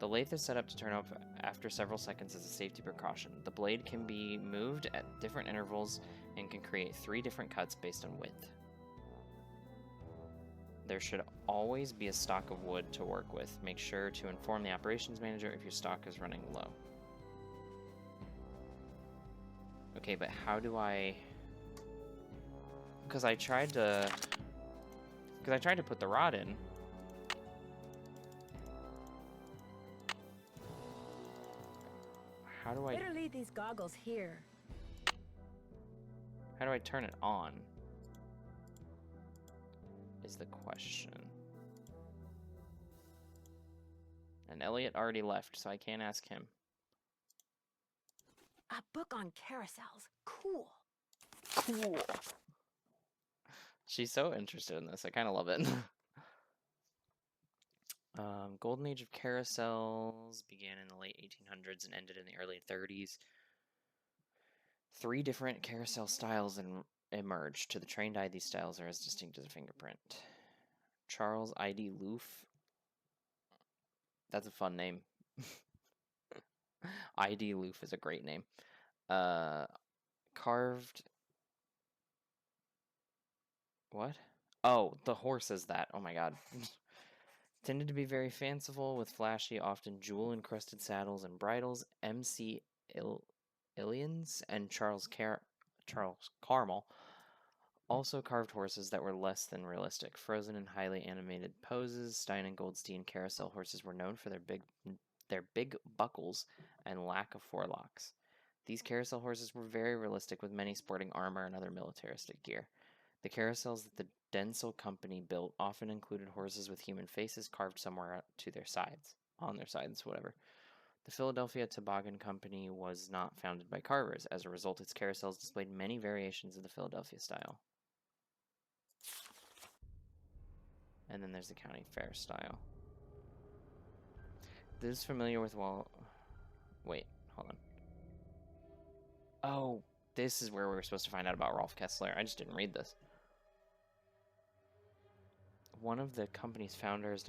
The lathe is set up to turn off after several seconds as a safety precaution. The blade can be moved at different intervals and can create 3 different cuts based on width. There should always be a stock of wood to work with. Make sure to inform the operations manager if your stock is running low. Okay, but how do I... Because I tried to put the rod in. How do I... Better leave these goggles here. How do I turn it on? Is the question. And Elliot already left, so I can't ask him. A book on carousels. Cool. Cool. She's so interested in this. I kind of love it. Golden Age of carousels began in the late 1800s and ended in the early 30s. 3 different carousel styles emerged. To the trained eye, these styles are as distinct as a fingerprint. Charles I.D. Loof. That's a fun name. I.D. Loof is a great name. Carved... What? Oh, the horse is that. Oh my god. Tended to be very fanciful, with flashy, often jewel-encrusted saddles and bridles. M.C. Illians and Charles Carmel also carved horses that were less than realistic. Frozen in highly animated poses, Stein and Goldstein carousel horses were known for their big buckles and lack of forelocks. These carousel horses were very realistic, with many sporting armor and other militaristic gear. The carousels that the Denzel Company built often included horses with human faces carved somewhere to their sides, on their sides, whatever. The Philadelphia Toboggan Company was not founded by carvers. As a result, its carousels displayed many variations of the Philadelphia style. And then there's the county fair style. This is familiar with wait, hold on. Oh, this is where we were supposed to find out about Rolf Kessler. I just didn't read this. One of the company's founders,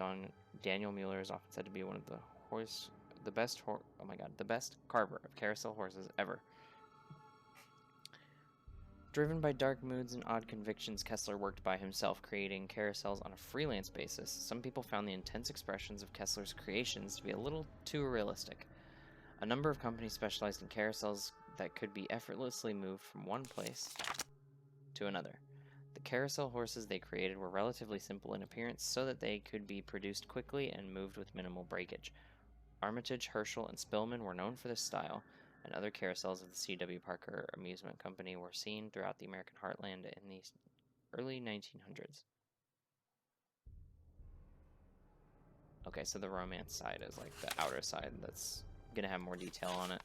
Daniel Mueller, is often said to be one of the best carver of carousel horses ever. Driven by dark moods and odd convictions, Kessler worked by himself, creating carousels on a freelance basis. Some people found the intense expressions of Kessler's creations to be a little too realistic. A number of companies specialized in carousels that could be effortlessly moved from one place to another. The carousel horses they created were relatively simple in appearance so that they could be produced quickly and moved with minimal breakage. Armitage, Herschel, and Spillman were known for this style, and other carousels of the C.W. Parker Amusement Company were seen throughout the American heartland in the early 1900s. Okay, so the romance side is like the outer side that's gonna have more detail on it.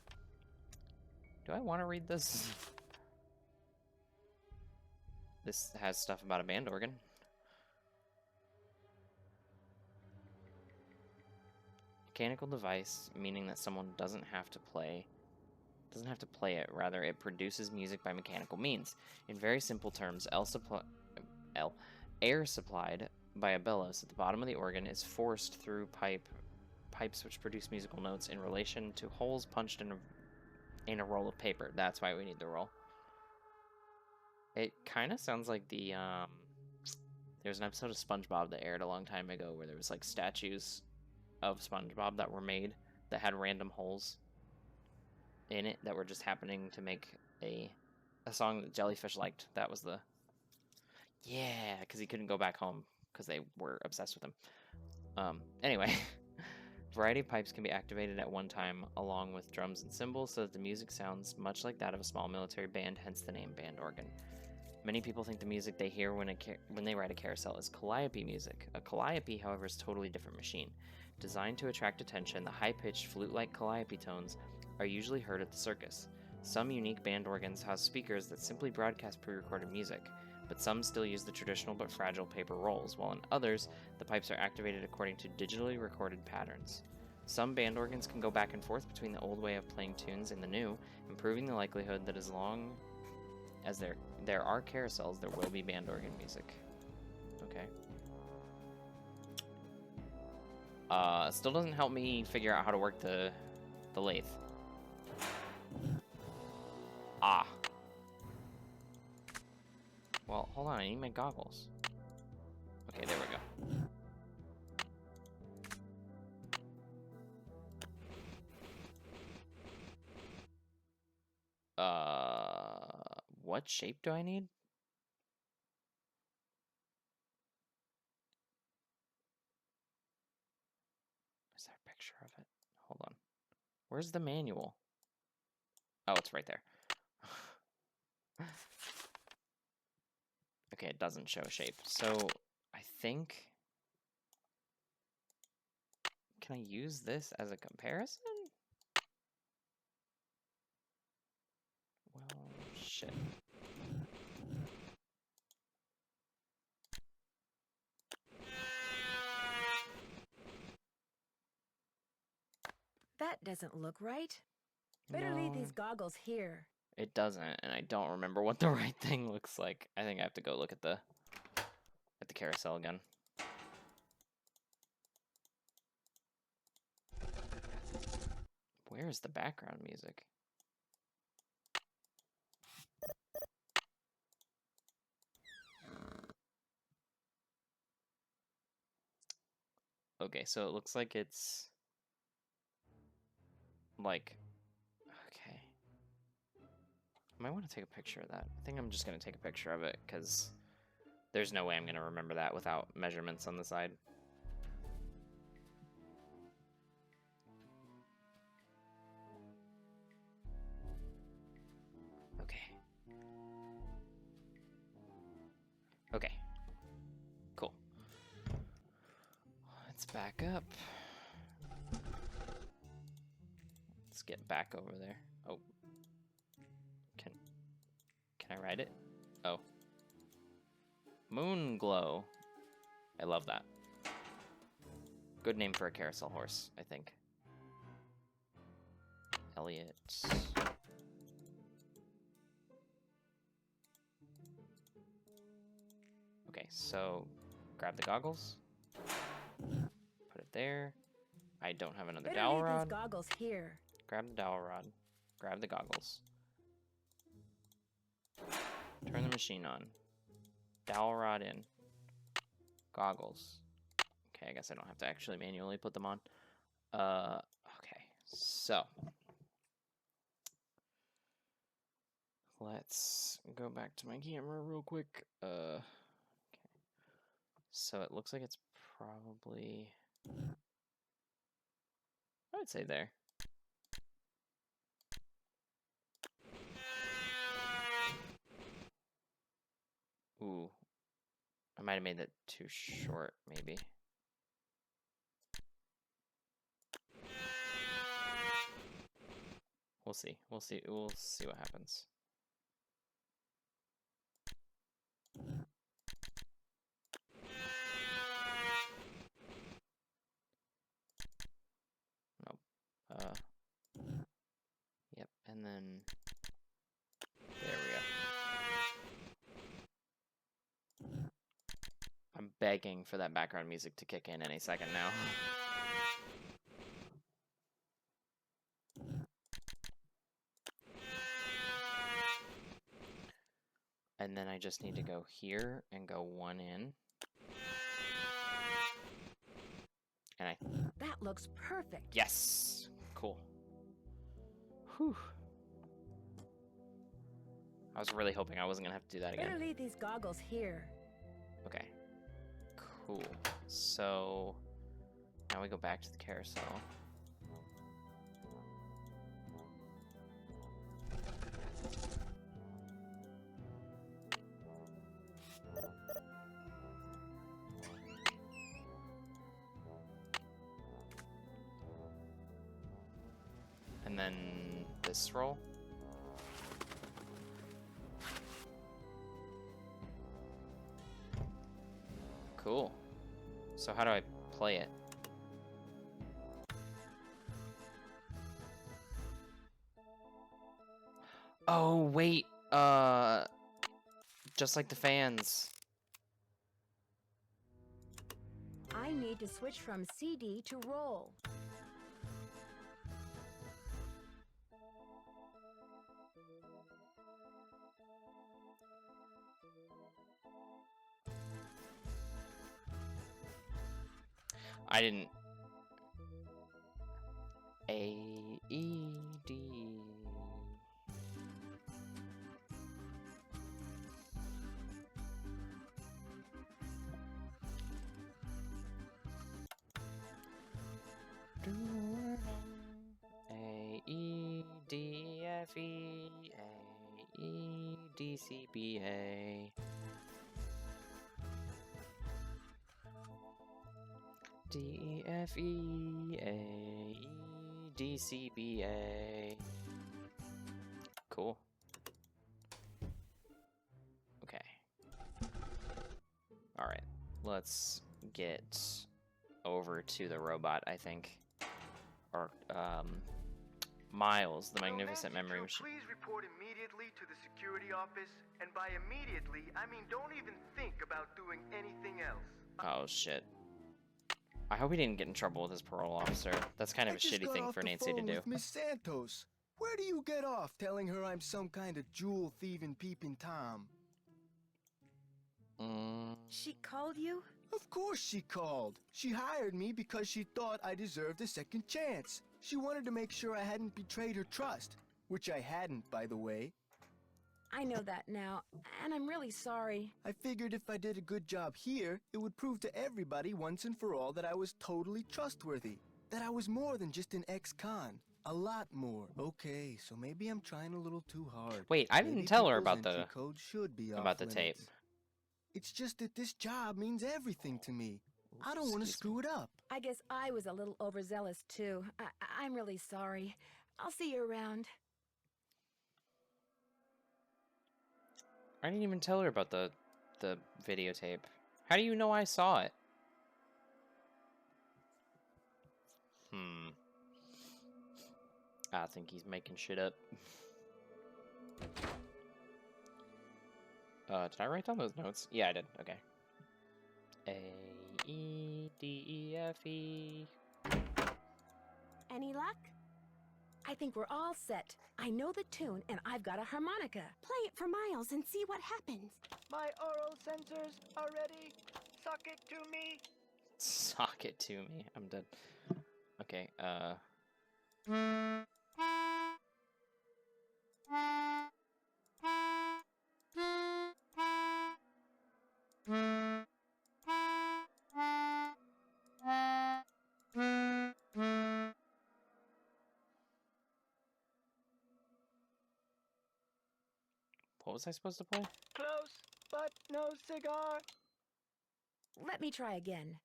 Do I want to read this? This has stuff about a band organ. Mechanical device, meaning that someone doesn't have to play it, rather it produces music by mechanical means. In very simple terms, air supplied by a bellows at the bottom of the organ is forced through pipes which produce musical notes in relation to holes punched in a roll of paper. That's why we need the roll. It kind of sounds like there's an episode of SpongeBob that aired a long time ago where there was like statues of SpongeBob that were made that had random holes in it that were just happening to make a song that Jellyfish liked. That was because he couldn't go back home because they were obsessed with him. Anyway, variety of pipes can be activated at one time along with drums and cymbals so that the music sounds much like that of a small military band, hence the name band organ. Many people think the music they hear when they ride a carousel is calliope music. A calliope, however, is a totally different machine. Designed to attract attention, the high-pitched, flute-like calliope tones are usually heard at the circus. Some unique band organs have speakers that simply broadcast pre-recorded music, but some still use the traditional but fragile paper rolls, while in others, the pipes are activated according to digitally recorded patterns. Some band organs can go back and forth between the old way of playing tunes and the new, improving the likelihood that as long as there are carousels, there will be band organ music. Okay. Still doesn't help me figure out how to work the lathe. Ah. Well, hold on, I need my goggles. Okay, there we go. What shape do I need? Is there a picture of it? Hold on. Where's the manual? Oh, it's right there. Okay, it doesn't show a shape. So, I think... Can I use this as a comparison? Well, shit. That doesn't look right. Better leave these goggles here. It doesn't, and I don't remember what the right thing looks like. I think I have to go look at the carousel again. Where's the background music? Okay, so it looks like it's like, okay. I might want to take a picture of that. I think I'm just going to take a picture of it because there's no way I'm going to remember that without measurements on the side. Okay. Okay. Cool. Let's back up. Let's get back over there. Oh. Can I ride it? Oh. Moon Glow. I love that. Good name for a carousel horse, I think. Elliot. Okay, so grab the goggles. Put it there. I don't have another dowel rod. These goggles here. Grab the dowel rod. Grab the goggles. Turn the machine on. Dowel rod in. Goggles. Okay, I guess I don't have to actually manually put them on. Okay, so let's go back to my camera real quick. Okay. So it looks like it's probably, I would say there. Ooh, I might have made that too short, maybe. We'll see. We'll see. We'll see what happens. Nope. Yep. And then there we go. I'm begging for that background music to kick in any second now. And then I just need to go here and go one in. And that looks perfect. Yes. Cool. Whew. I was really hoping I wasn't gonna have to do that again. Better leave these goggles here. Okay. Cool. So now we go back to the carousel. And then this roll. Cool. So how do I play it? Oh, wait. Just like the fans. I need to switch from CD to roll. I didn't. AED. AEDFE AEDCBA DEFE AEDCBA. Cool. Okay. All right. Let's get over to the robot, I think. Or Miles, the magnificent memory machine. Please report immediately to the security office, and by immediately, I mean don't even think about doing anything else. Oh shit. I hope he didn't get in trouble with his parole officer. That's kind of a shitty thing for Nancy to do. Miss Santos, where do you get off telling her I'm some kind of jewel thieving peeping Tom? She called you? Of course she called. She hired me because she thought I deserved a second chance. She wanted to make sure I hadn't betrayed her trust, which I hadn't, by the way. I know that now, and I'm really sorry. I figured if I did a good job here, it would prove to everybody once and for all that I was totally trustworthy. That I was more than just an ex-con. A lot more. Okay, so maybe I'm trying a little too hard. Wait, I didn't tell her about the tape. It's just that this job means everything to me. I don't want to screw it up. I guess I was a little overzealous too. I'm really sorry. I'll see you around. I didn't even tell her about the videotape. How do you know I saw it? I think he's making shit up. Did I write down those notes? Yeah, I did. Okay. AEDEFE. Any luck? I think we're all set. I know the tune, and I've got a harmonica. Play it for Miles and see what happens. My oral sensors are ready. Suck it to me. Sock it to me. I'm dead. Okay, what was I supposed to play? Close, but no cigar. Let me try again.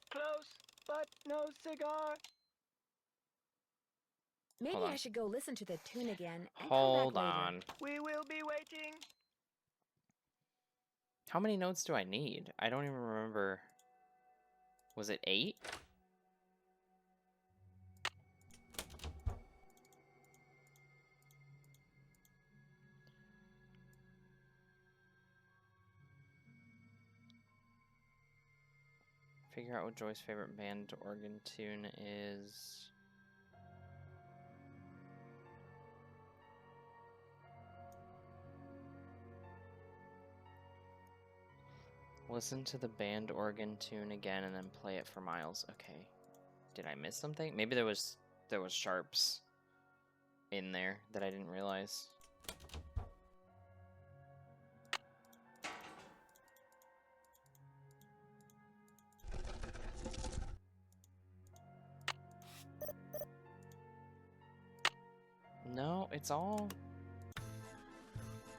Close, but no cigar. Maybe I should go listen to the tune again and Hold come back later. on. We will be waiting. How many notes do I need? I don't even remember. Was it 8? Figure out what Joy's favorite band organ tune is. Listen to the band organ tune again and then play it for Miles. Okay. Did I miss something? Maybe there was sharps in there that I didn't realize. No, it's all...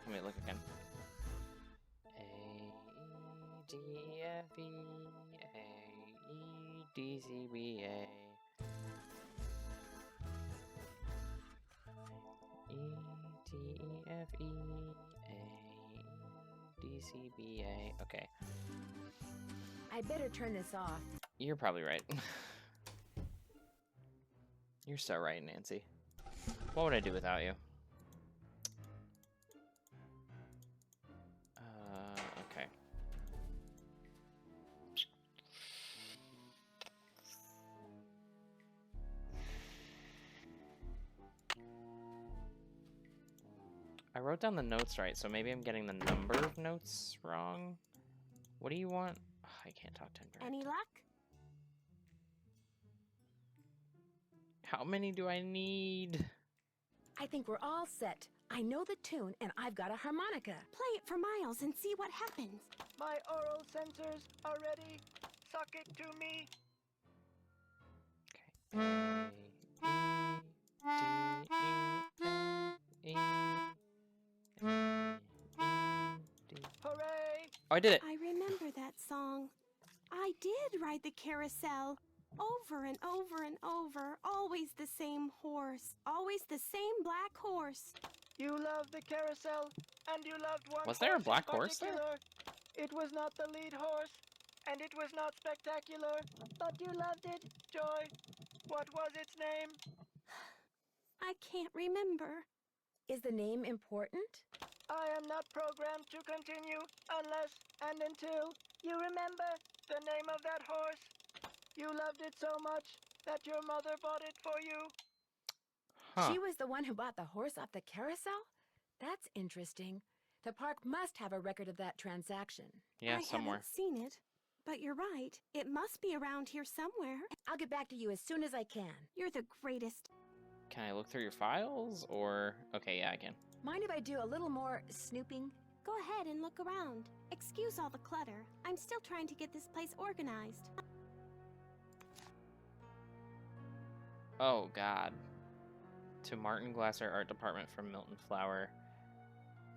Let me look again. A-E-D-F-E A-E-D-C-B-A E-T-E-F-E A-E-D-C-B-A. Okay. I better turn this off. You're probably right. You're so right, Nancy. What would I do without you? I wrote down the notes right, so maybe I'm getting the number of notes wrong. What do you want? Oh, I can't talk to him. Any luck? How many do I need? I think we're all set. I know the tune, and I've got a harmonica. Play it for Miles and see what happens. My oral sensors are ready. Suck it to me. Hooray! Oh, I did it. I remember that song. I did ride the carousel. Over and over and over. Always the same horse. Always the same black horse. You loved the carousel, and you loved one Was there a black horse horse in there? particular. It was not the lead horse, and it was not spectacular, but you loved it, Joy. What was its name? I can't remember. Is the name important? I am not programmed to continue unless and until you remember the name of that horse. You loved it so much that your mother bought it for you. Huh. She was the one who bought the horse off the carousel? That's interesting. The park must have a record of that transaction. Yeah, I somewhere. haven't seen it, but you're right. It must be around here somewhere. I'll get back to you as soon as I can. You're the greatest. Can I look through your files, or... Okay, yeah, I can. Mind if I do a little more snooping? Go ahead and look around. Excuse all the clutter. I'm still trying to get this place organized. Oh, God. To Martin Glasser, Art Department from Milton Flower.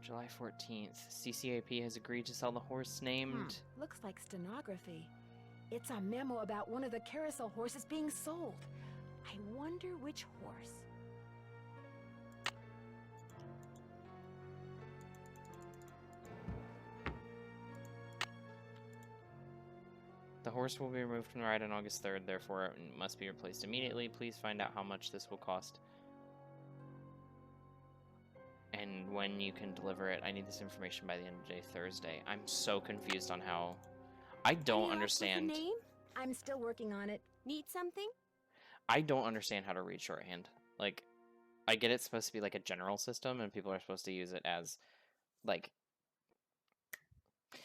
July 14th. CCAP has agreed to sell the horse named... Looks like stenography. It's a memo about one of the carousel horses being sold. I wonder which horse. The horse will be removed from the ride on August 3rd, therefore it must be replaced immediately. Please find out how much this will cost. And when you can deliver it. I need this information by the end of the day, Thursday. I'm so confused on how... I don't understand. With a name? I'm still working on it. Need something? I don't understand how to read shorthand. Like, I get it's supposed to be like a general system, and people are supposed to use it as, like...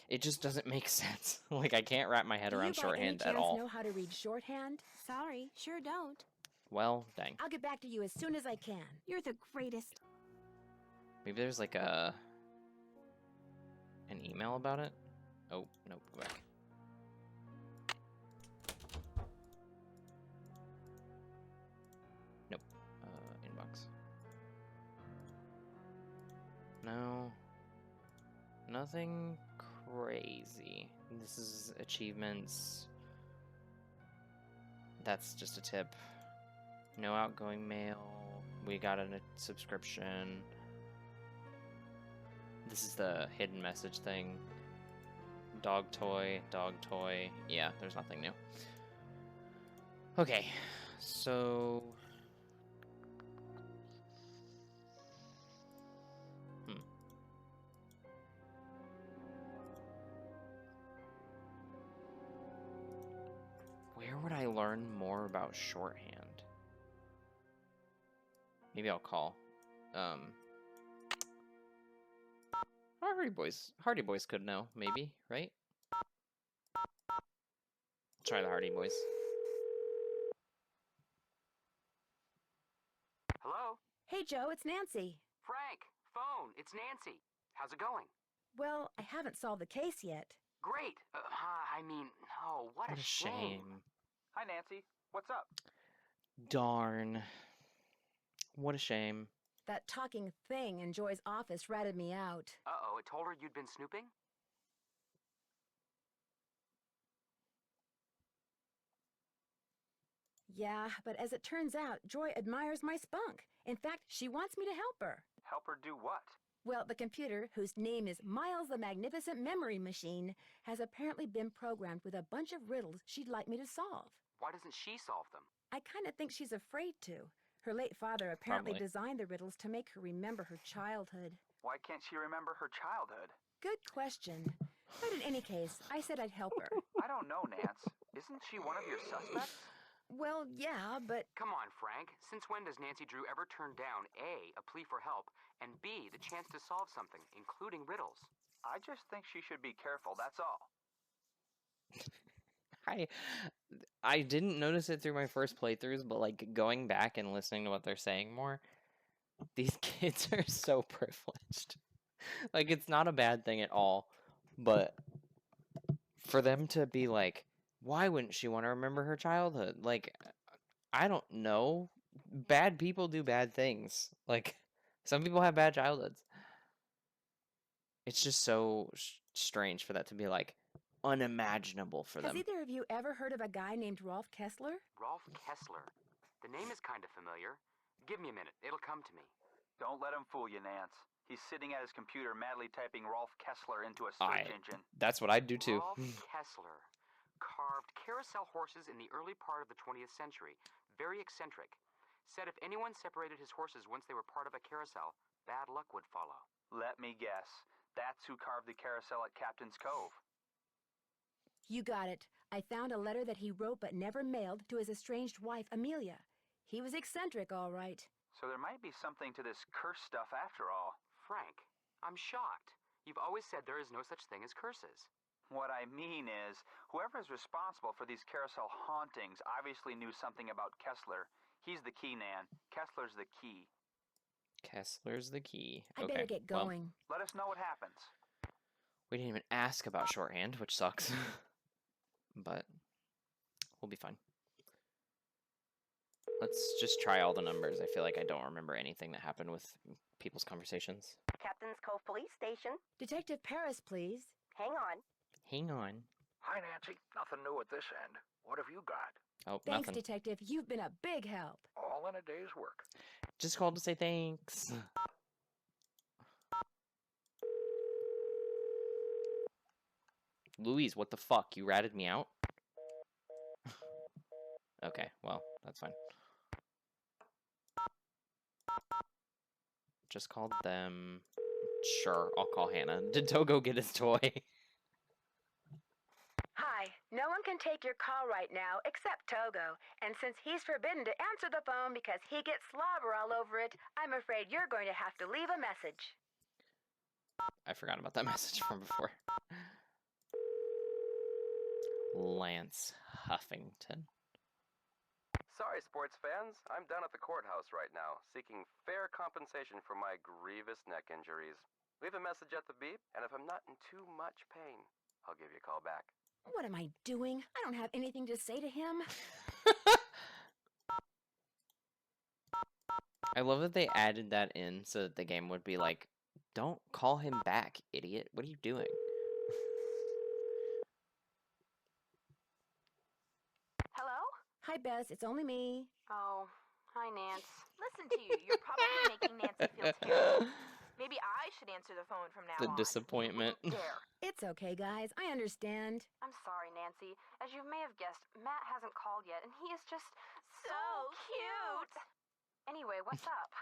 It just doesn't make sense. Like, I can't wrap my head around shorthand at all. Do you by any chance know how to read shorthand? Sorry, sure don't. Well, dang. I'll get back to you as soon as I can. You're the greatest. Maybe there's like an email about it? Oh, nope, go back. Nope. Inbox. No. Nothing crazy. This is achievements. That's just a tip. No outgoing mail. We got a subscription. This is the hidden message thing. Dog toy, dog toy. Yeah, there's nothing new. Okay, so... Where would I learn more about shorthand? Maybe I'll call. Hardy Boys could know, maybe, right? Try the Hardy Boys. Hello? Hey, Joe, it's Nancy. Frank, phone, it's Nancy. How's it going? Well, I haven't solved the case yet. Great. Oh, what a shame. Hi, Nancy. What's up? Darn. What a shame. That talking thing in Joy's office ratted me out. Uh-oh, it told her you'd been snooping? Yeah, but as it turns out, Joy admires my spunk. In fact, she wants me to help her. Help her do what? Well, the computer, whose name is Miles the Magnificent Memory Machine, has apparently been programmed with a bunch of riddles she'd like me to solve. Why doesn't she solve them? I kind of think she's afraid to. Her late father apparently Probably. designed the riddles to make her remember her childhood. Why can't she remember her childhood? Good question. But in any case, I said I'd help her. I don't know, Nance. Isn't she one of your suspects? Well, yeah, but... Come on, Frank. Since when does Nancy Drew ever turn down A, a plea for help, and B, the chance to solve something, including riddles? I just think she should be careful, that's all. I didn't notice it through my first playthroughs, but like going back and listening to what they're saying more, these kids are so privileged. Like, it's not a bad thing at all, but for them to be like, why wouldn't she want to remember her childhood? Like, I don't know. Bad people do bad things. Like, some people have bad childhoods. It's just so strange for that to be like unimaginable for Has them. either of you ever heard of a guy named Rolf Kessler? Rolf Kessler. The name is kind of familiar. Give me a minute. It'll come to me. Don't let him fool you, Nance. He's sitting at his computer madly typing Rolf Kessler into a search engine. That's what I'd do too. Rolf Kessler carved carousel horses in the early part of the 20th century. Very eccentric. Said if anyone separated his horses once they were part of a carousel, bad luck would follow. Let me guess. That's who carved the carousel at Captain's Cove. You got it. I found a letter that he wrote but never mailed to his estranged wife, Amelia. He was eccentric, all right. So there might be something to this curse stuff after all. Frank, I'm shocked. You've always said there is no such thing as curses. What I mean is, whoever is responsible for these carousel hauntings obviously knew something about Kessler. He's the key, Nan. Kessler's the key. Kessler's the key. I better get going. Let us know what happens. We didn't even ask about shorthand, which sucks. But we'll be fine. Let's just try all the numbers. I feel like I don't remember anything that happened with people's conversations. Captain's Cove Police Station. Detective Paris, please. Hang on. Hang on. Hi, Nancy. Nothing new at this end. What have you got? Oh, Thanks, nothing. Detective. You've been a big help. All in a day's work. Just called to say thanks. Louise, what the fuck? You ratted me out? Okay, well, that's fine. Just called them. Sure, I'll call Hannah. Did Togo get his toy? Hi. No one can take your call right now except Togo. And since he's forbidden to answer the phone because he gets slobber all over it, I'm afraid you're going to have to leave a message. I forgot about that message from before. Lance Huffington. Sorry, sports fans. I'm down at the courthouse right now, seeking fair compensation for my grievous neck injuries. Leave a message at the beep, and if I'm not in too much pain, I'll give you a call back. What am I doing? I don't have anything to say to him. I love that they added that in so that the game would be like, don't call him back, idiot. What are you doing? Hello? Hi, Bess. It's only me. Oh, hi, Nance. Listen to you. You're probably making Nancy feel terrible. Maybe I should answer the phone from now The on. disappointment. Dare. It's okay, guys. I understand. I'm sorry, Nancy. As you may have guessed, Matt hasn't called yet, and he is just so cute. Anyway, what's up?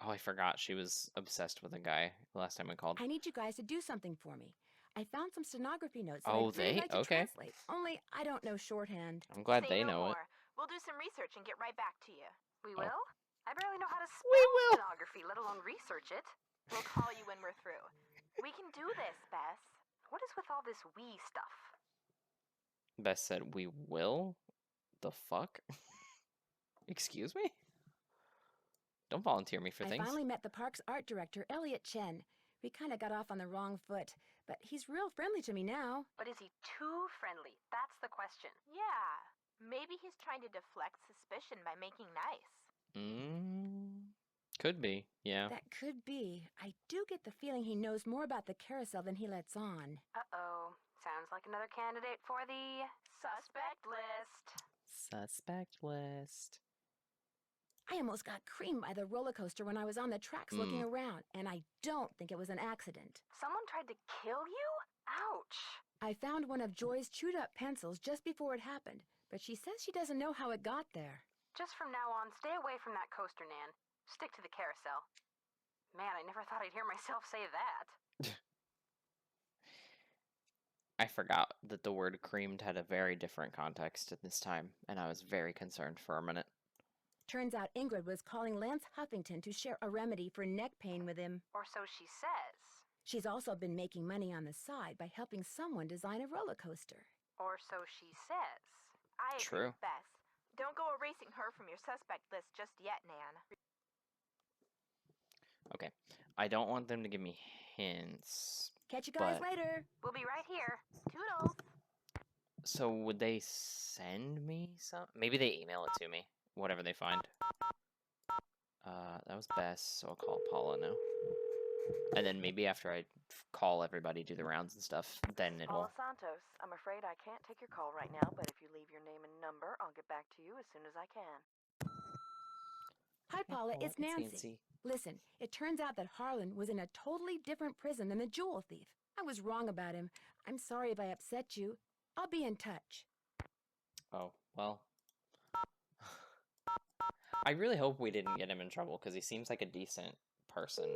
Oh, I forgot she was obsessed with a guy last time I called. I need you guys to do something for me. I found some stenography notes that Oh, I'd really like to okay. translate. Only I don't know shorthand. I'm glad Say they no know more. We'll do some research and get right back to you. We Oh. will? I barely know how to spell stenography, let alone research it. We'll call you when we're through. We can do this, Bess. What is with all this we stuff? it. Bess said, we will? The fuck? Excuse me? Don't volunteer me for I things. finally met the park's art director, Elliot Chen. We kind of got off on the wrong foot, but he's real friendly to me now. But is he too friendly? That's the question. Yeah. Maybe he's trying to deflect suspicion by making nice. Could be, yeah. That could be. I do get the feeling he knows more about the carousel than he lets on. Uh-oh. Sounds like another candidate for the suspect list. Suspect list. I almost got creamed by the roller coaster when I was on the tracks looking around, and I don't think it was an accident. Someone tried to kill you? Ouch. I found one of Joy's chewed-up pencils just before it happened, but she says she doesn't know how it got there. Just from now on, stay away from that coaster, Nan. Stick to the carousel. Man, I never thought I'd hear myself say that. I forgot that the word creamed had a very different context at this time, and I was very concerned for a minute. Turns out Ingrid was calling Lance Huffington to share a remedy for neck pain with him. Or so she says. She's also been making money on the side by helping someone design a roller coaster. Or so she says. I agree True. with Bess. Don't go erasing her from your suspect list just yet, Nan. Okay. I don't want them to give me hints. Catch you guys but... later. We'll be right here. Toodles. So would they send me some? Maybe they email it to me. Whatever they find. That was Bess, so I'll call Paula now. And then maybe after I call everybody, do the rounds and stuff, then it will... Paula Santos, I'm afraid I can't take your call right now, but if you leave your name and number, I'll get back to you as soon as I can. Hi, Paula. Paula, It's Nancy. Listen, it turns out that Harlan was in a totally different prison than the jewel thief. I was wrong about him. I'm sorry if I upset you. I'll be in touch. Oh, well... I really hope we didn't get him in trouble, because he seems like a decent person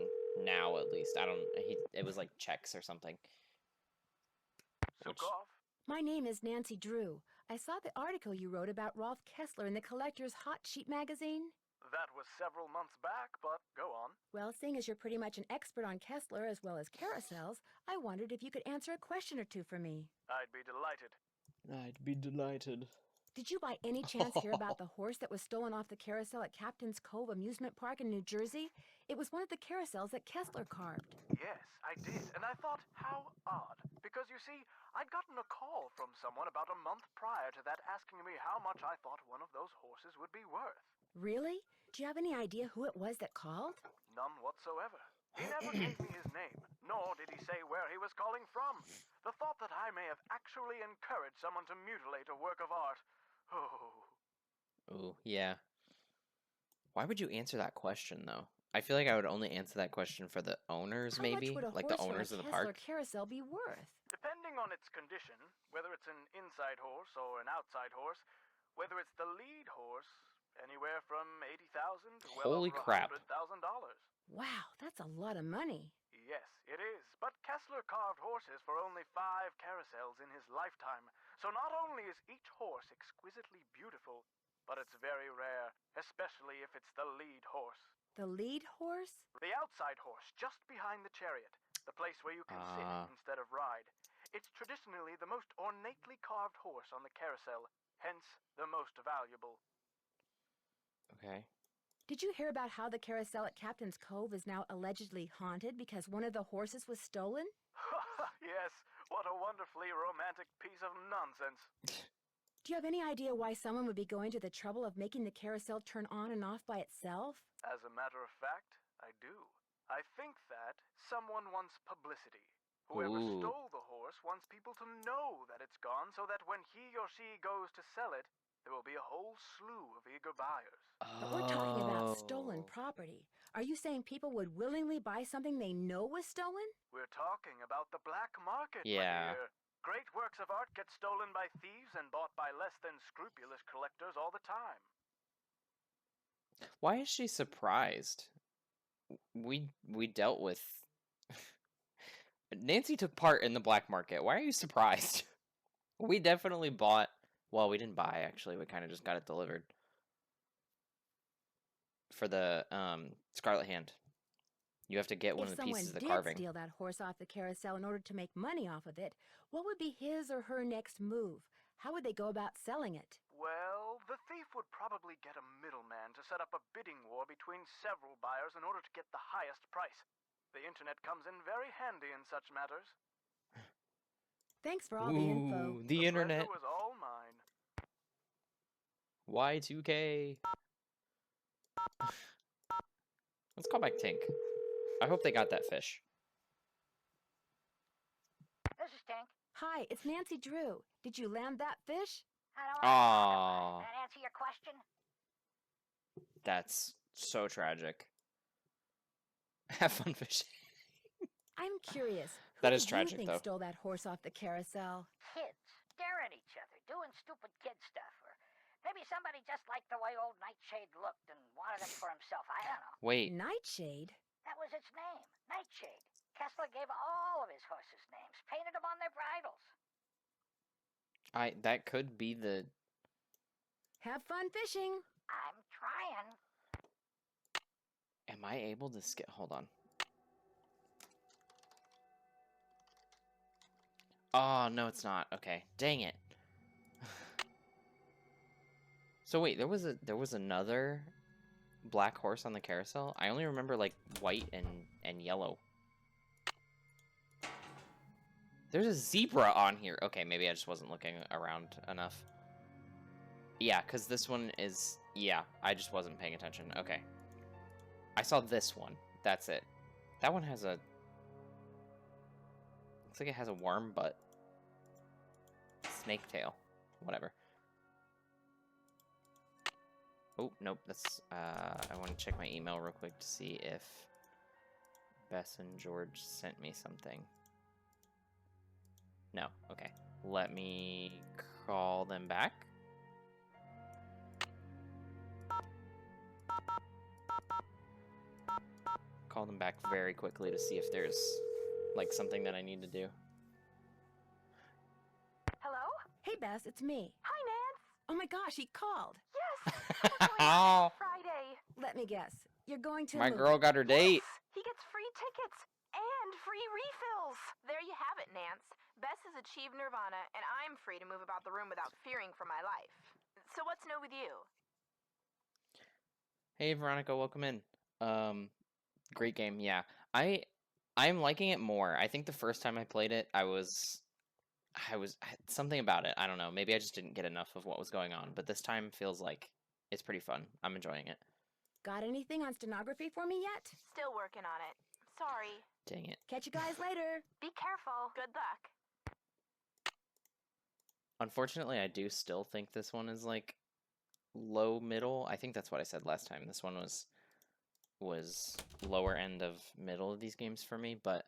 now, at least. I don't... It was like checks or something. Which... My name is Nancy Drew. I saw the article you wrote about Rolf Kessler in the Collector's Hot Sheet magazine. That was several months back, but go on. Well, seeing as you're pretty much an expert on Kessler as well as carousels, I wondered if you could answer a question or two for me. I'd be delighted. I'd be delighted. Did you by any chance hear about the horse that was stolen off the carousel at Captain's Cove Amusement Park in New Jersey? It was one of the carousels that Kessler carved. Yes, I did, and I thought, how odd. Because you see, I'd gotten a call from someone about a month prior to that asking me how much I thought one of those horses would be worth. Really? Do you have any idea who it was that called? None whatsoever. He never gave me his name, nor did he say where he was calling from. The thought that I may have actually encouraged someone to mutilate a work of art. Oh. Ooh, yeah. Why would you answer that question, though? I feel like I would only answer that question for the owners, maybe? Like the owners of the park? How much would a horse from a Kessler carousel be worth? Depending on its condition, whether it's an inside horse or an outside horse, whether it's the lead horse, anywhere from $80,000 to well Holy over crap. $100,000. Wow, that's a lot of money. Yes, it is. But Kessler carved horses for only 5 carousels in his lifetime. So not only is each horse exquisitely beautiful, but it's very rare, especially if it's the lead horse. The lead horse? The outside horse, just behind the chariot. The place where you can sit instead of ride. It's traditionally the most ornately carved horse on the carousel, hence the most valuable. Okay. Did you hear about how the carousel at Captain's Cove is now allegedly haunted because one of the horses was stolen? Yes, what a wonderfully romantic piece of nonsense. Do you have any idea why someone would be going to the trouble of making the carousel turn on and off by itself? As a matter of fact, I do. I think that someone wants publicity. Whoever stole the horse wants people to know that it's gone so that when he or she goes to sell it, there will be a whole slew of eager buyers. But we're talking about stolen property. Are you saying people would willingly buy something they know was stolen? We're talking about the black market, Yeah. my dear. Great works of art get stolen by thieves and bought by less than scrupulous collectors all the time. Why is she surprised? We dealt with... Nancy took part in the black market. Why are you surprised? We definitely bought... Well, we didn't buy, actually. We kind of just got it delivered. For the Scarlet Hand. You have to get one of the pieces of the carving. If someone did steal that horse off the carousel in order to make money off of it, what would be his or her next move? How would they go about selling it? Well, the thief would probably get a middleman to set up a bidding war between several buyers in order to get the highest price. The internet comes in very handy in such matters. Thanks for all the info. The internet. Pleasure was all mine. Y2K. Let's call back Tink. I hope they got that fish. This is Tink. Hi, it's Nancy Drew. Did you land that fish? I don't want to answer your question. That's so tragic. Have fun fishing. I'm curious. That is Who tragic, do you think though. stole that horse off the carousel? Kids staring at each other, doing stupid kid stuff. Or maybe somebody just liked the way old Nightshade looked and wanted him for himself. I don't know. Wait. Nightshade? That was its name, Nightshade. Kessler gave all of his horses names, painted them on their bridles. That could be the... Have fun fishing. I'm trying. Am I able to skip? Hold on. Oh, no, it's not. Okay. Dang it. So wait, there was another black horse on the carousel? I only remember like white and yellow. There's a zebra on here. Okay, maybe I just wasn't looking around enough. Yeah, because this one is... Yeah, I just wasn't paying attention. Okay. I saw this one. That's it. That one has a... Looks like it has a worm butt. Snake tail. Whatever. Oh, nope. That's... I want to check my email real quick to see if Bess and George sent me something. No. Okay. Let me call them back. Call them back very quickly to see if there's, like, something that I need to do. Hello? Hey, Bess, it's me. Hi, Nance. Oh my gosh, he called. Yes. We're going out next Friday. Let me guess. You're going to... My girl got her date. He gets free tickets and free refills. There you have it, Nance. Bess has achieved nirvana, and I'm free to move about the room without fearing for my life. So what's new with you? Hey, Veronica, welcome in. Great game, yeah. I'm liking it more. I think the first time I played it, I was something about it. I don't know. Maybe I just didn't get enough of what was going on, but this time feels like it's pretty fun. I'm enjoying it. Got anything on stenography for me yet? Still working on it. Sorry. Dang it. Catch you guys later. Be careful. Good luck. Unfortunately, I do still think this one is like low middle. I think that's what I said last time. This one was lower end of middle of these games for me, but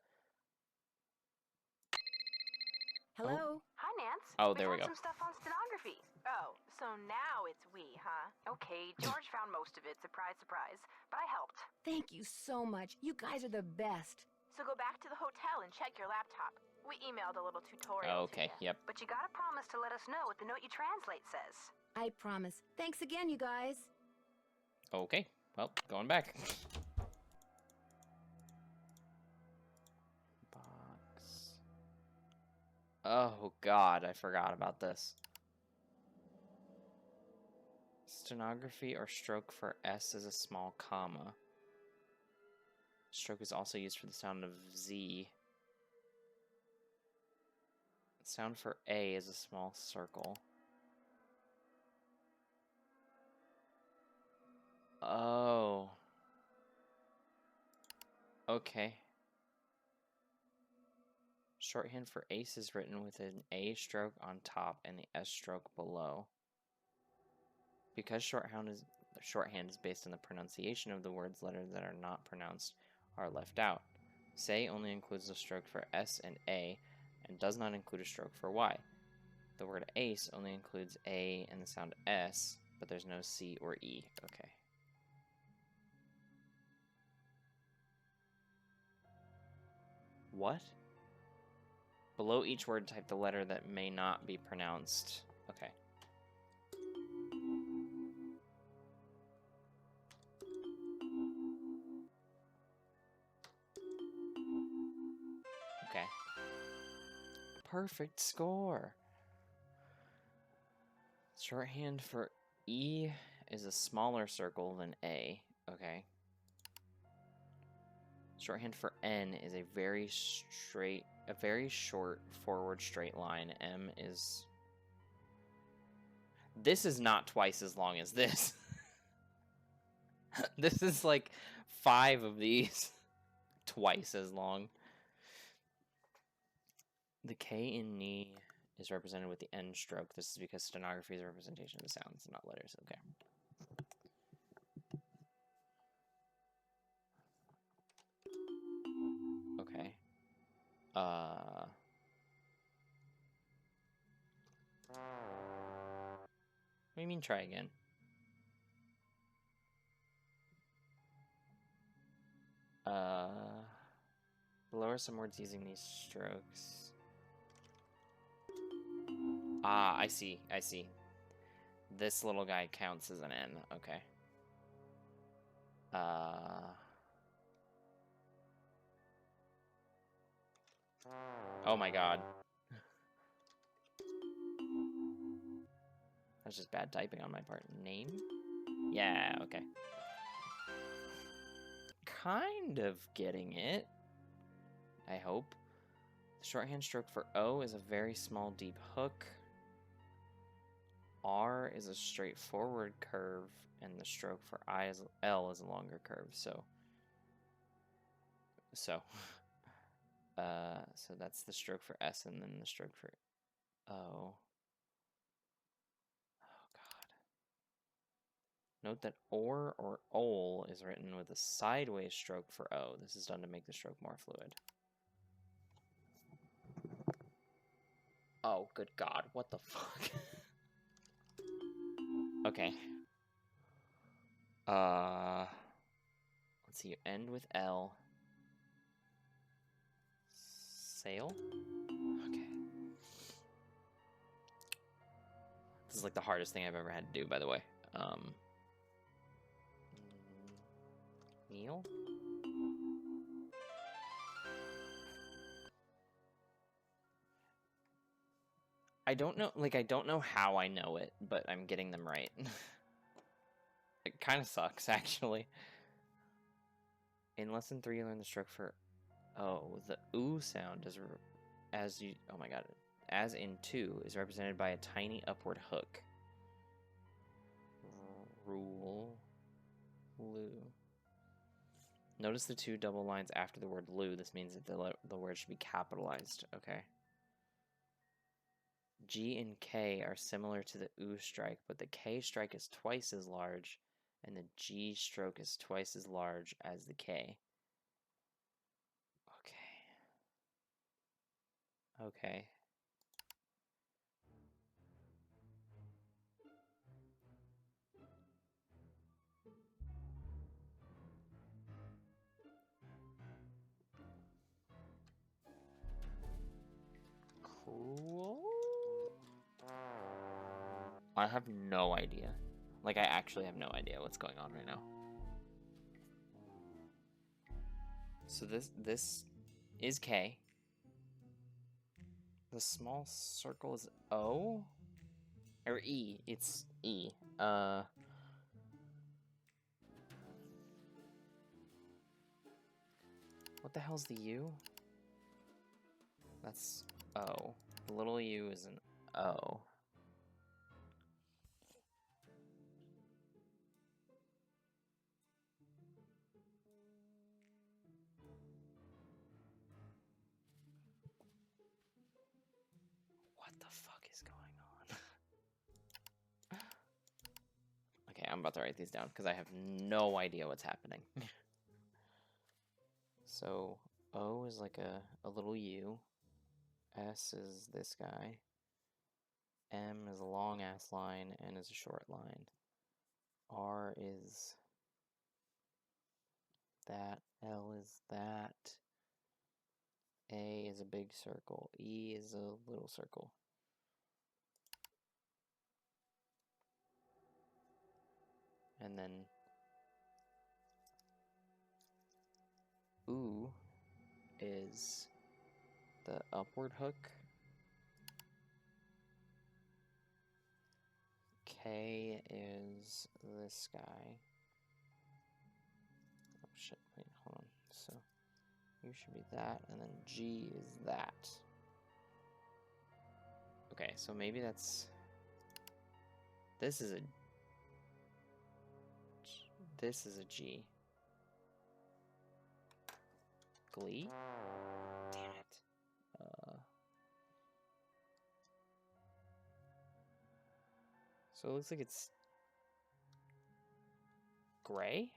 hello. Hi, Nance. Oh, there we go. Some stuff on stenography. Oh, so now it's we, huh? Okay, George found most of it. Surprise, surprise. But I helped. Thank you so much. You guys are the best. So go back to the hotel and check your laptop. We emailed a little tutorial. Okay, to you. yep. But you gotta promise to let us know what the note you translate says. I promise. Thanks again, you guys. Okay. Well, going back. Box. Oh god, I forgot about this. Stenography or stroke for S is a small comma. Stroke is also used for the sound of Z. Sound for A is a small circle. Oh. Okay. Shorthand for ace is written with an A stroke on top and the S stroke below. Because shorthand is based on the pronunciation of the words, letters that are not pronounced are left out. Say only includes a stroke for S and A and does not include a stroke for Y. The word ace only includes A and the sound S, but there's no C or E. Okay. What? Below each word, type the letter that may not be pronounced. Okay. Okay. Perfect score. Shorthand for E is a smaller circle than A. Okay. Shorthand for N is a very short forward straight line. M is... This is not twice as long as this. This is like 5 of these twice as long. The K in knee is represented with the N stroke. This is because stenography is a representation of the sounds, not letters. Okay. Okay. What do you mean try again? Below are some words using these strokes. Ah, I see. I see. This little guy counts as an N. Okay. Oh my god. That's just bad typing on my part. Name? Yeah, okay. Kind of getting it. I hope. The shorthand stroke for O is a very small, deep hook. R is a straightforward curve, and the stroke for L is a longer curve. So that's the stroke for S, and then the stroke for O. Oh god. Note that or ol is written with a sideways stroke for O. This is done to make the stroke more fluid. Oh, good god, what the fuck? Okay. Let's see, you end with L. Sail? Okay. This is like the hardest thing I've ever had to do, by the way. Neil? I don't know, like, I don't know how I know it, but I'm getting them right. It kind of sucks, actually. In lesson 3, you learn the stroke for O. The oo sound is, oh my god, as in 2, is represented by a tiny upward hook. Rule. Loo. Notice the 2 double lines after the word loo. This means that the word should be capitalized. Okay. G and K are similar to the oo strike, but the K strike is twice as large, and the G stroke is twice as large as the K. Okay. Okay. Cool. I have no idea. Like, I actually have no idea what's going on right now. So this is K. The small circle is O? Or E. It's E. What the hell's the U? That's O. The little U is an O. What the fuck is going on? Okay, I'm about to write these down because I have no idea what's happening. So O is like a little U. S is this guy. M is a long ass line. N is a short line. R is that. L is that. A is a big circle. E is a little circle. And then oo is the upward hook. K is this guy. Oh shit, wait, hold on. So U should be that, and then G is that. Okay, so maybe that's... This is a G. Glee? Damn it. So it looks like it's gray?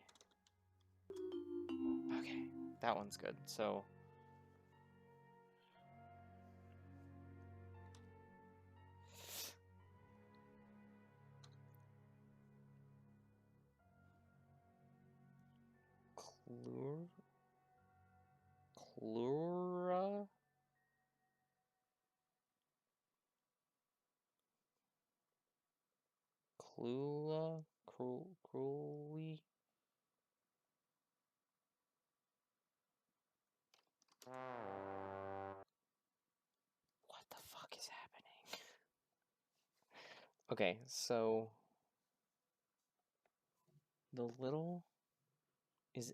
Okay, that one's good. So Clura? Cruelly? What the fuck is happening? Okay, so the little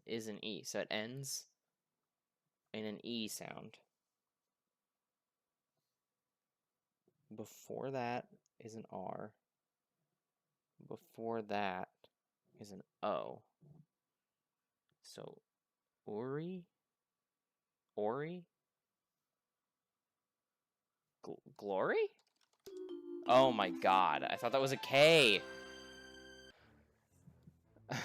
is an E, so it ends in an E sound. Before that is an R. Before that is an O. So Ori? Glory? Oh my god, I thought that was a K. Am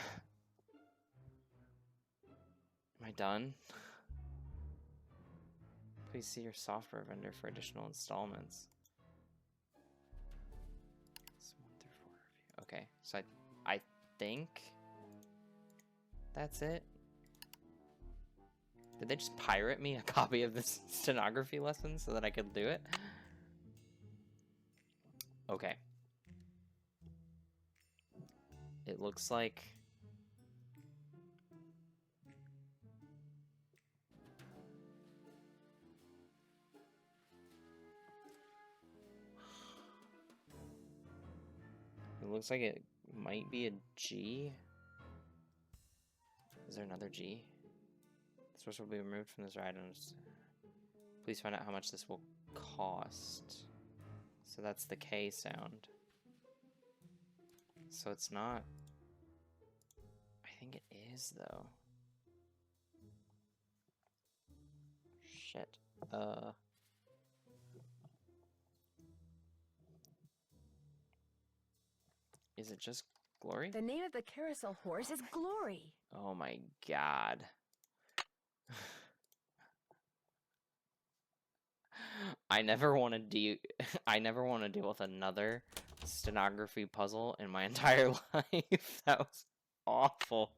I done? Please see your software vendor for additional installments. It's 1 through 4 review. Okay, so I think that's it. Did they just pirate me a copy of this stenography lesson so that I could do it? Okay. It looks like... It looks like it might be a G. Is there another G? The source will be removed from this items. Please find out how much this will cost. So that's the K sound. So it's not... I think it is, though. Shit. Is it just Glory? The name of the carousel horse is Glory. Oh my god. I never want to deal with another stenography puzzle in my entire life. That was awful.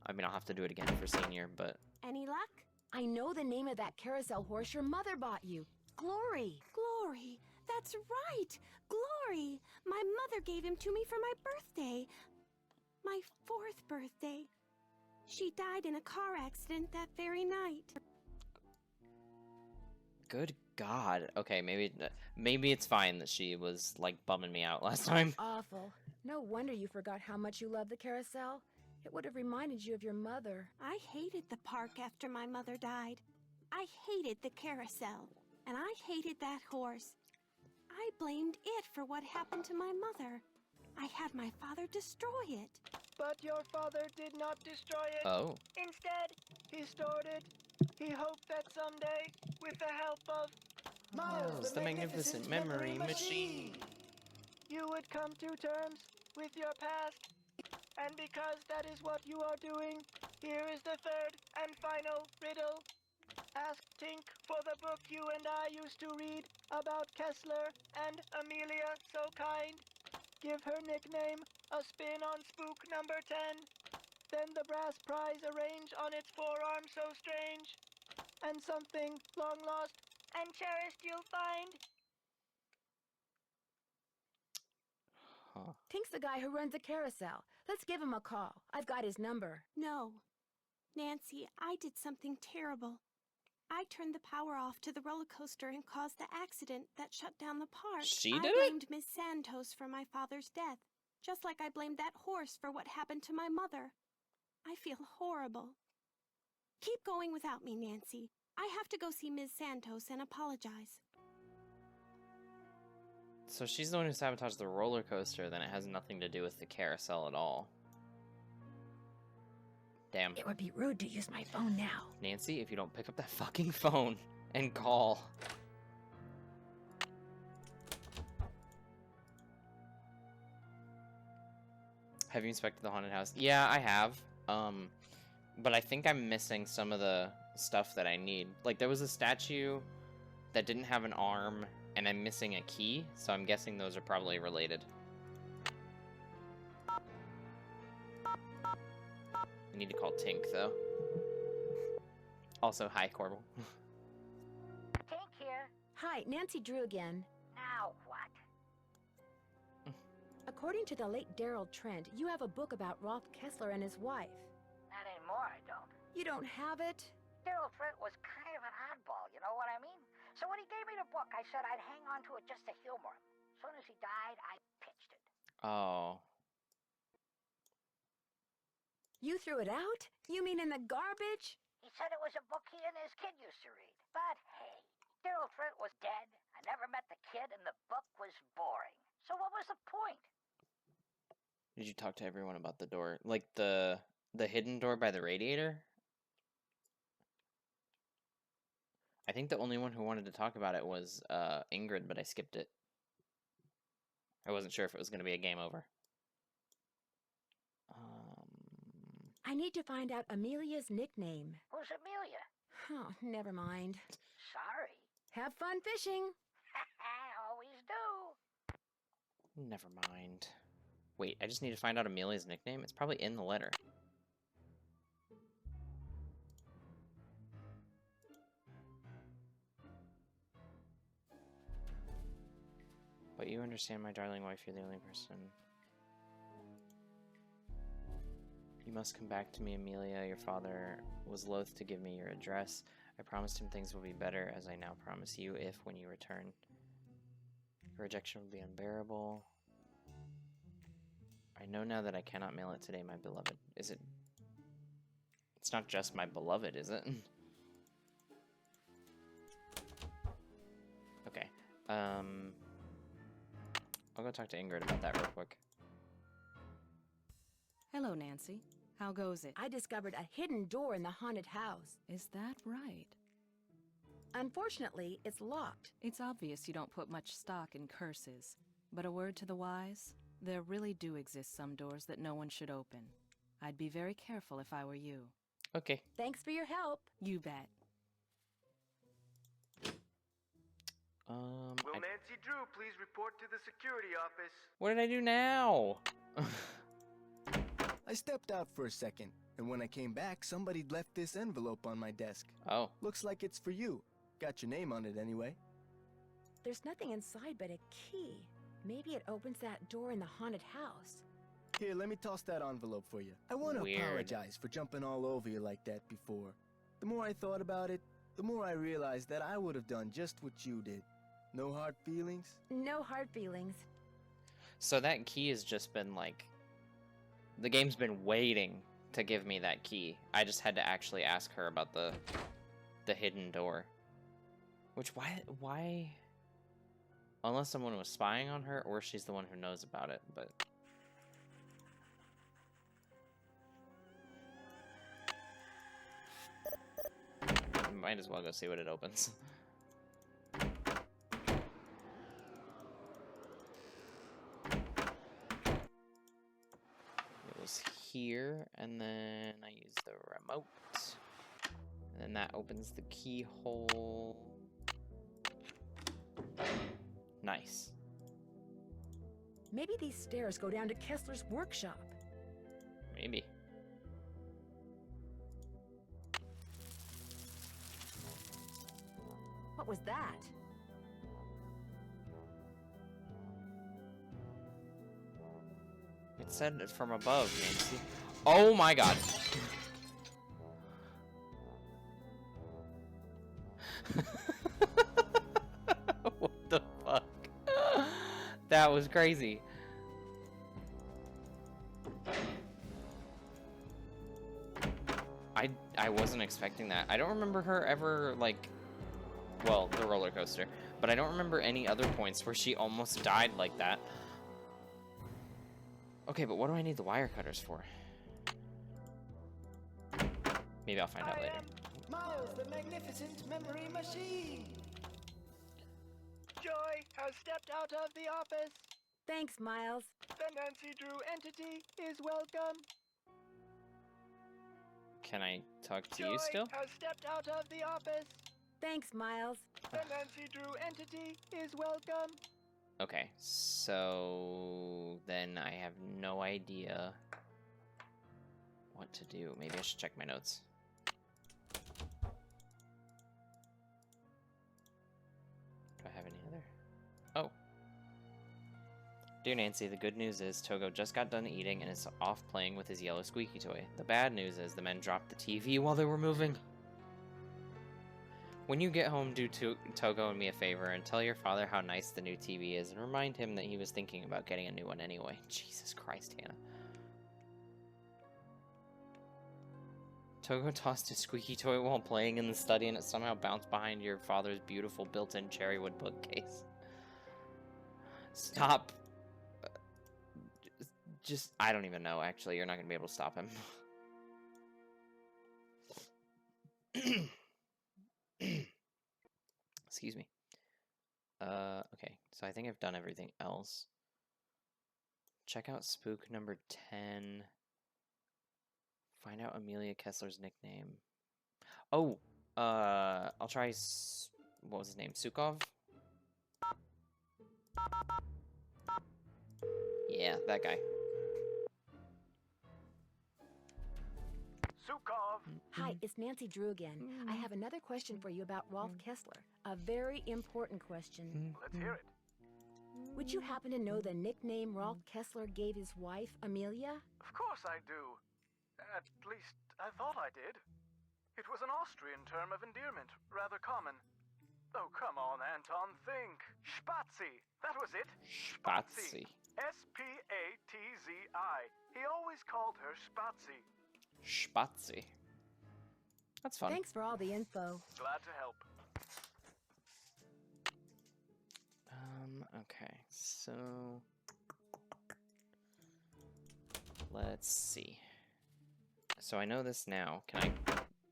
I mean, I'll have to do it again for senior, but... Any luck? I know the name of that carousel horse your mother bought you. Glory. Glory. That's right. Glory. My mother gave him to me for my birthday. My 4th birthday. She died in a car accident that very night. Good God. Okay, maybe it's fine that she was, like, bumming me out last time. Awful. No wonder you forgot how much you love the carousel. It would have reminded you of your mother. I hated the park after my mother died. I hated the carousel. And I hated that horse. I blamed it for what happened to my mother. I had my father destroy it. But your father did not destroy it. Oh. Instead, he stored it. He hoped that someday, with the help of Miles, the magnificent memory machine, you would come to terms with your past. And because that is what you are doing, here is the 3rd and final riddle. Ask Tink for the book you and I used to read about Kessler and Amelia So Kind. Give her nickname a spin on spook number 10. Then the brass prize arrange on its forearm so strange. And something long lost and cherished you'll find. Huh. Tink's the guy who runs the carousel. Let's give him a call. I've got his number. No. Nancy, I did something terrible. I turned the power off to the roller coaster and caused the accident that shut down the park. She did I it? blamed Miss Santos for my father's death, just like I blamed that horse for what happened to my mother. I feel horrible. Keep going without me, Nancy. I have to go see Ms. Santos and apologize. So she's the one who sabotaged the roller coaster, then it has nothing to do with the carousel at all. Damn. It would be rude to use my phone now. Nancy, if you don't pick up that fucking phone and call. Have you inspected the haunted house? Yeah, I have. But I think I'm missing some of the stuff that I need. Like, there was a statue that didn't have an arm, and I'm missing a key, so I'm guessing those are probably related. I need to call Tink, though. Also, hi, Corbel. Tink here. Hi, Nancy Drew again. Now what? According to the late Daryl Trent, you have a book about Rolf Kessler and his wife. Not anymore, I don't. You don't have it? Daryl Trent was kind of an oddball, you know what I mean? So when he gave me the book, I said I'd hang on to it just to humor him. As soon as he died, I pitched it. Oh. You threw it out? You mean in the garbage? He said it was a book he and his kid used to read. But hey, Daryl Trent was dead. I never met the kid, and the book was boring. So what was the point? Did you talk to everyone about the door? Like the hidden door by the radiator? I think the only one who wanted to talk about it was Ingrid, but I skipped it. I wasn't sure if it was going to be a game over. I need to find out Amelia's nickname. Who's Amelia? Oh, never mind. Sorry. Have fun fishing. I always do. Never mind. Wait, I just need to find out Amelia's nickname? It's probably in the letter. But you understand, my darling wife, you're the only person. You must come back to me, Amelia. Your father was loath to give me your address. I promised him things will be better, as I now promise you, if, when you return. Your rejection will be unbearable. I know now that I cannot mail it today, my beloved. Is it... It's not just my beloved, is it? Okay. I'll go talk to Ingrid about that real quick. Hello, Nancy. How goes it? I discovered a hidden door in the haunted house. Is that right? Unfortunately, it's locked. It's obvious you don't put much stock in curses. But a word to the wise, there really do exist some doors that no one should open. I'd be very careful if I were you. Okay. Thanks for your help. You bet. Will Nancy Drew please report to the security office? What did I do now? I stepped out for a second, and when I came back, somebody'd left this envelope on my desk. Oh. Looks like it's for you. Got your name on it anyway. There's nothing inside but a key. Maybe it opens that door in the haunted house. Here, let me toss that envelope for you. I want to apologize for jumping all over you like that before. The more I thought about it, the more I realized that I would have done just what you did. No hard feelings? No hard feelings. So that key has just been like... The game's been waiting to give me that key. I just had to actually ask her about the hidden door. Which, why? Unless someone was spying on her, or she's the one who knows about it, but... Might as well go see what it opens. It was here, and then I use the remote. And then that opens the keyhole. Nice. Maybe these stairs go down to Kessler's workshop. Maybe. What was that? It said it from above, Nancy. Oh my god. What the fuck? That was crazy. I wasn't expecting that. I don't remember her ever, like... Well, the roller coaster. But I don't remember any other points where she almost died like that. Okay, but what do I need the wire cutters for? Maybe I'll find out later. Miles, the magnificent memory machine. Joy has stepped out of the office. Thanks, Miles. The Nancy Drew entity is welcome. Can I talk to Joy you still? has stepped out of the office. Thanks, Miles. The Nancy Drew entity is welcome. Okay, so then I have no idea what to do. Maybe I should check my notes. Do I have any other? Oh. Dear Nancy, the good news is Togo just got done eating and is off playing with his yellow squeaky toy. The bad news is the men dropped the TV while they were moving. When you get home, do Togo and me a favor and tell your father how nice the new TV is and remind him that he was thinking about getting a new one anyway. Jesus Christ, Hannah. Togo tossed his squeaky toy while playing in the study and it somehow bounced behind your father's beautiful built-in cherrywood bookcase. Stop. Just, I don't even know, actually. You're not going to be able to stop him. Excuse me. Okay, so I think I've done everything else. Check out spook number 10. Find out Amelia Kessler's nickname. Oh, I'll try, what was his name? Sukov? Yeah, that guy. Sukov! Hi, it's Nancy Drew again. I have another question for you about Rolf Kessler. A very important question. Let's hear it. Would you happen to know the nickname Rolf Kessler gave his wife, Amelia? Of course I do. At least, I thought I did. It was an Austrian term of endearment, rather common. Oh, come on, Anton, think. Spazi. That was it. Spazi. S-P-A-T-Z-I. He always called her Spazi. Spazi. That's fun. Thanks for all the info. Glad to help. Okay, so let's see. So I know this now. Can I?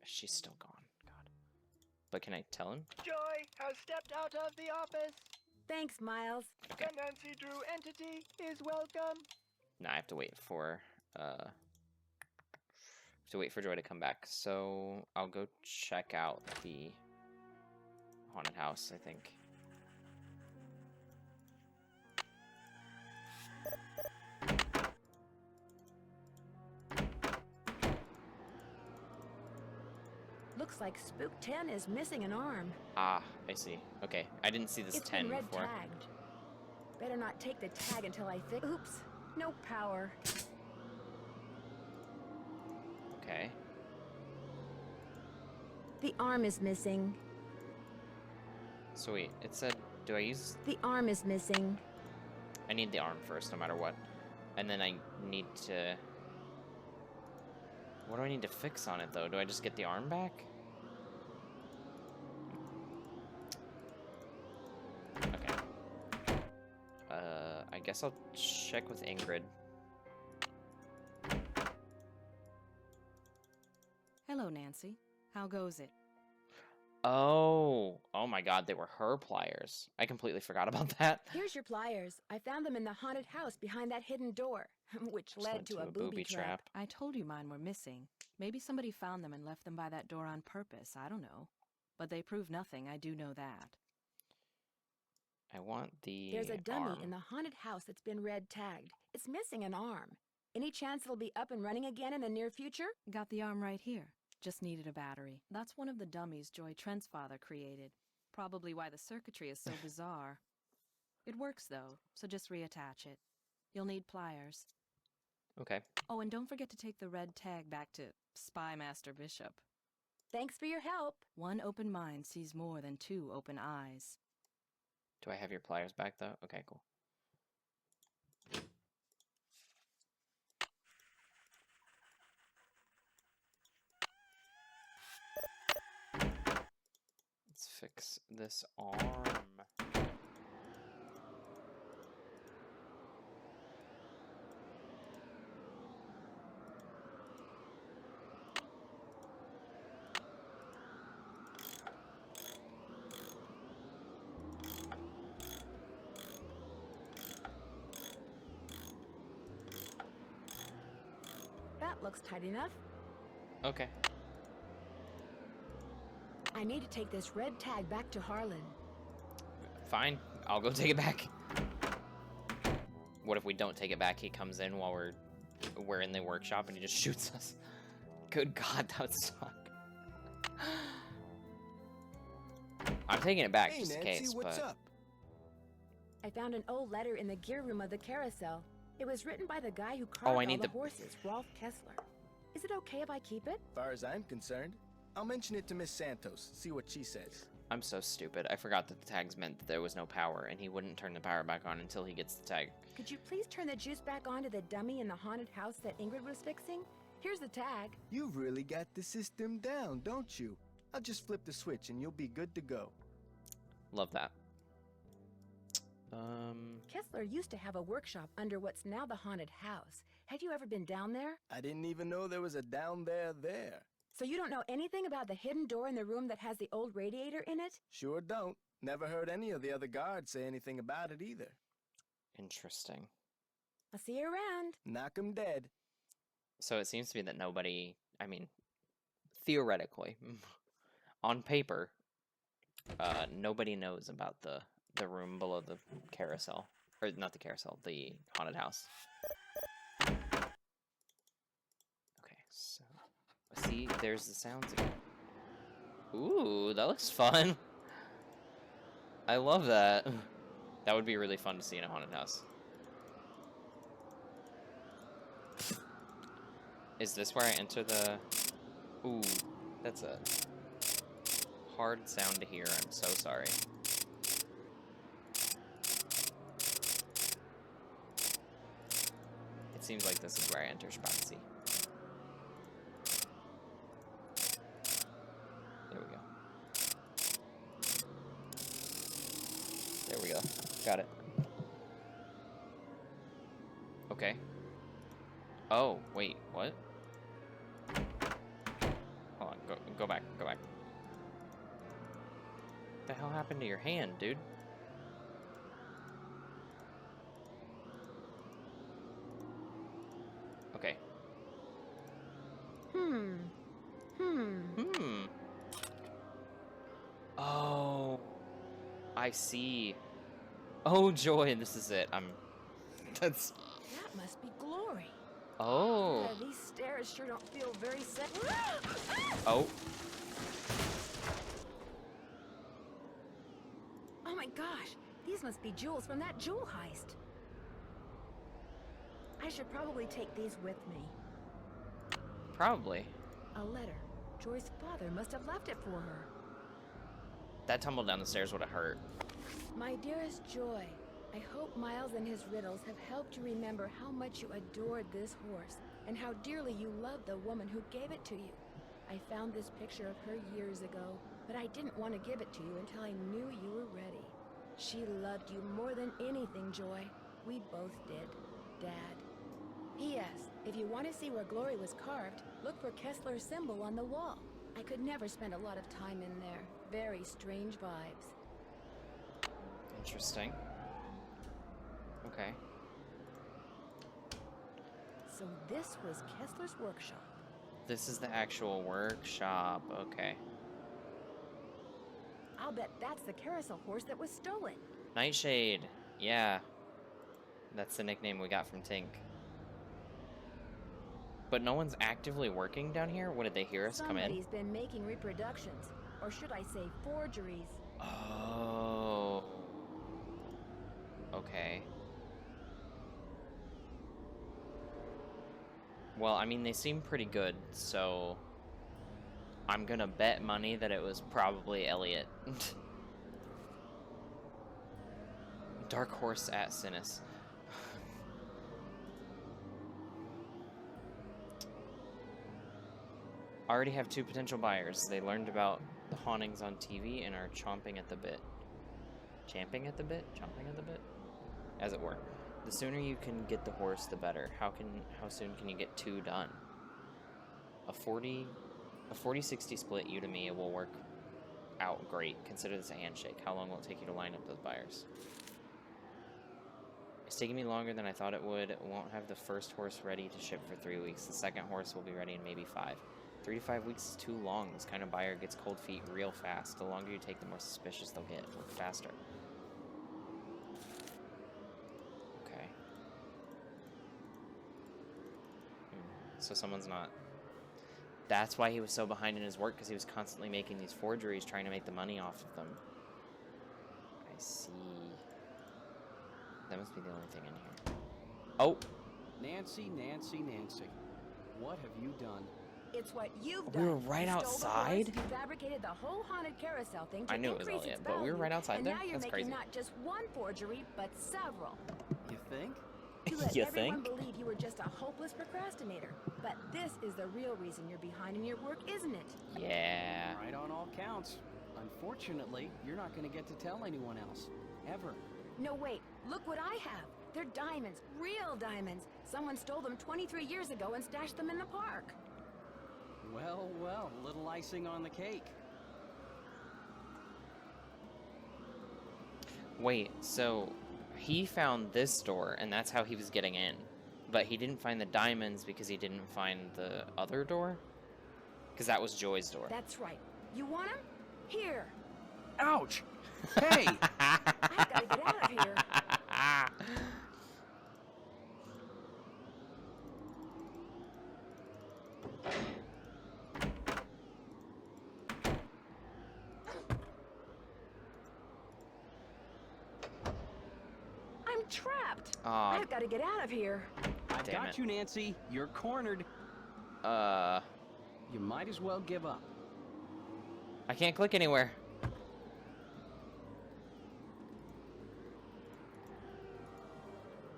She's still gone. God. But can I tell him? Joy has stepped out of the office. Thanks, Miles. Okay. The Nancy Drew entity is welcome. Now I have to wait for Joy to come back. So I'll go check out the haunted house, I think. Looks like Spook 10 is missing an arm. Ah, I see. Okay, I didn't see this It's 10 been red before. tagged. Better not take the tag until I fix. Oops, no power. Okay. The arm is missing. So wait, it said, do I use... The arm is missing. I need the arm first, no matter what. And then I need to... What do I need to fix on it, though? Do I just get the arm back? Okay. I guess I'll check with Ingrid. Hello, Nancy. How goes it? Oh my god, they were her pliers. I completely forgot about that. Here's your pliers. I found them in the haunted house behind that hidden door, which led to a booby trap. I told you mine were missing. Maybe somebody found them and left them by that door on purpose. I don't know. But they prove nothing, I do know that. I want the There's a dummy arm. in the haunted house that's been red tagged. It's missing an arm. Any chance it'll be up and running again in the near future? Got the arm right here. Just needed a battery. That's one of the dummies Joy Trent's father created. Probably why the circuitry is so bizarre. It works, though, so just reattach it. You'll need pliers. Okay. Oh, and don't forget to take the red tag back to Spy Master Bishop. Thanks for your help. One open mind sees more than two open eyes. Do I have your pliers back, though? Okay, cool. Let's fix this arm. That looks tight enough. Okay. I need to take this red tag back to Harlan. Fine. I'll go take it back. What if we don't take it back? He comes in while we're in the workshop and he just shoots us. Good God, that would suck. I'm taking it back Hey, just in Nancy, case, what's but... up? I found an old letter in the gear room of the carousel. It was written by the guy who carved all the horses, Rolf Kessler. Is it okay if I keep it? As far as I'm concerned, I'll mention it to Miss Santos, see what she says. I'm so stupid. I forgot that the tags meant that there was no power, and he wouldn't turn the power back on until he gets the tag. Could you please turn the juice back on to the dummy in the haunted house that Ingrid was fixing? Here's the tag. You've really got the system down, don't you? I'll just flip the switch and you'll be good to go. Love that. Kessler used to have a workshop under what's now the haunted house. Have you ever been down there? I didn't even know there was a down there. So you don't know anything about the hidden door in the room that has the old radiator in it? Sure don't. Never heard any of the other guards say anything about it either. Interesting. I'll see you around. Knock 'em dead. So it seems to be that nobody, I mean, theoretically, on paper, nobody knows about the room below the carousel. Or not the carousel, the haunted house. Okay, so see, there's the sounds again. Ooh, that looks fun. I love that. That would be really fun to see in a haunted house. Is this where I enter the... Ooh, that's a hard sound to hear. I'm so sorry. It seems like this is where I enter Spazi. There we go. There we go. Got it. Okay. Oh, wait, what? Hold on, go back, go back. What the hell happened to your hand, dude? Okay. Oh, I see. Oh, joy, this is it. That's... That must be glory. Oh. Yeah, these stairs sure don't feel very safe. Oh. Oh my gosh, these must be jewels from that jewel heist. I should probably take these with me. Probably. A letter. Joy's father must have left it for her. That tumble down the stairs would have hurt. My dearest Joy, I hope Miles and his riddles have helped you remember how much you adored this horse and how dearly you loved the woman who gave it to you. I found this picture of her years ago, but I didn't want to give it to you until I knew you were ready. She loved you more than anything, Joy. We both did, Dad. P.S. If you want to see where Glory was carved, look for Kessler's symbol on the wall. I could never spend a lot of time in there. Very strange vibes. Interesting. Okay. So this was Kessler's workshop. This is the actual workshop. Okay. I'll bet that's the carousel horse that was stolen. Nightshade. Yeah. That's the nickname we got from Tink. But no one's actively working down here? What, did they hear us come in? Somebody's been making reproductions. Or should I say forgeries? Oh. Okay. Well, I mean, they seem pretty good, so I'm gonna bet money that it was probably Elliot. Dark Horse at Sinus. Already have 2 potential buyers. They learned about the hauntings on TV and are chomping at the bit. Champing at the bit? Chomping at the bit? As it were. The sooner you can get the horse, the better. How soon can you get 2 done? A 40-60 split you to me will work out great. Consider this a handshake. How long will it take you to line up those buyers? It's taking me longer than I thought it would. It won't have the first horse ready to ship for 3 weeks. The second horse will be ready in maybe 5. 3 to 5 weeks is too long. This kind of buyer gets cold feet real fast. The longer you take, the more suspicious they'll get. Work faster. Okay. So someone's not... That's why he was so behind in his work, because he was constantly making these forgeries, trying to make the money off of them. I see. That must be the only thing in here. Oh! Nancy, Nancy, Nancy. What have you done? It's what you've We done. were right You stole the outside? horse, you fabricated the whole haunted carousel thing to I knew it was increase Elliot, its but we were value, right outside and there? now you're That's making crazy. not just one forgery, but several. You think? You let You everyone think? believe you were just a hopeless procrastinator. But this is the real reason you're behind in your work, isn't it? Yeah. Right on all counts. Unfortunately, you're not going to get to tell anyone else. Ever. No, wait. Look what I have. They're diamonds. Real diamonds. Someone stole them 23 years ago and stashed them in the park. Well, well, a little icing on the cake. Wait, so he found this door, and that's how he was getting in. But he didn't find the diamonds because he didn't find the other door? Because that was Joy's door. That's right. You want them? Here. Ouch! Hey! I've got to get out of here. I'm trapped. Aw. I've got to get out of here. I Damn got it. you, Nancy. You're cornered. You might as well give up. I can't click anywhere.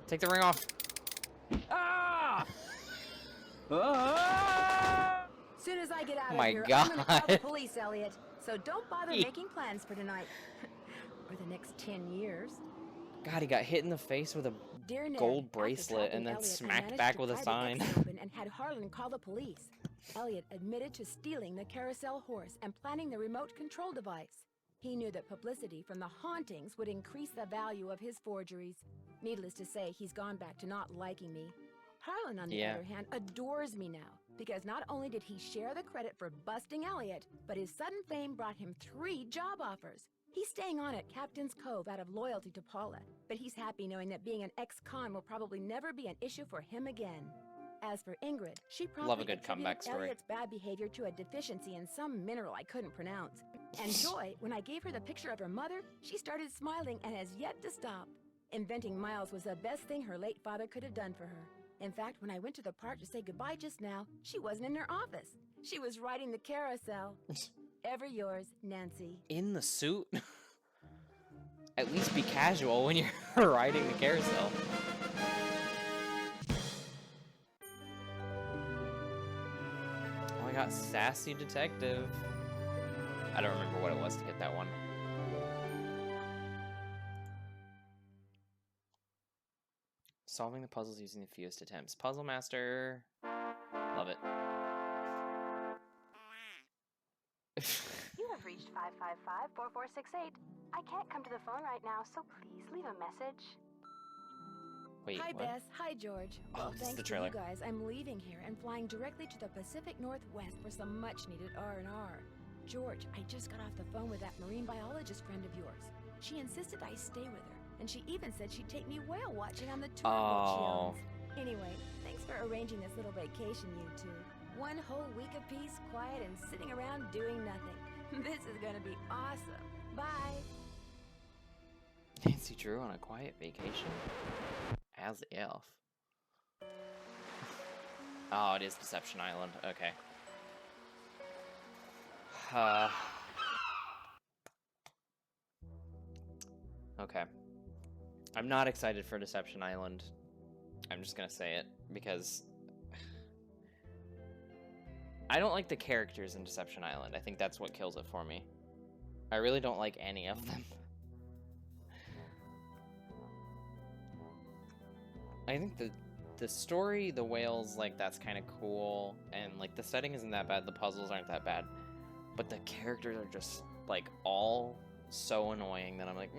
Take the ring off. Ah! Ah! Soon as I get out My of here, I'm gonna call the God. police, Elliot. So don't bother making plans for tonight. or the next 10 years. God, he got hit in the face with a Dear Ned, gold after bracelet and trapping then Elliot, I smacked managed back to with a pry the sign. exit open and had Harlan call the police. Elliot admitted to stealing the carousel horse and planning the remote control device. He knew that publicity from the hauntings would increase the value of his forgeries. Needless to say, he's gone back to not liking me. Harlan, on the Yeah. other hand, adores me now, because not only did he share the credit for busting Elliot, but his sudden fame brought him 3 job offers. He's staying on at Captain's Cove out of loyalty to Paula, but he's happy knowing that being an ex-con will probably never be an issue for him again. As for Ingrid, she Love a promptly good comeback attributed story. Elliot's bad behavior to a deficiency in some mineral I couldn't pronounce. And Joy, when I gave her the picture of her mother, she started smiling and has yet to stop. Inventing Miles was the best thing her late father could have done for her. In fact, when I went to the park to say goodbye just now, she wasn't in her office. She was riding the carousel. Ever yours, Nancy. In the suit? At least be casual when you're riding the carousel. Oh, I got Sassy Detective. I don't remember what it was to get that one. Solving the puzzles using the fewest attempts. Puzzle Master. Love it. You have reached 555-4468. I can't come to the phone right now, so please leave a message. Wait, Hi, what? Bess. Hi, George. Oh, Well, this is thanks the to trailer. you guys, I'm leaving here and flying directly to the Pacific Northwest for some much-needed R&R. George, I just got off the phone with that marine biologist friend of yours. She insisted I stay with her, and she even said she'd take me whale watching on the tour boat she Oh. owns. Anyway, thanks for arranging this little vacation, you two. One whole week of peace, quiet, and sitting around doing nothing. This is gonna be awesome. Bye. Nancy Drew on a quiet vacation? As if. Oh, it is Deception Island. Okay. Okay. I'm not excited for Deception Island. I'm just gonna say it, because I don't like the characters in Deception Island. I think that's what kills it for me. I really don't like any of them. I think the story, the whales, like, that's kind of cool, and like the setting isn't that bad, the puzzles aren't that bad, but the characters are just like all so annoying that I'm like,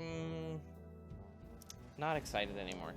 not excited anymore.